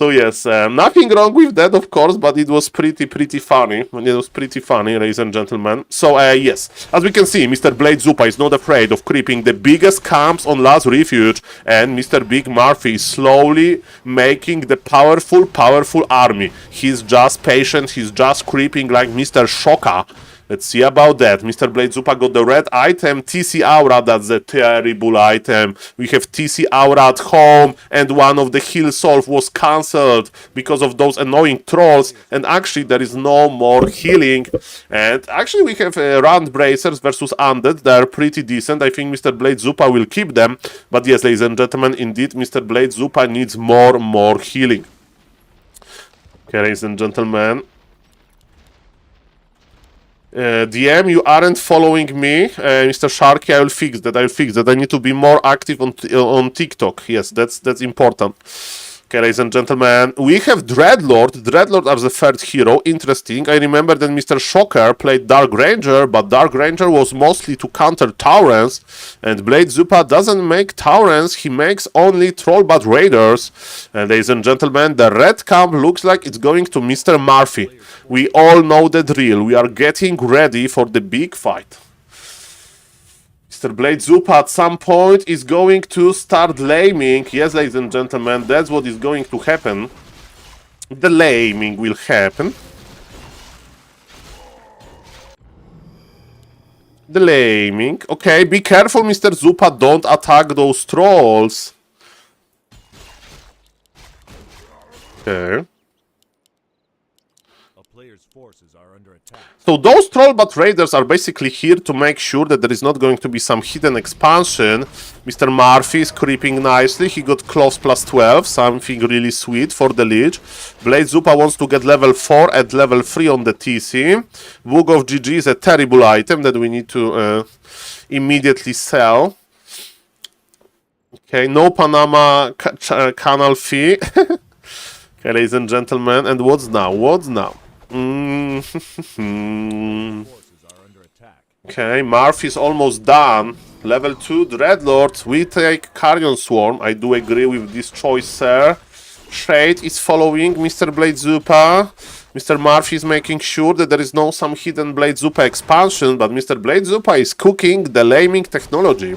So yes, nothing wrong with that, of course, but it was pretty funny. It was pretty funny, ladies and gentlemen. So yes, as we can see, Mr. Blade Zupa is not afraid of creeping the biggest camps on Last Refuge, and Mr. Big Murphy is slowly making the powerful army. He's just patient, he's just creeping like Mr. Shoka. Let's see about that. Mr. Blade Zupa got the red item, TC Aura, that's the terrible item. We have TC Aura at home, and one of the heal solve was cancelled because of those annoying trolls, and actually there is no more healing. And actually we have Rand Bracers versus Undead, they're pretty decent. I think Mr. Blade Zupa will keep them, but yes, ladies and gentlemen, indeed, Mr. Blade Zupa needs more healing. Okay, ladies and gentlemen. DM, you aren't following me, Mr. Sharky. I will fix that. I need to be more active on TikTok. Yes, that's important. Okay, ladies and gentlemen, we have Dreadlord. Dreadlord as the third hero. Interesting. I remember that Mr. Shocker played Dark Ranger, but Dark Ranger was mostly to counter Taurens, and Blade Zupa doesn't make Taurens, he makes only Trollbat Raiders. And ladies and gentlemen, the red camp looks like it's going to Mr. Murphy. We all know the drill. We are getting ready for the big fight. Mr. Blade Zupa at some point is going to start laming. Yes, ladies and gentlemen, that's what is going to happen. The laming will happen. The laming. Okay, be careful, Mr. Zupa. Don't attack those trolls. Okay. A player's forces are under attack. So those Trollbat Raiders are basically here to make sure that there is not going to be some hidden expansion. Mr. Murphy is creeping nicely. He got Cloves plus 12, something really sweet for the Lich. Blade Zupa wants to get level 4 at level 3 on the TC. Book of GG is a terrible item that we need to immediately sell. Okay, no Panama Canal fee. Okay, ladies and gentlemen, and what's now? What's now? Forces are under attack. Okay, Murphy's almost done. Level 2 Dreadlord. We take Carrion Swarm. I do agree with this choice, sir. Shade is following Mr. Blade Zupa. Mr. Murphy is making sure that there is no some hidden Blade Zupa expansion, but Mr. Blade Zupa is cooking the laming technology.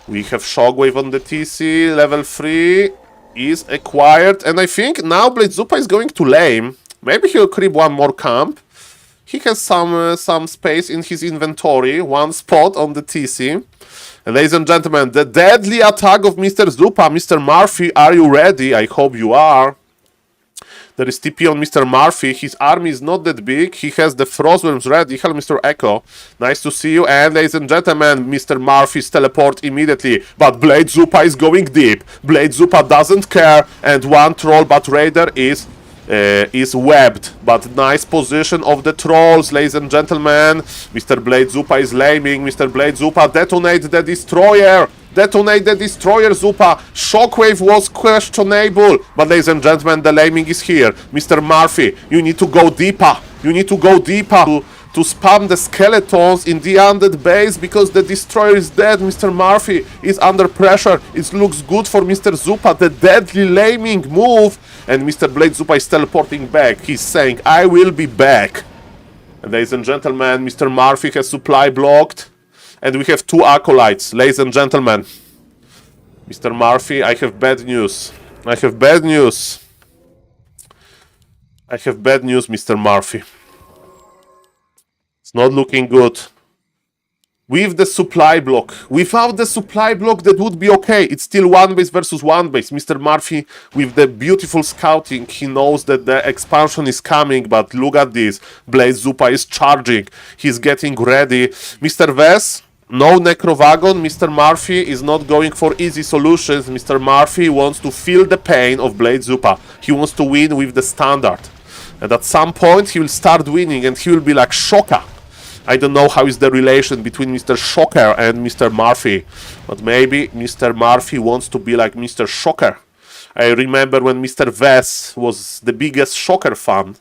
We have Shockwave on the TC. Level 3 is acquired, and I think now Blade Zupa is going to lame. Maybe he'll creep one more camp. He has some space in his inventory, one spot on the TC. And ladies and gentlemen, the deadly attack of Mr. Zupa. Mr. Murphy, are you ready? I hope you are. There is TP on Mr. Murphy. His army is not that big. He has the Frostworms ready. Hello, Mr. Echo. Nice to see you. And ladies and gentlemen, Mr. Murphy's teleport immediately. But Blade Zupa is going deep. Blade Zupa doesn't care. And one Trollbat Raider is webbed, but nice position of the trolls, ladies and gentlemen. Mr. Blade Zupa is laming. Mr. Blade Zupa, detonate the destroyer. Detonate the destroyer, Zupa. Shockwave was questionable, but ladies and gentlemen, the laming is here. Mr. Murphy, you need to go deeper. You need to go deeper to spam the skeletons in the undead base because the destroyer is dead. Mr. Murphy is under pressure. It looks good for Mr. Zupa. The deadly laming move. And Mr. Blade Zupa is teleporting back. He's saying, I will be back. And ladies and gentlemen, Mr. Murphy has supply blocked. And we have two acolytes. Ladies and gentlemen. Mr. Murphy, I have bad news. I have bad news. I have bad news, Mr. Murphy. It's not looking good. With the supply block. Without the supply block, that would be okay. It's still one base versus one base. Mr. Murphy, with the beautiful scouting, he knows that the expansion is coming, but look at this. Blade Zupa is charging. He's getting ready. Mr. Vess, no Necrovagon. Mr. Murphy is not going for easy solutions. Mr. Murphy wants to feel the pain of Blade Zupa. He wants to win with the standard. And at some point, he will start winning, and he will be like Shocker. I don't know how is the relation between Mr. Shocker and Mr. Murphy, but maybe Mr. Murphy wants to be like Mr. Shocker. I remember when Mr. Vess was the biggest Shocker fan,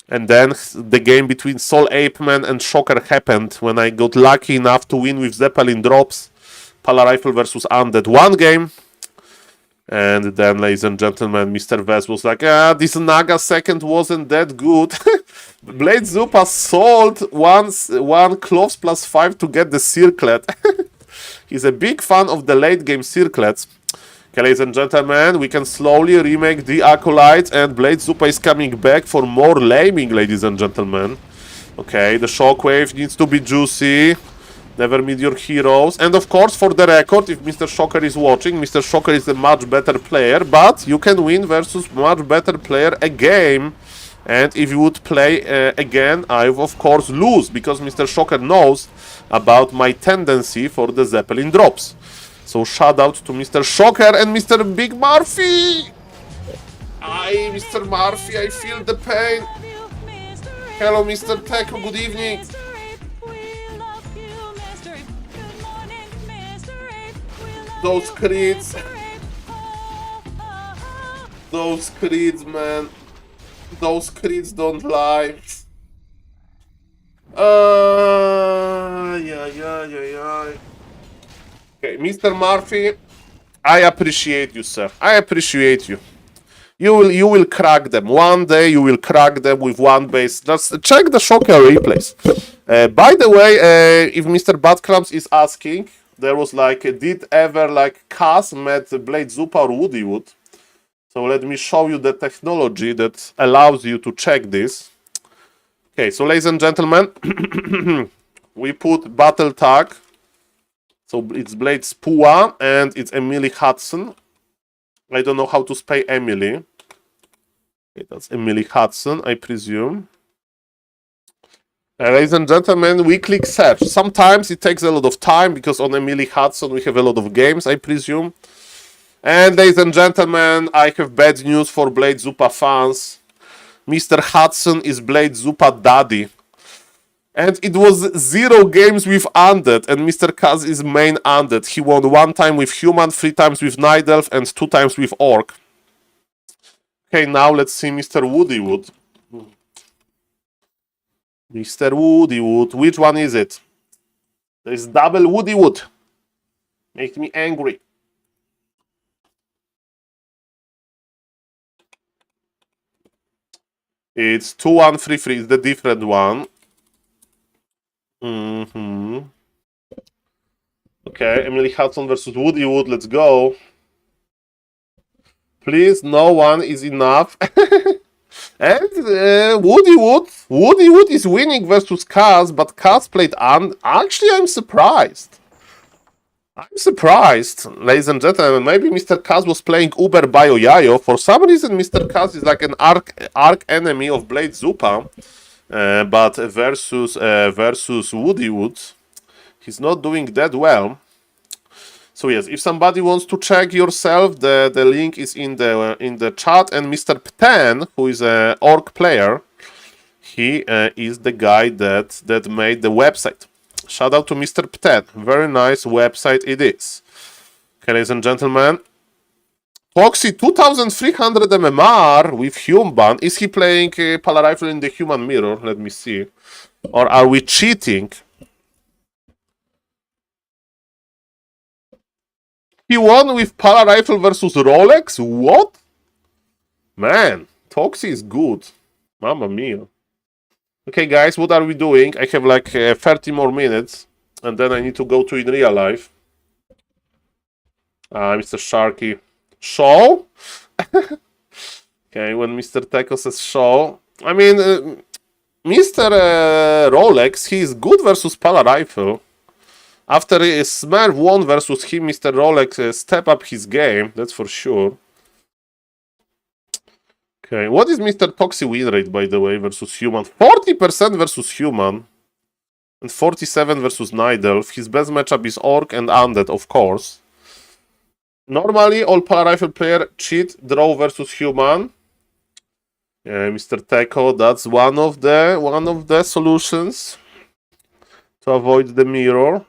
and then the game between SaulPlayerMan and Shocker happened when I got lucky enough to win with Zeppelin drops, Pala Rifle versus Undead, one game. And then, ladies and gentlemen, Mr. Vess was like, this Naga second wasn't that good. Blade Zupa sold one Cloves plus 5 to get the Circlet. He's a big fan of the late game Circlets. Okay, ladies and gentlemen, we can slowly remake the Acolytes, and Blade Zupa is coming back for more laming, ladies and gentlemen. Okay, the Shockwave needs to be juicy. Never meet your heroes. And of course, for the record, if Mr. Shocker is watching, Mr. Shocker is a much better player, but you can win versus much better player a game. And if you would play again, I would of course lose, because Mr. Shocker knows about my tendency for the Zeppelin drops. So shout out to Mr. Shocker and Mr. Big Murphy! Mr. Murphy, I feel the pain. Hello, Mr. Tech, good evening. Those creeds. Those creeds, man. Those creeds don't lie. Okay, Mr. Murphy, I appreciate you, sir. I appreciate you. You will crack them. One day you will crack them with one base. Just check the Shocker replays. By the way, if Mr. Badcrams is asking, there was like, did ever like Kaz met Blade Zupa or Woodywood? So let me show you the technology that allows you to check this. Okay, so ladies and gentlemen, we put battle tag. So it's Blade Spua and it's Emily Hudson. I don't know how to spell Emily. Okay, that's Emily Hudson, I presume. Ladies and gentlemen, we click search. Sometimes it takes a lot of time because on Emily Hudson we have a lot of games, I presume. And ladies and gentlemen, I have bad news for Blade Zupa fans. Mr. Hudson is Blade Zupa daddy. And it was 0 games with Undead, and Mr. Kaz is main Undead. He won 1 time with Human, 3 times with Night Elf, and 2 times with Orc. Okay, now let's see Mr. Woodywood. Mr. Woodywood, which one is it? There's double Woodywood. Makes me angry. It's 2133, it's the different one. Okay, Emily Hudson versus Woodywood, let's go. Please, no one is enough. And Woodywood is winning versus Kaz, but Kaz played actually, I'm surprised. Ladies and gentlemen. Maybe Mr. Kaz was playing Uber Bio Yayo. For some reason, Mr. Kaz is like an arc enemy of Blade Zupa. But versus Woodywood, he's not doing that well. So yes, if somebody wants to check yourself, the link is in the chat. And Mr. Pten, who is an orc player, he is the guy that made the website. Shout out to Mr. Pten. Very nice website it is. Okay, ladies and gentlemen. Foxy 2300 MMR with Human. Is he playing Pala Rifle in the Human Mirror? Let me see. Or are we cheating? He won with Pala Rifle versus Rolex? What? Man, Toxie is good. Mamma mia. Okay, guys, what are we doing? I have like 30 more minutes. And then I need to go to in real life. Mr. Sharky. Show? Okay, when Mr. Teco says show. I mean, Mr. Rolex, he is good versus Pala Rifle. After Smurf won versus him, Mr. Rolex step up his game, that's for sure. Okay, what is Mr. Toxie win rate, by the way, versus Human? 40% versus Human. And 47 versus Night Elf. His best matchup is Orc and Undead, of course. Normally, all Pala Rifle player cheat, draw versus Human. Yeah, Mr. Teco, that's one of the solutions to avoid the mirror.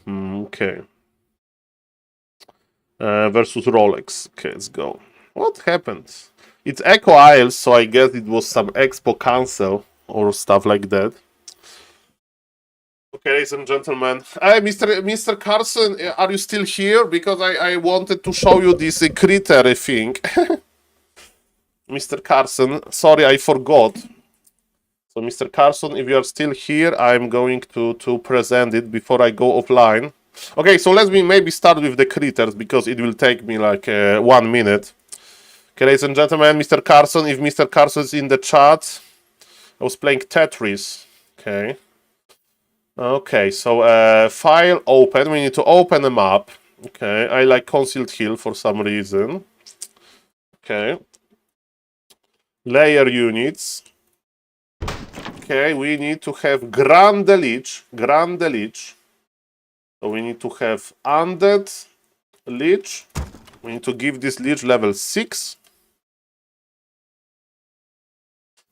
Okay. Versus Rolex. Okay, let's go. What happened? It's Echo Isles, so I guess it was some expo cancel or stuff like that. Okay, ladies and gentlemen. Hey, Mr. Carson, are you still here? Because I wanted to show you this critter thing. Mr. Carson, sorry, I forgot. So, Mr. Carson, if you are still here, I'm going to present it before I go offline. Okay, so let me maybe start with the critters, because it will take me like 1 minute. Okay, ladies and gentlemen, Mr. Carson, if Mr. Carson is in the chat, I was playing Tetris. Okay. Okay, so file open. We need to open a map. Okay, I like Concealed Hill for some reason. Okay. Layer units. Okay, we need to have Grande Lich. Grande Lich. So we need to have Undead Lich. We need to give this Lich level 6.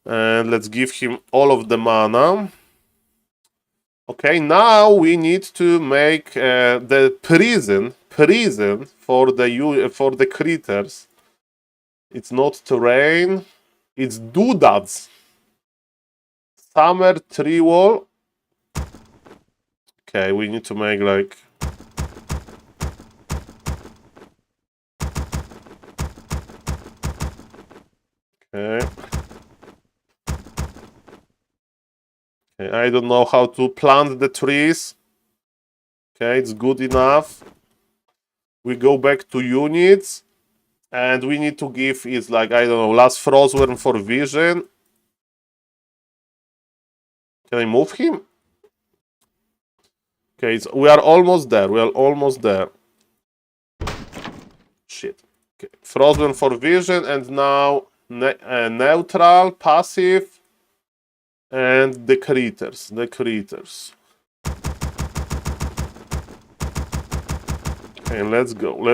And let's give him all of the mana. Okay, now we need to make the prison for the critters. It's not terrain, it's doodads. Summer tree wall. Okay, we need to make like okay. I don't know how to plant the trees. Okay, it's good enough. We go back to units. And we need to give is like, I don't know, last Frostworm for vision. Can I move him? Okay, we are almost there. We are almost there. Shit. Okay, Frozen for vision, and now neutral, passive, and the critters. Okay, let's go.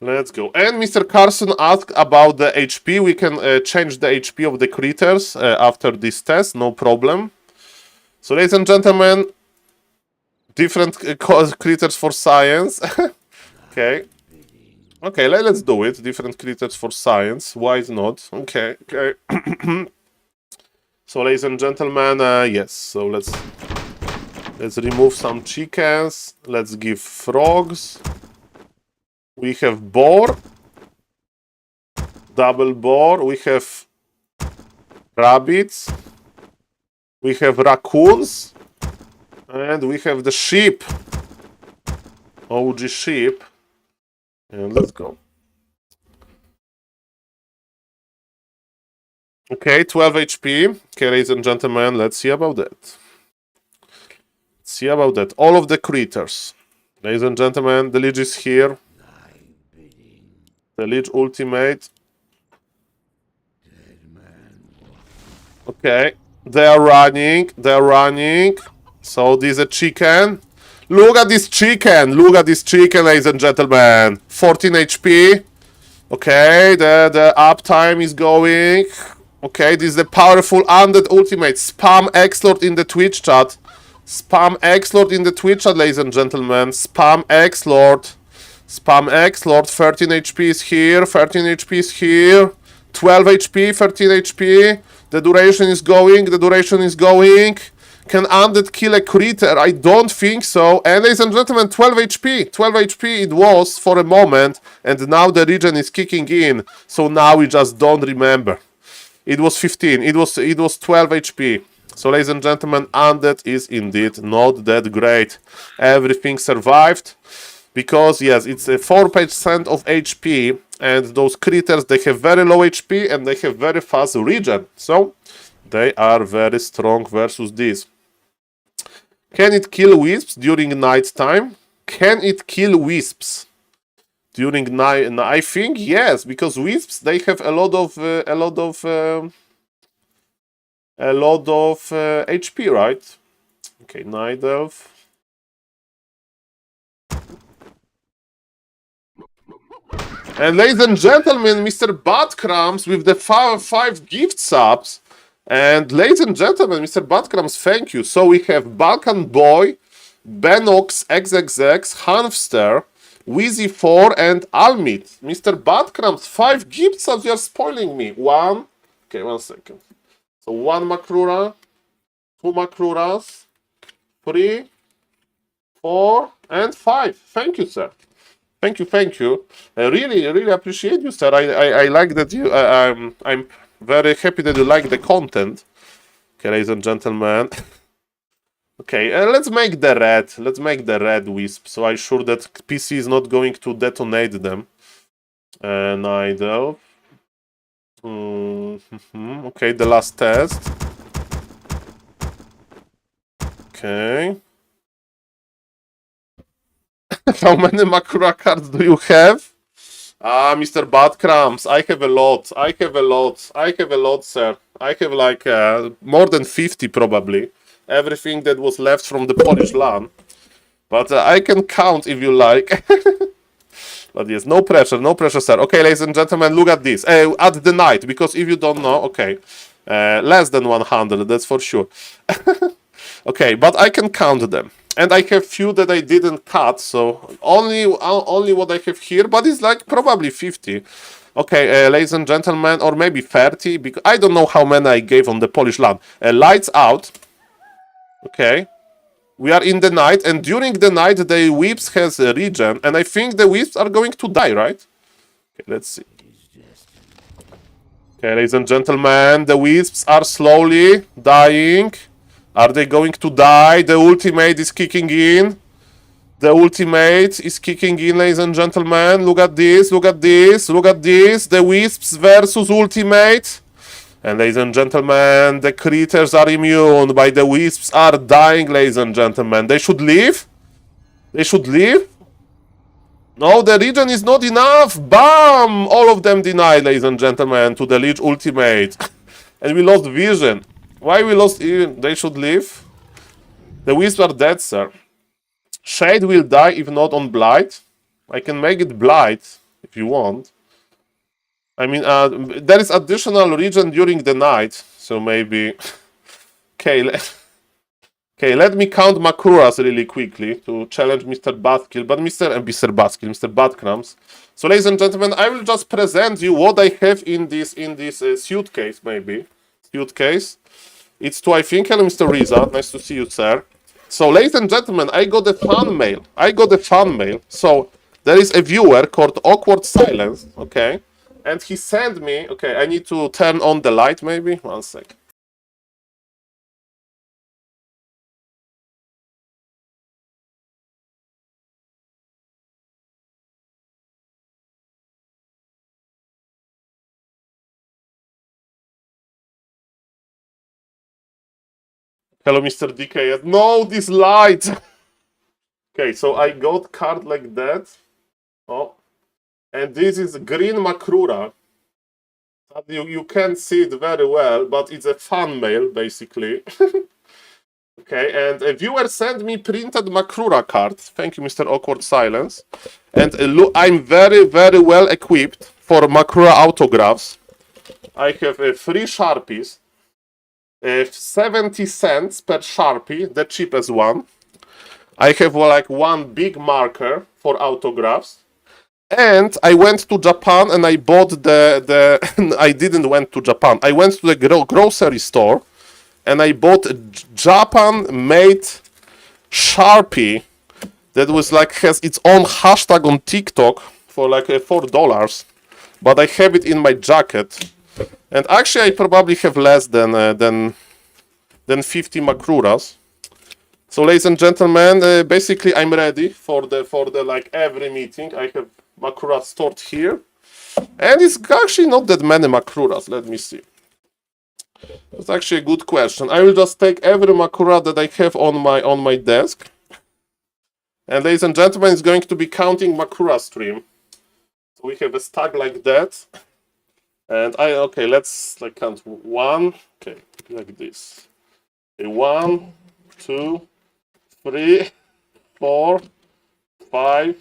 And Mr. Carson asked about the HP. We can change the HP of the critters after this test, no problem. So, ladies and gentlemen, different critters for science. Okay. Okay, let's do it. Different critters for science. Why not? Okay. So, ladies and gentlemen, yes. So let's remove some chickens. Let's give frogs. We have boar. Double boar. We have rabbits. We have raccoons. And we have the sheep. OG sheep. And let's go. Okay, 12 HP. Okay, ladies and gentlemen, let's see about that. All of the critters. Ladies and gentlemen, the Lich is here. The Lich ultimate. Okay, they are running. So this is a chicken. Look at this chicken, ladies and gentlemen. 14 HP. Okay, the uptime is going. Okay, this is the powerful undead ultimate. Spam X-Lord in the Twitch chat. Ladies and gentlemen. Spam X-Lord. 13 HP is here. 12 HP, 13 HP. The duration is going. Can undead kill a critter? I don't think so. And ladies and gentlemen, 12 HP it was for a moment. And now the regen is kicking in. So now we just don't remember. It was 15. It was 12 HP. So ladies and gentlemen, undead is indeed not that great. Everything survived. Because yes, it's a 4% of HP. And those critters, they have very low HP. And they have very fast regen. So they are very strong versus this. Can it kill wisps during night time? During night? I think yes, because wisps, they have a lot of HP, right? Okay, night elf. And ladies and gentlemen, Mr. Badcrams with the 5 gift subs. And ladies and gentlemen, Mr. Badcrams, thank you. So we have Balkan Boy, Benox XXX, Hanfster, Wheezy4, and Almit. Mr. Badcrams, 5 gift subs, you're spoiling me. One second. So 1 Makrura, 2 Makruras, 3, 4, and 5. Thank you, sir. Thank you. I really appreciate you, sir. I like that you. I'm very happy that you like the content. Okay, ladies and gentlemen. Okay, let's make the red. Let's make the red wisp. So I'm sure that PC is not going to detonate them. Idle. Okay, the last test. Okay. How many Makura cards do you have? Mr. Badcrams, I have a lot, sir. I have like more than 50 probably. Everything that was left from the Polish LAN. But I can count if you like. But yes, no pressure, sir. Okay, ladies and gentlemen, look at this. At the night, because if you don't know, okay. Less than 100, that's for sure. Okay, but I can count them. And I have few that I didn't cut, so only what I have here, but it's like probably 50. Okay, ladies and gentlemen, or maybe 30, because I don't know how many I gave on the Polish LAN. Lights out. Okay. We are in the night, and during the night, the wisps has a regen, and I think the wisps are going to die, right? Okay, let's see. Okay, ladies and gentlemen, the wisps are slowly dying. Are they going to die? The ultimate is kicking in. Ladies and gentlemen. Look at this. The wisps versus ultimate. And ladies and gentlemen, the critters are immune, but the wisps are dying, ladies and gentlemen. They should leave. No, the Legion is not enough! Bam! All of them denied, ladies and gentlemen, to the Lich ultimate. And we lost vision. Why we lost even? They should live. The Wisps are dead, sir. Shade will die if not on Blight. I can make it Blight if you want. I mean, there is additional regen during the night, so maybe... Okay, let me count Makuras really quickly to challenge Mr. Badkill, but Mr. Badcrams. So, ladies and gentlemen, I will just present you what I have in this suitcase, maybe. Suitcase. It's to, I think, hello, Mr. Riza. Nice to see you, sir. So, ladies and gentlemen, I got a fan mail. So, there is a viewer called Awkward Silence, okay? And he sent me... Okay, I need to turn on the light, maybe? One sec. Hello, Mr. DK. No, this light! Okay, so I got card like that. Oh. And this is green Makrura. You can't see it very well, but it's a fan mail, basically. Okay, and a viewer sent me printed Makrura card. Thank you, Mr. Awkward Silence. And look, I'm very, very well equipped for Makrura autographs. I have 3 Sharpies. 70 cents per Sharpie, the cheapest one. I have like 1 big marker for autographs. And I went to Japan and I bought I didn't went to Japan. I went to the grocery store and I bought a Japan-made Sharpie that was like has its own hashtag on TikTok for like $4. But I have it in my jacket. And actually, I probably have less than 50 Makruras. So, ladies and gentlemen, basically, I'm ready for the like every meeting. I have Makrura stored here, and it's actually not that many Makruras. Let me see. That's actually a good question. I will just take every Makrura that I have on my desk, and ladies and gentlemen, it's going to be counting Makrura stream. So we have a stack like that. And okay, let's like count 1, okay, like this. 1, 2, 3, 4, 5,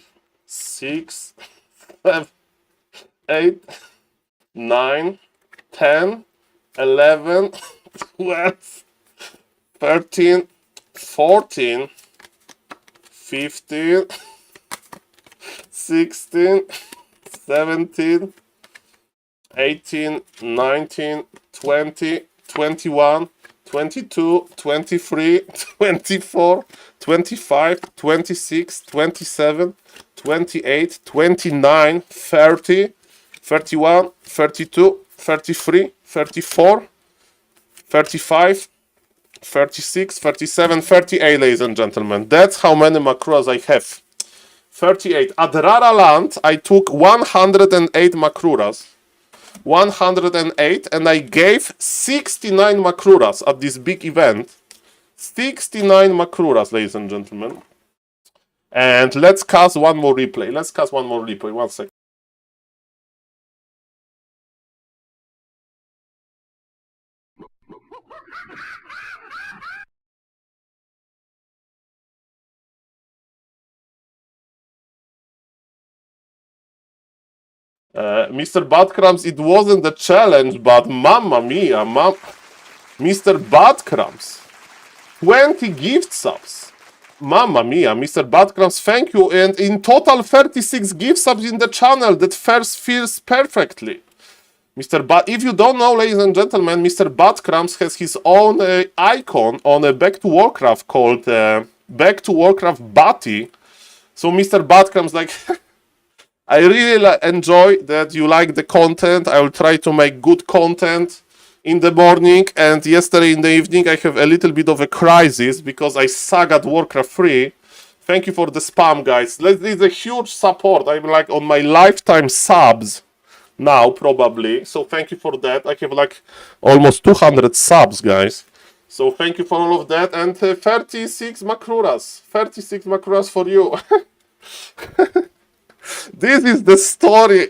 6, 7, 8, 9, 10, 11, 12, 13, 14, 15, 16, 17, 18, 19, 20, 21, 22, 23, 24, 25, 26, 27, 28, 29, 30, 31, 32, 33, 34, 35, 36, 37, 38, ladies and gentlemen. That's how many Makruras I have. 38. At Rara Land, I took 108 Makruras. 108, and I gave 69 Makruras at this big event. 69 Makruras, ladies and gentlemen. And let's cast one more replay. 1 second. Mr. Badcrams, it wasn't a challenge, but mamma mia, Mr. Badcrams, 20 gift subs. Mamma mia, Mr. Badcrams, thank you. And in total, 36 gift subs in the channel. That first feels perfectly. If you don't know, ladies and gentlemen, Mr. Badcrams has his own icon on a Back to Warcraft called Back to Warcraft Batty. So, Mr. Badcrams, like... I really enjoy that you like the content. I will try to make good content in the morning, and yesterday in the evening I have a little bit of a crisis because I suck at Warcraft 3. Thank you for the spam, guys. This is a huge support. I'm like on my lifetime subs now, probably. So thank you for that. I have like almost 200 subs, guys. So thank you for all of that. And 36 Makruras. 36 Makruras for you. This is the story.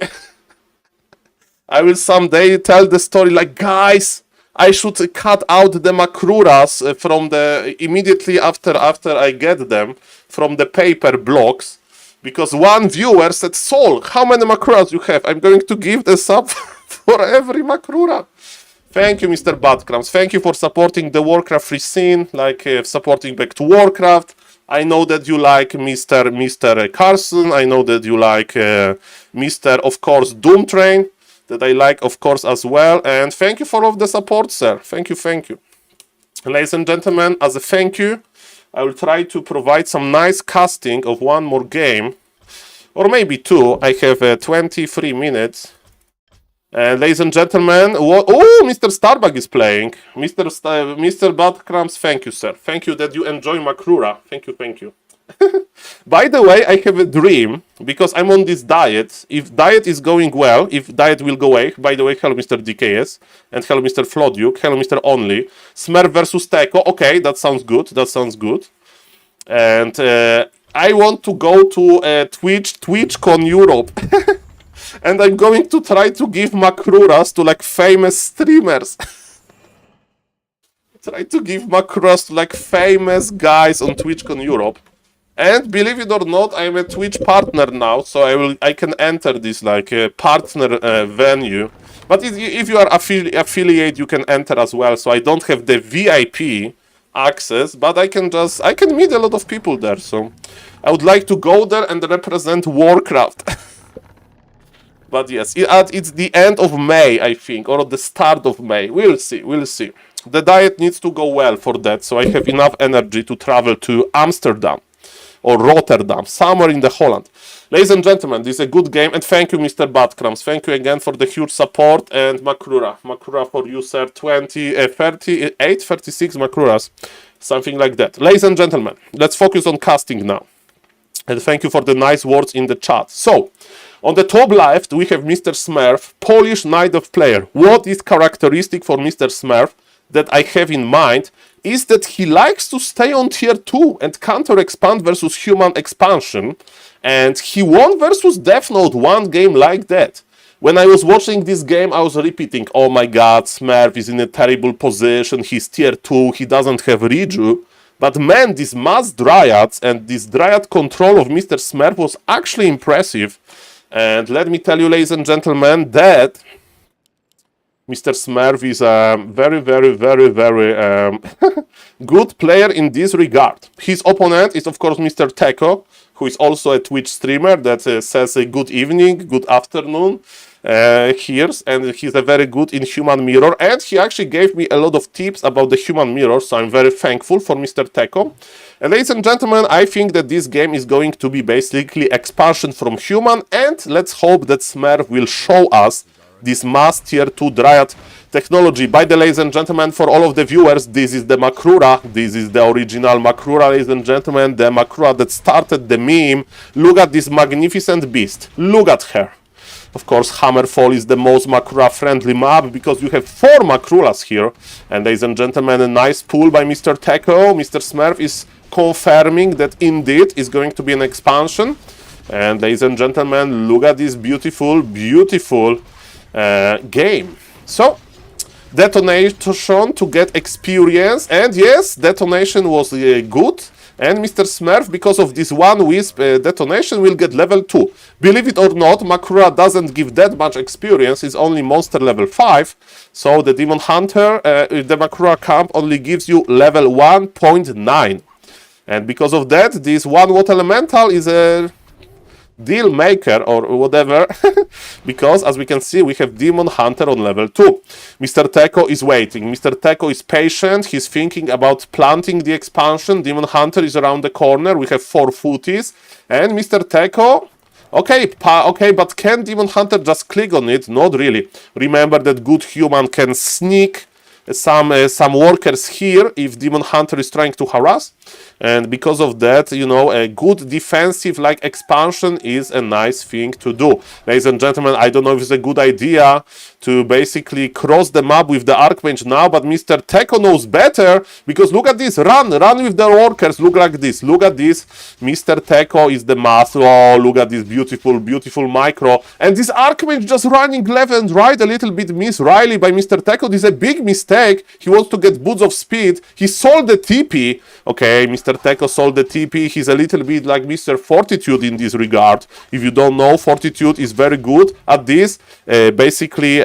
I will someday tell the story like, guys, I should cut out the Makruras from the immediately after I get them from the paper blocks, because one viewer said, Saul, how many Makruras you have? I'm going to give the sub for every Makrura. Thank you, Mr. Badcrams. Thank you for supporting the Warcraft free scene, like supporting back to Warcraft. I know that you like Mr. Carson. I know that you like Mr. of course Doomtrain, that I like of course as well. And thank you for all of the support, sir. Thank you, thank you. Ladies and gentlemen, as a thank you, I will try to provide some nice casting of one more game, or maybe two. I have 23 minutes. Ladies and gentlemen, oh, Mr. Starbuck is playing. Mr. Badcrams, thank you, sir. Thank you that you enjoy Makrura. Thank you, thank you. By the way, I have a dream, because I'm on this diet. If diet is going well, if diet will go away, by the way, hello Mr. DKS, and hello Mr. Floduke, hello Mr. Only. Smurf versus Teko, okay, that sounds good, that sounds good. And I want to go to TwitchCon Europe. And I'm going to try to give Makruras to like famous streamers. Try to give Makruras to like famous guys on TwitchCon Europe. And believe it or not, I'm a Twitch partner now, so I can enter this like partner venue. But if you are affiliate, you can enter as well. So I don't have the VIP access, but I can meet a lot of people there. So I would like to go there and represent Warcraft. But yes, it's the end of May, I think, or the start of May. We'll see, we'll see. The diet needs to go well for that, so I have enough energy to travel to Amsterdam or Rotterdam, somewhere in the Holland. Ladies and gentlemen, this is a good game, and thank you, Mr. Badcrams. Thank you again for the huge support, and Makrura. Makrura for you, sir. 38, 36 Makruras, something like that. Ladies and gentlemen, let's focus on casting now. And thank you for the nice words in the chat. So, on the top left, we have Mr. Smurf, Polish Knight of Player. What is characteristic for Mr. Smurf that I have in mind is that he likes to stay on tier 2 and counter expand versus human expansion. And he won versus Death Note one game like that. When I was watching this game, I was repeating, oh my god, Smurf is in a terrible position, he's tier 2, he doesn't have Riju. But man, these mass dryads and this dryad control of Mr. Smurf was actually impressive. And let me tell you, ladies and gentlemen, that Mr. Smurf is a very, very, very, very good player in this regard. His opponent is, of course, Mr. Teko, who is also a Twitch streamer that says a good evening, good afternoon here, and he's a very good in Human Mirror, and he actually gave me a lot of tips about the Human Mirror, so I'm very thankful for Mr. Teko. And ladies and gentlemen, I think that this game is going to be basically expansion from Human, and let's hope that Smurf will show us this mass tier 2 Dryad technology. By the way, ladies and gentlemen, for all of the viewers, this is the Makrura. This is the original Makrura, ladies and gentlemen, the Makrura that started the meme. Look at this magnificent beast. Look at her. Of course, Hammerfall is the most Makrura-friendly map because you have 4 Makruras here. And ladies and gentlemen, a nice pull by Mr. Teko. Mr. Smurf is confirming that indeed is going to be an expansion. And ladies and gentlemen, look at this beautiful, beautiful game. So, detonation to get experience. And yes, detonation was good. And Mr. Smurf, because of this one wisp detonation, will get level 2. Believe it or not, Makrura doesn't give that much experience, it's only monster level 5. So the Demon Hunter, the Makrura camp only gives you level 1.9. And because of that, this one Water Elemental is a deal maker or whatever, because as we can see, we have Demon Hunter on level 2. Mr. Teko is waiting. Mr. Teko is patient. He's thinking about planting the expansion. Demon Hunter is around the corner. We have 4 footies. And Mr. Teko, okay, but can Demon Hunter just click on it? Not really. Remember that good human can sneak some workers here if Demon Hunter is trying to harass, and because of that, you know, a good defensive like expansion is a nice thing to do. Ladies and gentlemen, I don't know if it's a good idea to basically cross the map with the Archmage now, but Mr. Teko knows better, because look at this, run with the workers, look like this, look at this, Mr. Teko is the master. Oh, look at this beautiful micro, and this Archmage just running left and right, a little bit miss Riley by Mr. Teko. This is a big mistake. He wants to get boots of speed. He sold the TP. Okay, Mr. Teko sold the TP. He's a little bit like Mr. Fortitude in this regard. If you don't know, Fortitude is very good at this. Basically,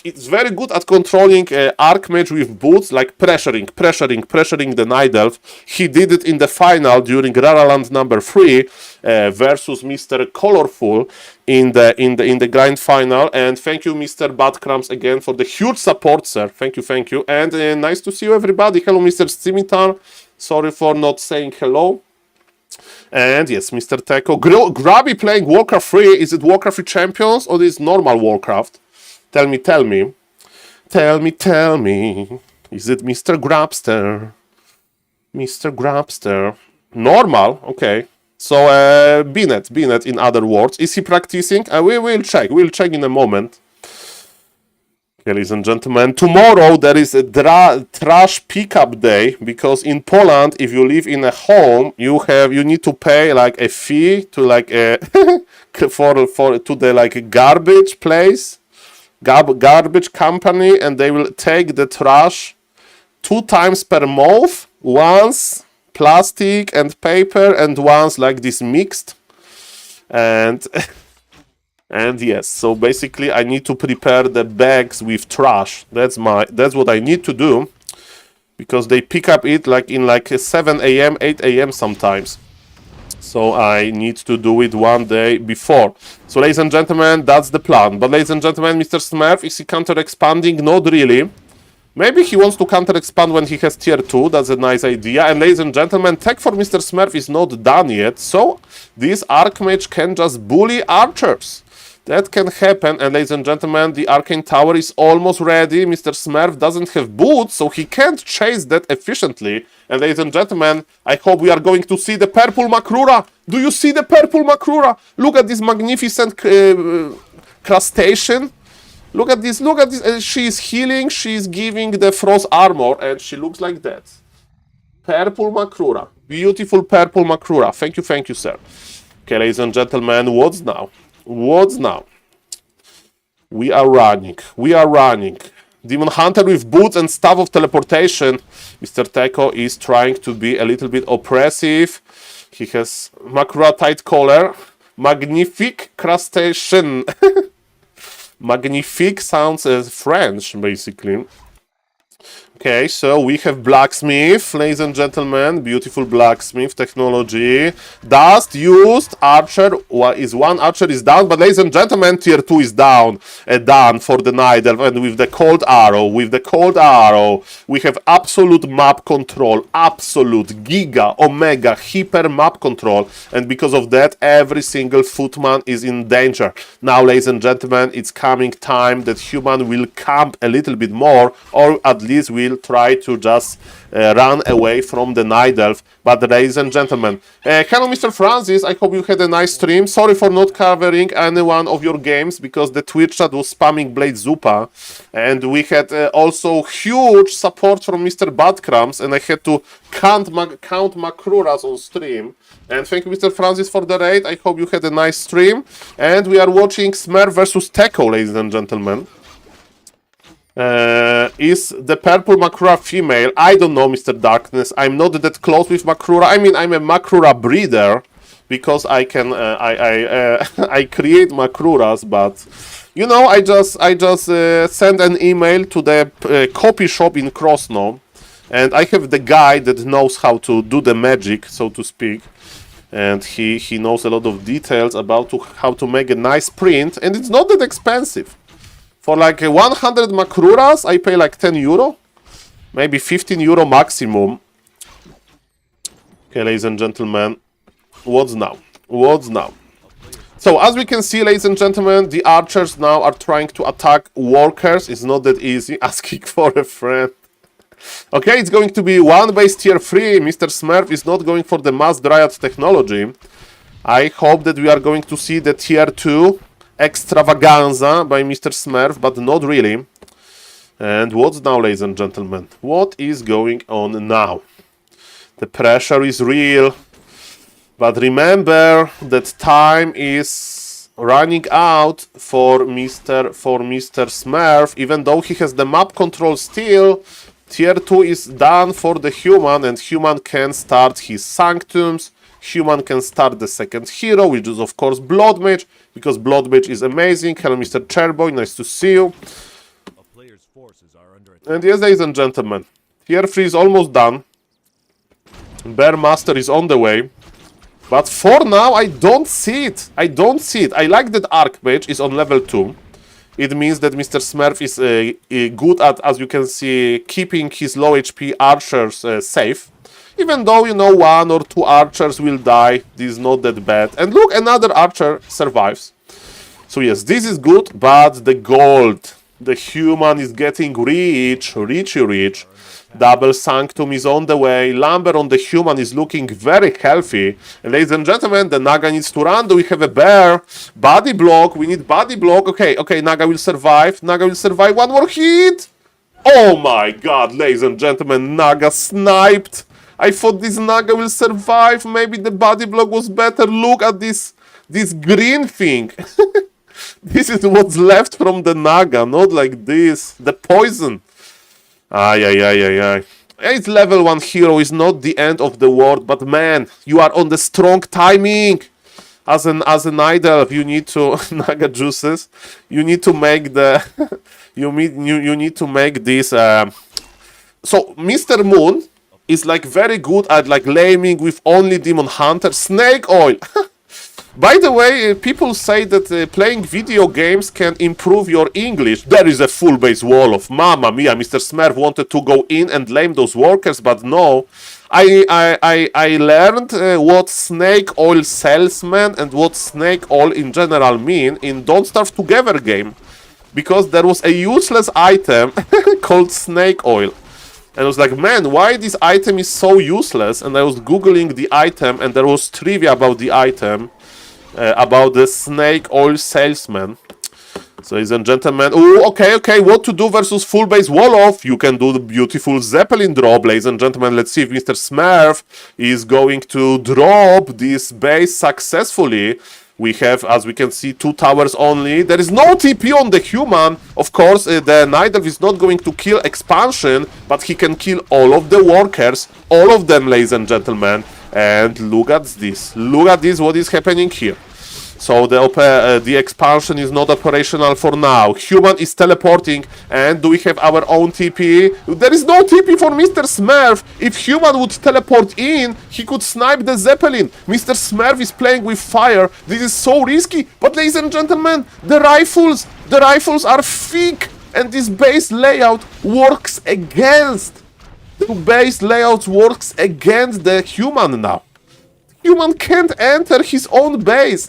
it's very good at controlling Archmage with boots, like pressuring the Night Elf. He did it in the final during Raraland number 3 versus Mr. Colorful in the grand final. And thank you, Mr. Badcrams, again for the huge support, sir. Thank you. And nice to see you, everybody. Hello, Mr. Scimitar. Sorry for not saying hello. And yes, Mr. Teko. Grabby playing Warcraft 3. Is it Warcraft 3 Champions or is it normal Warcraft? Tell me. Is it Mr. Grabster? Mr. Grabster. Normal? Okay. So, Binet, in other words. Is he practicing? We will check. We'll check in a moment. Okay, ladies and gentlemen, tomorrow there is a trash pickup day, because in Poland, if you live in a home, you need to pay like a fee to like a to the like garbage place, garbage company, and they will take the trash 2 times per month, once plastic and paper, and once like this mixed, and and yes, so basically I need to prepare the bags with trash. That's what I need to do, because they pick up it like in like 7 a.m., 8 a.m. sometimes. So I need to do it one day before. So ladies and gentlemen, that's the plan. But ladies and gentlemen, Mr. Smurf, is he counter-expanding? Not really. Maybe he wants to counter-expand when he has tier 2. That's a nice idea. And ladies and gentlemen, tech for Mr. Smurf is not done yet. So this Archmage can just bully archers. That can happen. And ladies and gentlemen, the Arcane Tower is almost ready. Mr. Smurf doesn't have boots, so he can't chase that efficiently. And ladies and gentlemen, I hope we are going to see the purple Makrura. Do you see the purple Makrura? Look at this magnificent crustacean. Look at this. She is healing. She is giving the frost armor, and she looks like that. Purple Makrura. Beautiful purple Makrura. Thank you, sir. Okay, ladies and gentlemen, what's now? We are running. Demon Hunter with boots and staff of teleportation. Mr. Teko is trying to be a little bit oppressive. He has Makrura tight collar. Magnifique crustacean. Magnifique sounds as French, basically. Okay, so we have blacksmith, ladies and gentlemen, beautiful blacksmith technology. Dust used, archer, one archer is down, but ladies and gentlemen, tier 2 is down, done for the Night Elf, and with the cold arrow, we have absolute map control, absolute giga, omega, hyper map control, and because of that, every single footman is in danger. Now, ladies and gentlemen, it's coming time that human will camp a little bit more, or at least will try to just run away from the Night Elf. But ladies and gentlemen, hello Mr. Francis, I hope you had a nice stream. Sorry for not covering any one of your games, because the Twitch chat was spamming Blade Zupa, and we had also huge support from Mr. Badcrams, and I had to count Makruras on stream. And thank you, Mr. Francis, for the raid. I hope you had a nice stream. And we are watching Smurf versus Teko, ladies and gentlemen. Is the purple Makrura female? I don't know, Mr. Darkness. I'm not that close with Makrura. I mean, I'm a Makrura breeder, because I can I create Makruras, but you know, I just send an email to the copy shop in Krosno, and I have the guy that knows how to do the magic, so to speak, and he knows a lot of details about how to make a nice print, and it's not that expensive. For like 100 Makruras, I pay like 10 euro, maybe 15 euro maximum. Okay, ladies and gentlemen, what's now? So as we can see, ladies and gentlemen, the archers now are trying to attack workers. It's not that easy. Asking for a friend. Okay, it's going to be one base tier 3. Mr. Smurf is not going for the mass dryad technology. I hope that we are going to see the tier 2 extravaganza by Mr. Smurf, but not really. And what's now, ladies and gentlemen? What is going on now? The pressure is real. But remember that time is running out for Mr. Smurf. Even though he has the map control still, tier 2 is done for the human, and human can start his sanctums. Human can start the second hero, which is of course Blood Mage, because Blood Mage is amazing. Hello, Mr. Chairboy, nice to see you. And yes, ladies and gentlemen, tier 3 is almost done. Bear Master is on the way. But for now, I don't see it. I don't see it. I like that Archmage is on level 2. It means that Mr. Smurf is good at, as you can see, keeping his low HP archers safe. Even though, you know, 1 or 2 archers will die, this is not that bad. And look, another archer survives. So yes, this is good, but the gold, the human is getting rich, rich. Double Sanctum is on the way. Lumber on the human is looking very healthy. And ladies and gentlemen, the Naga needs to run. Do we have a bear? Body block. We need body block. Okay, Naga will survive. Naga will survive. One more hit. Oh my god, ladies and gentlemen, Naga sniped. I thought this Naga will survive. Maybe the body block was better. Look at this green thing. This is what's left from the Naga, not like this. The poison. Ay. It's level 1 hero is not the end of the world, but man, you are on the strong timing. As an idol, you need to Naga juices. You need to make the you need to make this. So Mr. Moon is like very good at like laming with only Demon Hunter. Snake oil. By the way, people say that playing video games can improve your English. There is a full base wall of Mamma Mia. Mr. Smurf wanted to go in and lame those workers, but no. I learned what snake oil salesman and what snake oil in general mean in Don't Starve Together game. Because there was a useless item called snake oil. And I was like, man, why this item is so useless? And I was googling the item and there was trivia about the item. About the snake oil salesman. So, ladies and gentlemen, ooh, okay, what to do versus full base wall off? You can do the beautiful Zeppelin drop, ladies and gentlemen. Let's see if Mr. Smurf is going to drop this base successfully. We have, as we can see, 2 towers only. There is no TP on the human. Of course, the Night Elf is not going to kill expansion, but he can kill all of the workers. All of them, ladies and gentlemen. And look at this. Look at this, what is happening here. So the expansion is not operational for now. Human is teleporting. And do we have our own TP? There is no TP for Mr. Smurf. If Human would teleport in, he could snipe the Zeppelin. Mr. Smurf is playing with fire. This is so risky. But ladies and gentlemen, the rifles are thick. And this base layout works against. The base layout works against the human now. Human can't enter his own base.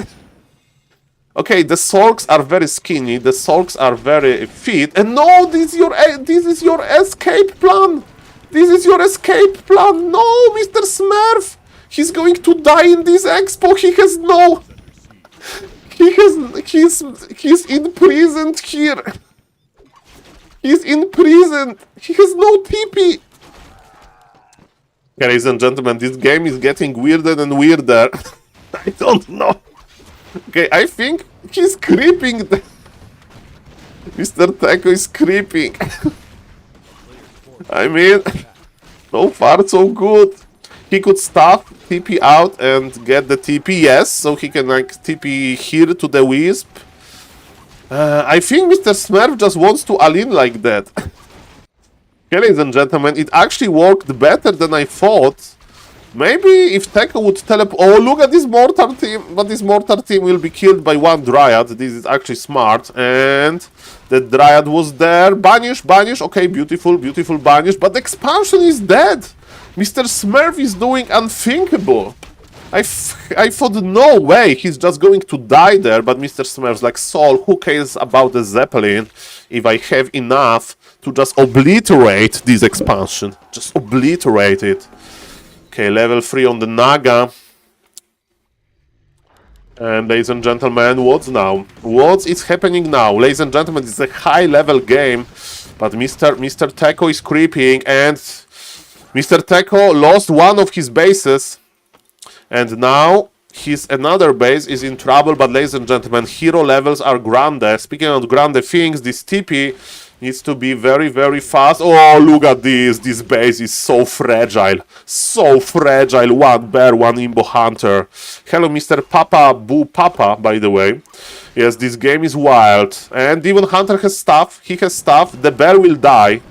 Okay, the Sorks are very skinny. The Sorks are very fit. And no, this is your escape plan. This is your escape plan. No, Mr. Smurf. He's going to die in this expo. He has no. He's imprisoned here. He's imprisoned. He has no TP. Ladies and gentlemen, this game is getting weirder and weirder. I don't know. Okay, I think he's creeping. Mr. Taco is creeping. I mean, so far so good. He could stop, TP out, and get the TP, yes, so he can like TP here to the Wisp. I think Mr. Smurf just wants to all-in like that. Okay, ladies and gentlemen, it actually worked better than I thought. Maybe if Teko would teleport... Oh, look at this mortar team. But this mortar team will be killed by 1 Dryad. This is actually smart. And the Dryad was there. Banish. Okay, beautiful Banish. But the expansion is dead. Mr. Smurf is doing unthinkable. I thought, no way, he's just going to die there, but Mr. Smurf's like, Saul, who cares about the Zeppelin if I have enough to just obliterate this expansion? Just obliterate it. Okay, level 3 on the Naga. And ladies and gentlemen, what's now? What is happening now? Ladies and gentlemen, it's a high-level game, but Mr. Teco is creeping, and Mr. Teco lost one of his bases, and now his another base is in trouble. But ladies and gentlemen, hero levels are grande. Speaking of grande things, this TP needs to be very, very fast. Oh, look at this. This base is so fragile. So fragile. One bear, one Imbo Hunter. Hello, Mr. Papa Boo Papa, by the way. Yes, this game is wild. And Demon Hunter has stuff. He has stuff. The bear will die.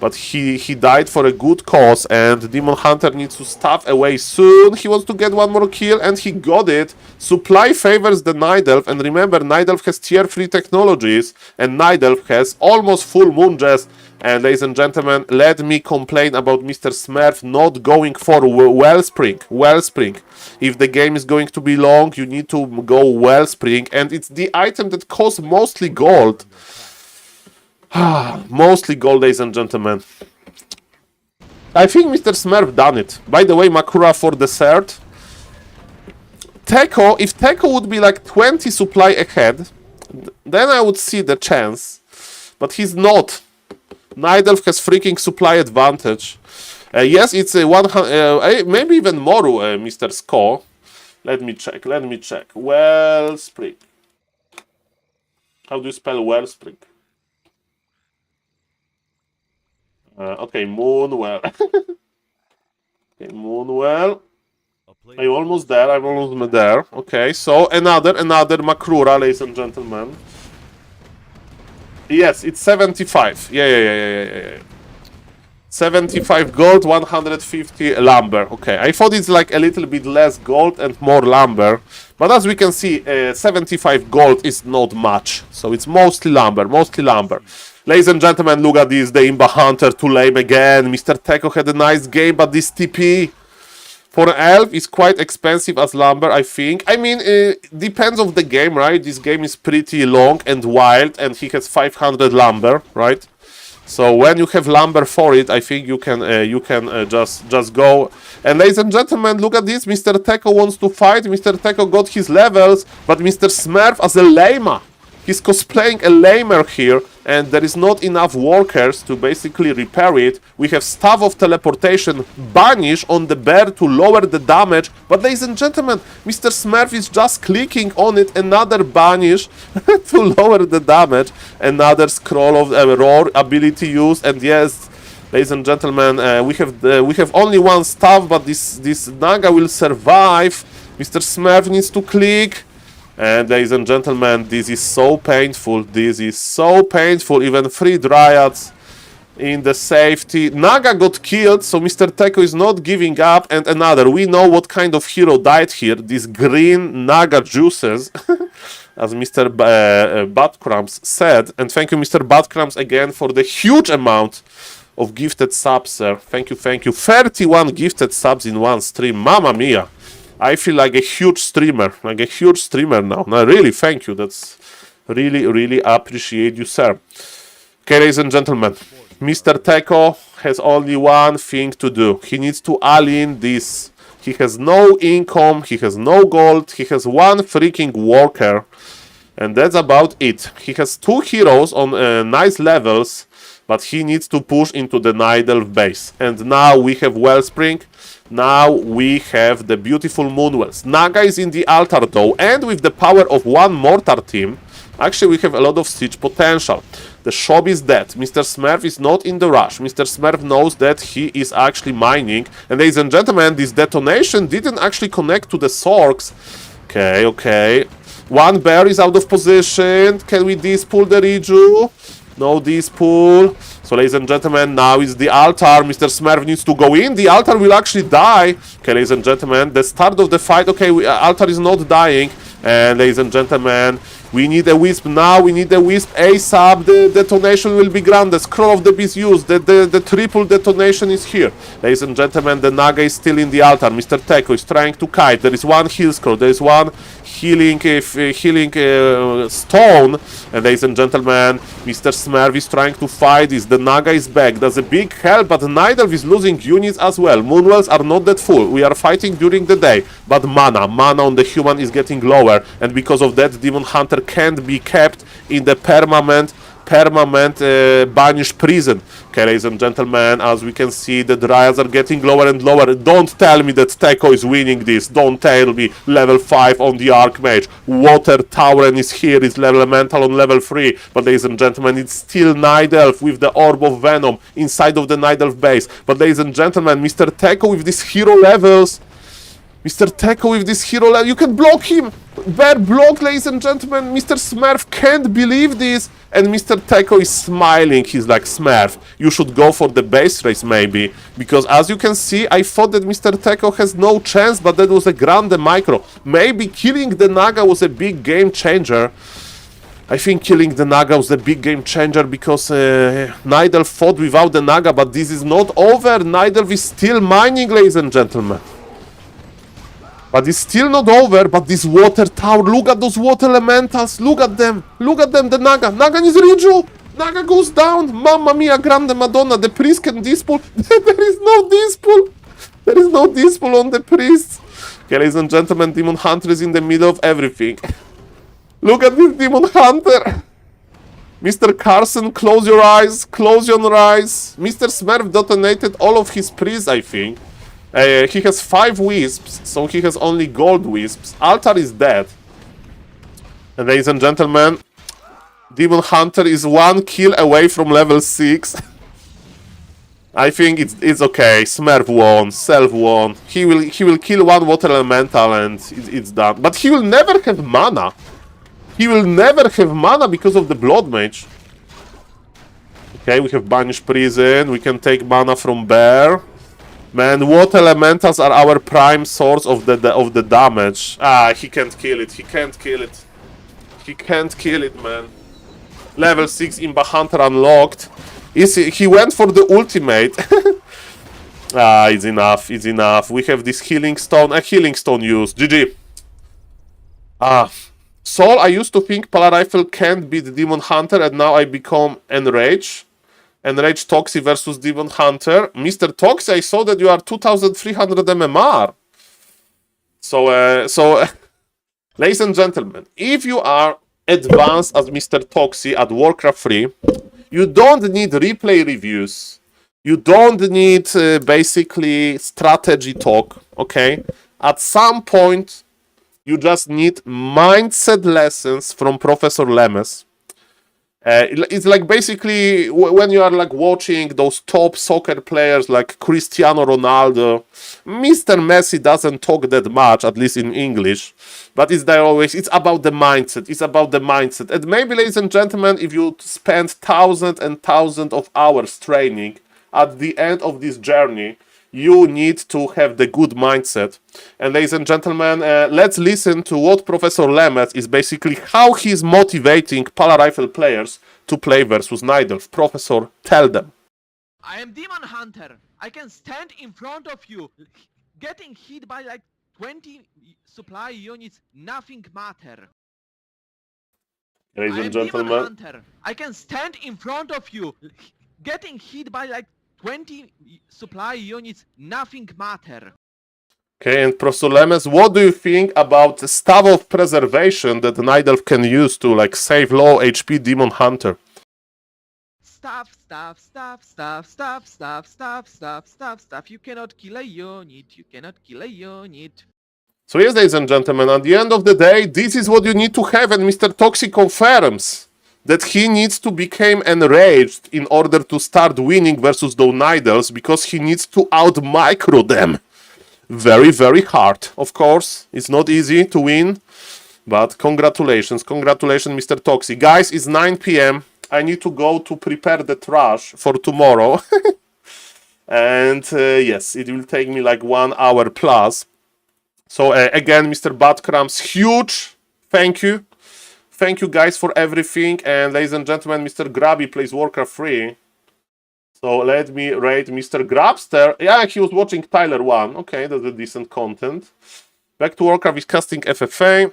But he died for a good cause, and Demon Hunter needs to stuff away soon. He wants to get one more kill, and he got it. Supply favors the Night Elf, and remember, Night Elf has tier 3 technologies, and Night Elf has almost full Moon Jazz. And ladies and gentlemen, let me complain about Mr. Smurf not going for Wellspring. Wellspring. If the game is going to be long, you need to go Wellspring, and it's the item that costs mostly gold. Mostly gold, ladies and gentlemen. I think Mr. Smurf done it. By the way, Makura for dessert. Teco, if Teco would be like 20 supply ahead, then I would see the chance. But he's not. Night Elf has freaking supply advantage. Yes, it's a 100, maybe even more, Mr. Sko. Let me check. Wellspring. How do you spell Wellspring? Okay, Moonwell. Okay, Moonwell. I'm almost there. Okay, so another Makrura, ladies and gentlemen. Yes, it's 75. Yeah. 75 gold, 150 lumber. Okay, I thought it's like a little bit less gold and more lumber. But as we can see, 75 gold is not much. So it's mostly lumber. Ladies and gentlemen, look at this. The Imba Hunter too lame again. Mr. Teco had a nice game, but this TP for an elf is quite expensive as lumber, I think. I mean, depends on the game, right? This game is pretty long and wild, and he has 500 lumber, right? So when you have lumber for it, I think you can just go. And ladies and gentlemen, look at this. Mr. Teco wants to fight. Mr. Teco got his levels, but Mr. Smurf as a lamer. He's cosplaying a lamer here, and there is not enough workers to basically repair it. We have Staff of Teleportation banish on the bear to lower the damage, but ladies and gentlemen, Mr. Smurf is just clicking on it, another banish to lower the damage, another scroll of roar ability used, and yes, ladies and gentlemen, we have only one staff, but this Naga will survive. Mr. Smurf needs to click. And ladies and gentlemen, this is so painful. Even 3 Dryads in the safety. Naga got killed, so Mr. Teco is not giving up. And another, we know what kind of hero died here. These green Naga juices, as Mr. Badcrumbs said. And thank you, Mr. Badcrumbs, again for the huge amount of gifted subs, sir. Thank you. 31 gifted subs in one stream. Mamma mia. I feel like a huge streamer now. No, really, thank you. That's really appreciate you, sir. Okay, ladies and gentlemen, Mr. Teco has only one thing to do. He needs to all-in this. He has no income, he has no gold, he has one freaking worker, and that's about it. He has 2 heroes on nice levels, but he needs to push into the Night Elf base. And now we have Wellspring. Now we have the beautiful Moonwells. Naga is in the altar though, and with the power of one mortar team, actually we have a lot of siege potential. The shop is dead. Mr. Smurf is not in the rush. Mr. Smurf knows that he is actually mining. And ladies and gentlemen, this detonation didn't actually connect to the Sorks. Okay. One bear is out of position. Can we dispull the Riju? No dispull. So ladies and gentlemen, now is the altar. Mr. Smurf needs to go in. The altar will actually die. Okay, ladies and gentlemen, the start of the fight. Okay, altar is not dying. And ladies and gentlemen, we need a wisp now, we need a wisp ASAP. The detonation will be granted. Scroll of the beast used. The triple detonation is here. Ladies and gentlemen, the Naga is still in the altar. Mr. Teko is trying to kite. There is one heal scroll. There is one healing stone. And ladies and gentlemen, Mr. Smurf is trying to fight this. The Naga is back. That's a big help, but Nidelf is losing units as well. Moonwells are not that full. We are fighting during the day, but mana on the human is getting lower, and because of that, Demon Hunter can't be kept in the permanent banished prison. Okay, ladies and gentlemen, as we can see, the Dryads are getting lower and lower. Don't tell me that Teko is winning this. Don't tell me. Level 5 on the Archmage. Water Tauren is here. It's level elemental on level 3. But ladies and gentlemen, it's still Nidelf with the Orb of Venom inside of the Nidelf base. But ladies and gentlemen, Mr. Teko with these hero levels. Mr. Teko with this hero level. You can block him. Bear block, ladies and gentlemen. Mr. Smurf can't believe this. And Mr. Teko is smiling. He's like, Smurf, you should go for the base race maybe. Because as you can see, I thought that Mr. Teko has no chance, but that was a grande micro. Maybe killing the Naga was a big game changer. I think killing the Naga was a big game changer because Nidelf fought without the Naga, but this is not over. Nidelf is still mining, ladies and gentlemen. But it's still not over, but this water tower, look at those water elementals, look at them, the Naga. Naga needs reju. Naga goes down, Mamma Mia, Grande Madonna, the priest can dispel. There is no dispel. There is no dispel on the priest. Okay, ladies and gentlemen, Demon Hunter is in the middle of everything. Look at this Demon Hunter. Mr. Carson, close your eyes, close your eyes. Mr. Smurf detonated all of his priests, I think. He has 5 wisps, so he has only gold wisps. Altar is dead. And ladies and gentlemen, Demon Hunter is 1 kill away from level 6. I think it's okay. Smurf won, Self won. He will kill 1 water elemental and it's done. But he will never have mana. He will never have mana because of the Blood Mage. Okay, we have Banished Prison. We can take mana from Bear. Man, water elementals are our prime source of the damage. Ah, he can't kill it. He can't kill it. He can't kill it, man. Level 6 Imba Hunter unlocked. He went for the ultimate. Ah, it's enough. It's enough. We have this healing stone. A healing stone used. GG. Ah. Saul, I used to think Pala Rifle can't beat Demon Hunter, and now I become enraged. Enraged Toxi versus Demon Hunter. Mr. Toxi, I saw that you are 2300 MMR. So, ladies and gentlemen, if you are advanced as Mr. Toxi at Warcraft 3, you don't need replay reviews. You don't need basically strategy talk, okay? At some point, you just need mindset lessons from Professor Lemes. It's like basically when you are like watching those top soccer players like Cristiano Ronaldo. Mr. Messi doesn't talk that much, at least in English, but it's about the mindset. It's about the mindset. And maybe, ladies and gentlemen, if you spend thousands and thousands of hours training, at the end of this journey, you need to have the good mindset. And ladies and gentlemen, let's listen to what Professor Lemes is basically, how he's motivating Pala Rifle players to play versus Nidelf. Professor, tell them. I am Demon Hunter. I can stand in front of you. Getting hit by like 20 supply units, nothing matter. Ladies I am and Demon gentlemen, Hunter. I can stand in front of you. Getting hit by like 20 supply units, nothing matter. okay, and Professor Lemes, what do you think about the Staff of Preservation that Nidelf can use to like save low HP Demon Hunter? Stuff. You cannot kill a unit. You cannot kill a unit. So yes, ladies and gentlemen, at the end of the day, this is what you need to have, and Mr. Toxic confirms that he needs to become enraged in order to start winning versus those Nidals, because he needs to out-micro them. Very, very hard. Of course, it's not easy to win, but congratulations. Congratulations, Mr. Toxic. Guys, it's 9 p.m. I need to go to prepare the trash for tomorrow. And yes, it will take me like 1 hour plus. So again, Mr. Badcrams, Thank you. Thank you guys for everything. And ladies and gentlemen, Mr. Grabby plays Warcraft 3. So let me rate Mr. Grabster. Yeah, he was watching Tyler 1. Okay, that's a decent content. Back to Warcraft is casting FFA.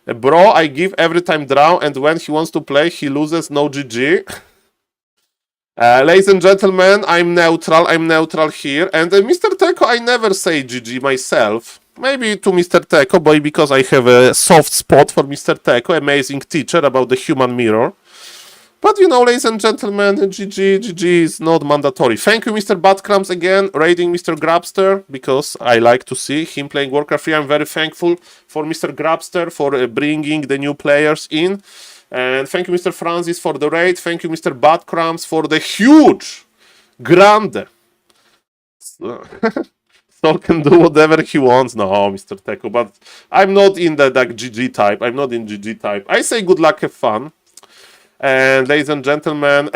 Bro, I give every time draw, and when he wants to play, he loses, no GG. Ladies and gentlemen, I'm neutral here. And Mr. Teko, I never say GG myself. Maybe to Mr. Teko, boy, because I have a soft spot for Mr. Teko, amazing teacher about the human mirror. But you know, ladies and gentlemen, GG is not mandatory. Thank you, Mr. Badcrams, again, raiding Mr. Grabster, because I like to see him playing Warcraft 3. I'm very thankful for Mr. Grabster for bringing the new players in. And thank you, Mr. Francis, for the raid. Thank you, Mr. Badcrams, for the huge, grande. Saul can do whatever he wants. No, Mr. Teko, but I'm not in the like, GG type. I'm not in GG type. I say good luck, have fun. And ladies and gentlemen,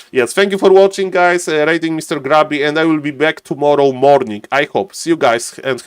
yes, thank you for watching, guys. Raiding Mr. Grabby, and I will be back tomorrow morning. I hope. See you guys, and have